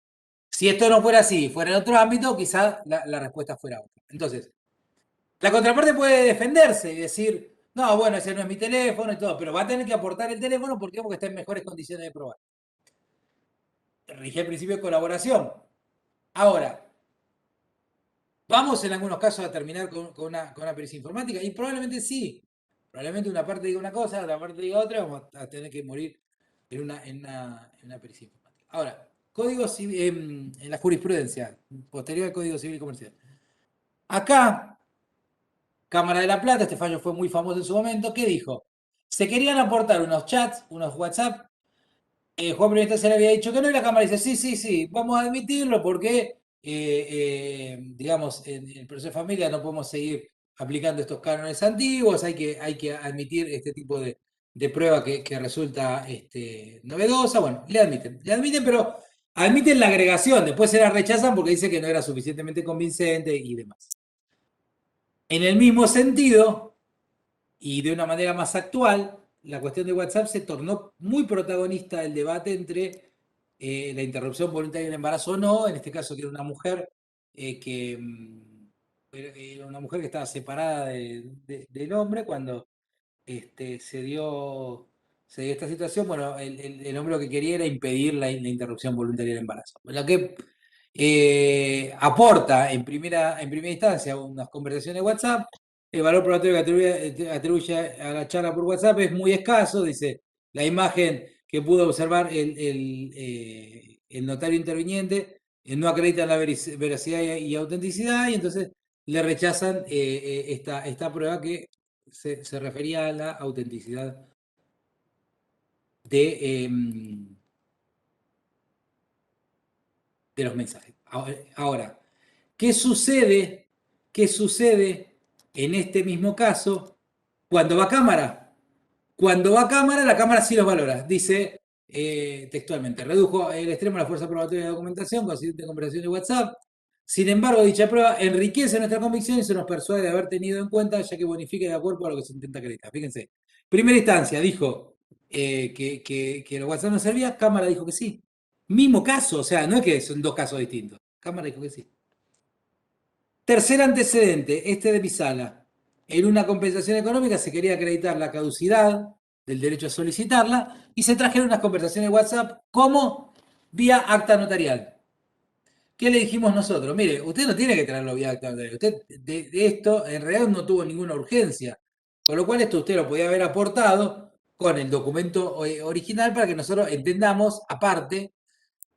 si esto no fuera así, fuera en otro ámbito, quizás la respuesta fuera otra. Entonces, la contraparte puede defenderse y decir, no, bueno, ese no es mi teléfono y todo, pero va a tener que aportar el teléfono porque está en mejores condiciones de probar. Rige el principio de colaboración. Ahora, ¿vamos en algunos casos a terminar con una pericia informática? Y probablemente sí. Probablemente una parte diga una cosa, otra parte diga otra, vamos a tener que morir en una pericia informática. Ahora, Código Civil, en la jurisprudencia, posterior al Código Civil y Comercial. Acá, Cámara de la Plata, este fallo fue muy famoso en su momento, ¿qué dijo? Se querían aportar unos chats, unos WhatsApp. Juan Primera se le había dicho que no, y la Cámara dice, sí, vamos a admitirlo porque, digamos, en el proceso de familia no podemos seguir aplicando estos cánones antiguos, hay que admitir este tipo de prueba que resulta novedosa. Bueno, le admiten, pero admiten la agregación, después se la rechazan porque dice que no era suficientemente convincente y demás. En el mismo sentido, Y de una manera más actual, la cuestión de WhatsApp se tornó muy protagonista del debate entre la interrupción voluntaria del embarazo o no, en este caso que era una mujer era una mujer que estaba separada del hombre cuando se dio esta situación. Bueno, el hombre lo que quería era impedir la interrupción voluntaria del embarazo. Lo que aporta en primera instancia unas conversaciones de WhatsApp. El valor probatorio que atribuye a la charla por WhatsApp es muy escaso. Dice, la imagen que pudo observar el notario interviniente no acredita la veracidad y autenticidad, y entonces le rechazan esta prueba que se refería a la autenticidad de los mensajes. Ahora, ¿qué sucede? ¿Qué sucede en este mismo caso cuando va a cámara? Cuando va a cámara, la cámara sí los valora. Dice textualmente, redujo el extremo de la fuerza probatoria de la documentación consistente en conversación de WhatsApp. Sin embargo, dicha prueba enriquece nuestra convicción y se nos persuade de haber tenido en cuenta, ya que bonifica de acuerdo a lo que se intenta acreditar. Fíjense, primera instancia dijo que el WhatsApp no servía, cámara dijo que sí. Mismo caso, o sea, no es que son dos casos distintos. Cámara dijo que sí. Tercer antecedente, este de Pisala. En una compensación económica se quería acreditar la caducidad del derecho a solicitarla y se trajeron unas conversaciones de WhatsApp como vía acta notarial. ¿Qué le dijimos nosotros? Mire, usted no tiene que traerlo vía acta notarial. Usted de esto en realidad no tuvo ninguna urgencia. Con lo cual esto usted lo podía haber aportado con el documento original para que nosotros entendamos, aparte,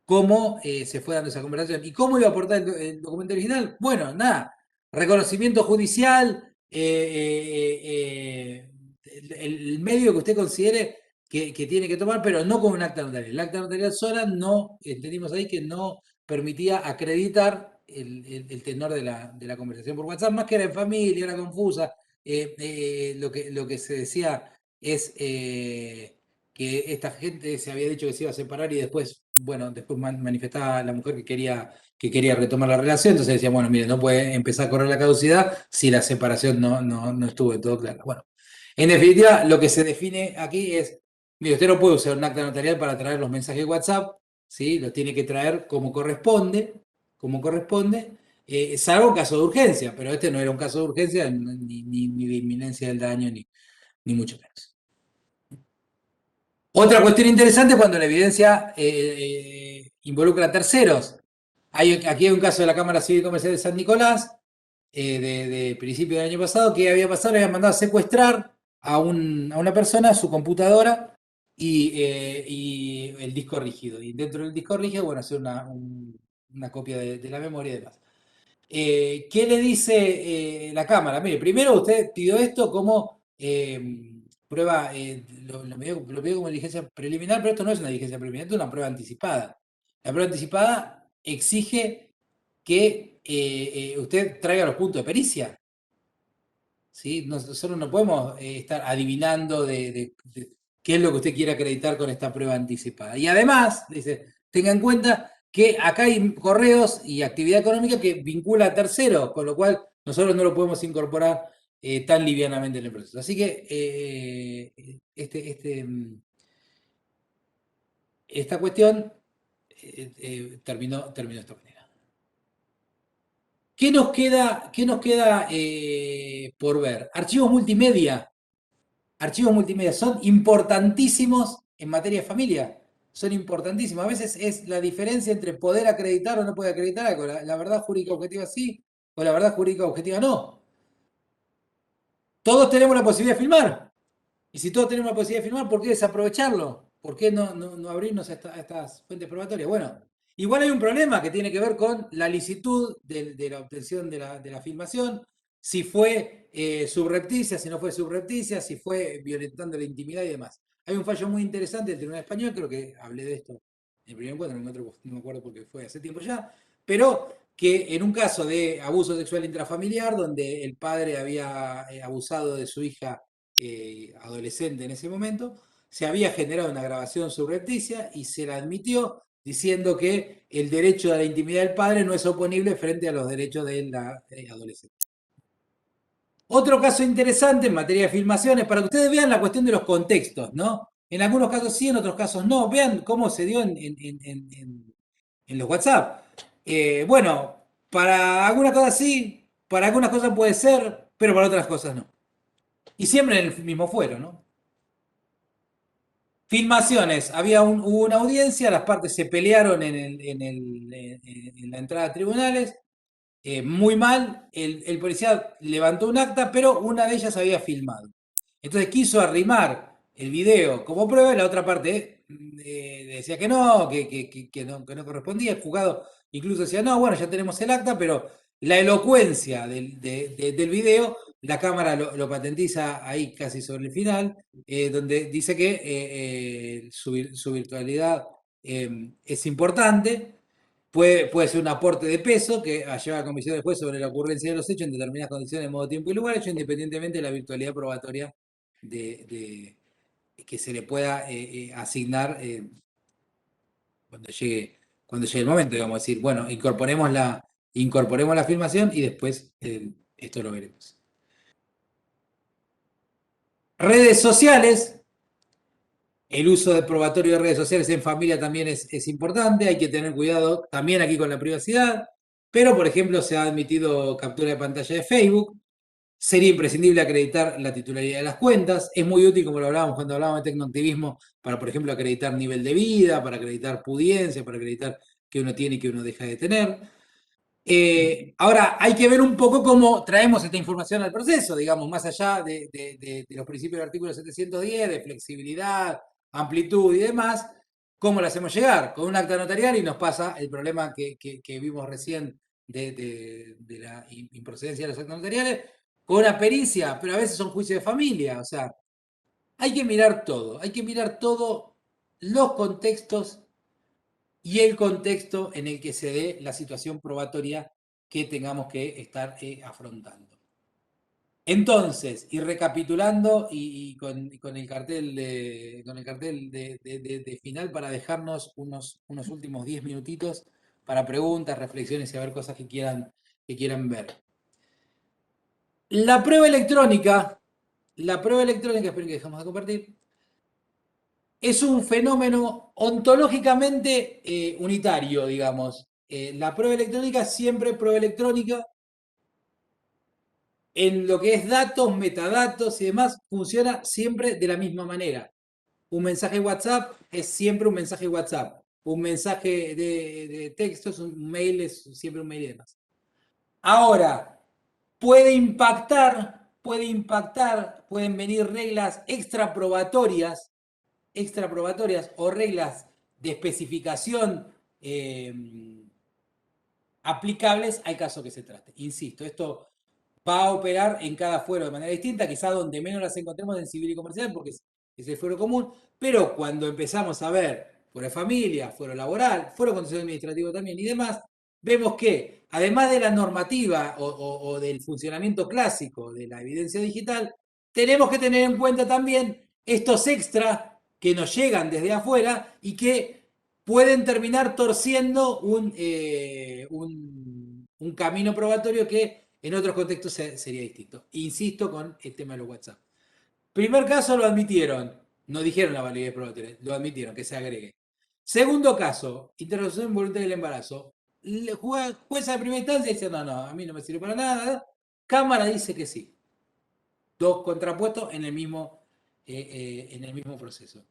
cómo se fue dando esa conversación. ¿Y cómo iba a aportar el documento original? Bueno, nada, reconocimiento judicial, el medio que usted considere que tiene que tomar, pero no con un acta notarial. El acta notarial sola no, entendimos ahí que no permitía acreditar el tenor de la conversación por WhatsApp, más que era en familia, era confusa. Lo que se decía es que esta gente se había dicho que se iba a separar y después, bueno, después manifestaba la mujer que quería retomar la relación, entonces decía, bueno, mire, no puede empezar a correr la caducidad si la separación no estuvo de todo claro. Bueno, en definitiva, lo que se define aquí es, mire, usted no puede usar un acta notarial para traer los mensajes de WhatsApp, ¿sí? Los tiene que traer como corresponde, salvo caso de urgencia, pero este no era un caso de urgencia, ni de inminencia del daño, ni mucho menos. Otra cuestión interesante es cuando la evidencia involucra a terceros. Aquí hay un caso de la Cámara Civil y Comercial de San Nicolás, de principio del año pasado, que había pasado, le habían mandado a secuestrar a una persona, su computadora y el disco rígido. Y dentro del disco rígido, bueno, hacer una copia de la memoria y demás. ¿Qué le dice la Cámara? Mire, primero usted pidió esto como prueba, lo pidió como diligencia preliminar, pero esto no es una diligencia preliminar, esto es una prueba anticipada. La prueba anticipada exige que usted traiga los puntos de pericia. ¿Sí? Nosotros no podemos estar adivinando de qué es lo que usted quiere acreditar con esta prueba anticipada. Y además, dice, tenga en cuenta que acá hay correos y actividad económica que vincula a terceros, con lo cual nosotros no lo podemos incorporar tan livianamente en el proceso. Así que esta cuestión terminó de esta manera. ¿Qué nos queda por ver? Archivos multimedia. Archivos multimedia son importantísimos en materia de familia. Son importantísimos. A veces es la diferencia entre poder acreditar o no poder acreditar algo. La verdad jurídica objetiva sí o la verdad jurídica objetiva no. Todos tenemos la posibilidad de filmar. Y si todos tenemos la posibilidad de filmar, ¿por qué desaprovecharlo? ¿Por qué no abrirnos a estas fuentes probatorias? Bueno, igual hay un problema que tiene que ver con la licitud de la obtención de la filmación, si fue subrepticia, si no fue subrepticia, si fue violentando la intimidad y demás. Hay un fallo muy interesante del Tribunal Español, creo que hablé de esto en el primer encuentro, no me acuerdo porque fue hace tiempo ya, pero que en un caso de abuso sexual intrafamiliar, donde el padre había abusado de su hija adolescente en ese momento, se había generado una grabación subrepticia y se la admitió diciendo que el derecho a la intimidad del padre no es oponible frente a los derechos de la adolescente. Otro caso interesante en materia de filmaciones, para que ustedes vean la cuestión de los contextos, ¿no? En algunos casos sí, en otros casos no. Vean cómo se dio en los WhatsApp. Bueno, para algunas cosas sí, para algunas cosas puede ser, pero para otras cosas no. Y siempre en el mismo fuero, ¿no? Filmaciones, hubo una audiencia, las partes se pelearon en la entrada a tribunales, muy mal, el policía levantó un acta, pero una de ellas había filmado. Entonces quiso arrimar el video como prueba y la otra parte decía que no, que no correspondía. El juzgado incluso decía, no, bueno, ya tenemos el acta, pero la elocuencia del video, la cámara lo patentiza ahí casi sobre el final, donde dice que su virtualidad es importante. Puede ser un aporte de peso que lleva a comisión del juez sobre la ocurrencia de los hechos en determinadas condiciones, modo, tiempo y lugar, hecho independientemente de la virtualidad probatoria que se le pueda asignar cuando llegue el momento, digamos, decir, bueno, incorporemos la filmación y después esto lo veremos. Redes sociales. El uso de probatorio de redes sociales en familia también es importante, hay que tener cuidado también aquí con la privacidad, pero por ejemplo se ha admitido captura de pantalla de Facebook, sería imprescindible acreditar la titularidad de las cuentas, es muy útil como lo hablábamos cuando hablábamos de tecnoactivismo para por ejemplo acreditar nivel de vida, para acreditar pudiencia, para acreditar que uno tiene y que uno deja de tener. Ahora, hay que ver un poco cómo traemos esta información al proceso, digamos, más allá de los principios del artículo 710, de flexibilidad, amplitud y demás, cómo la hacemos llegar con un acta notarial y nos pasa el problema que vimos recién de la improcedencia de los actos notariales, con una pericia, pero a veces son juicios de familia, o sea, hay que mirar todo los contextos y el contexto en el que se dé la situación probatoria que tengamos que estar afrontando. Entonces, y recapitulando y con el cartel de final para dejarnos unos últimos 10 minutitos para preguntas, reflexiones y a ver cosas que quieran ver. La prueba electrónica, esperen que dejamos de compartir, es un fenómeno ontológicamente unitario, digamos. La prueba electrónica, siempre prueba electrónica, en lo que es datos, metadatos y demás, funciona siempre de la misma manera. Un mensaje WhatsApp es siempre un mensaje WhatsApp. Un mensaje de texto es un mail, es siempre un mail y demás. Ahora, pueden venir reglas extraprobatorias o reglas de especificación aplicables al caso que se trate. Insisto, esto va a operar en cada fuero de manera distinta, quizá donde menos las encontremos en civil y comercial, porque es el fuero común, pero cuando empezamos a ver fuero de familia, fuero laboral, fuero contencioso administrativo también y demás, vemos que además de la normativa o del funcionamiento clásico de la evidencia digital, tenemos que tener en cuenta también estos extras que nos llegan desde afuera y que pueden terminar torciendo un camino probatorio que en otros contextos sería distinto. Insisto con el tema de los WhatsApp. Primer caso lo admitieron, no dijeron la validez probatoria, lo admitieron, que se agregue. Segundo caso, interrupción involuntaria del embarazo. Jueza de primera instancia dice, no, a mí no me sirve para nada. Cámara dice que sí. Dos contrapuestos en el mismo proceso.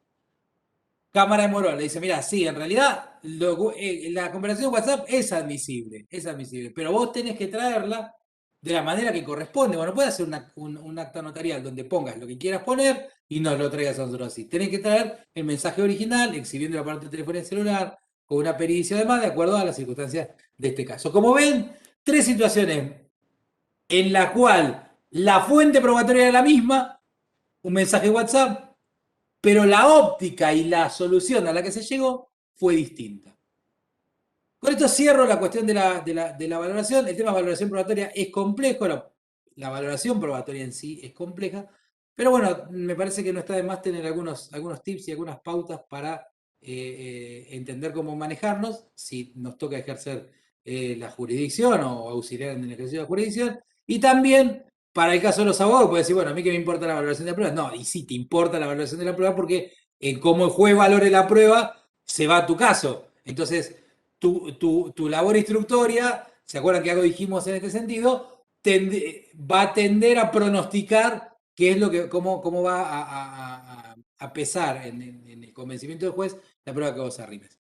Cámara de Morola le dice, mira, sí, en realidad la conversación de WhatsApp es admisible, pero vos tenés que traerla de la manera que corresponde. Bueno, no puedes hacer un acta notarial donde pongas lo que quieras poner y nos lo traigas a nosotros así. Tenés que traer el mensaje original, exhibiendo la parte de telefonía celular, con una pericia además, de acuerdo a las circunstancias de este caso. Como ven, tres situaciones en la cual la fuente probatoria era la misma, un mensaje WhatsApp, pero la óptica y la solución a la que se llegó fue distinta. Con esto cierro la cuestión de la valoración. El tema de valoración probatoria es complejo, la valoración probatoria en sí es compleja, pero bueno, me parece que no está de más tener algunos tips y algunas pautas para entender cómo manejarnos, si nos toca ejercer la jurisdicción o auxiliar en el ejercicio de la jurisdicción, y también para el caso de los abogados, puedes decir, bueno, a mí que me importa la valoración de la prueba. No, y sí te importa la valoración de la prueba porque en cómo el juez valore la prueba se va a tu caso. Entonces, tu labor instructoria, ¿se acuerdan que algo dijimos en este sentido? Va a tender a pronosticar qué es lo que, cómo va a pesar en el convencimiento del juez la prueba que vos arrimes.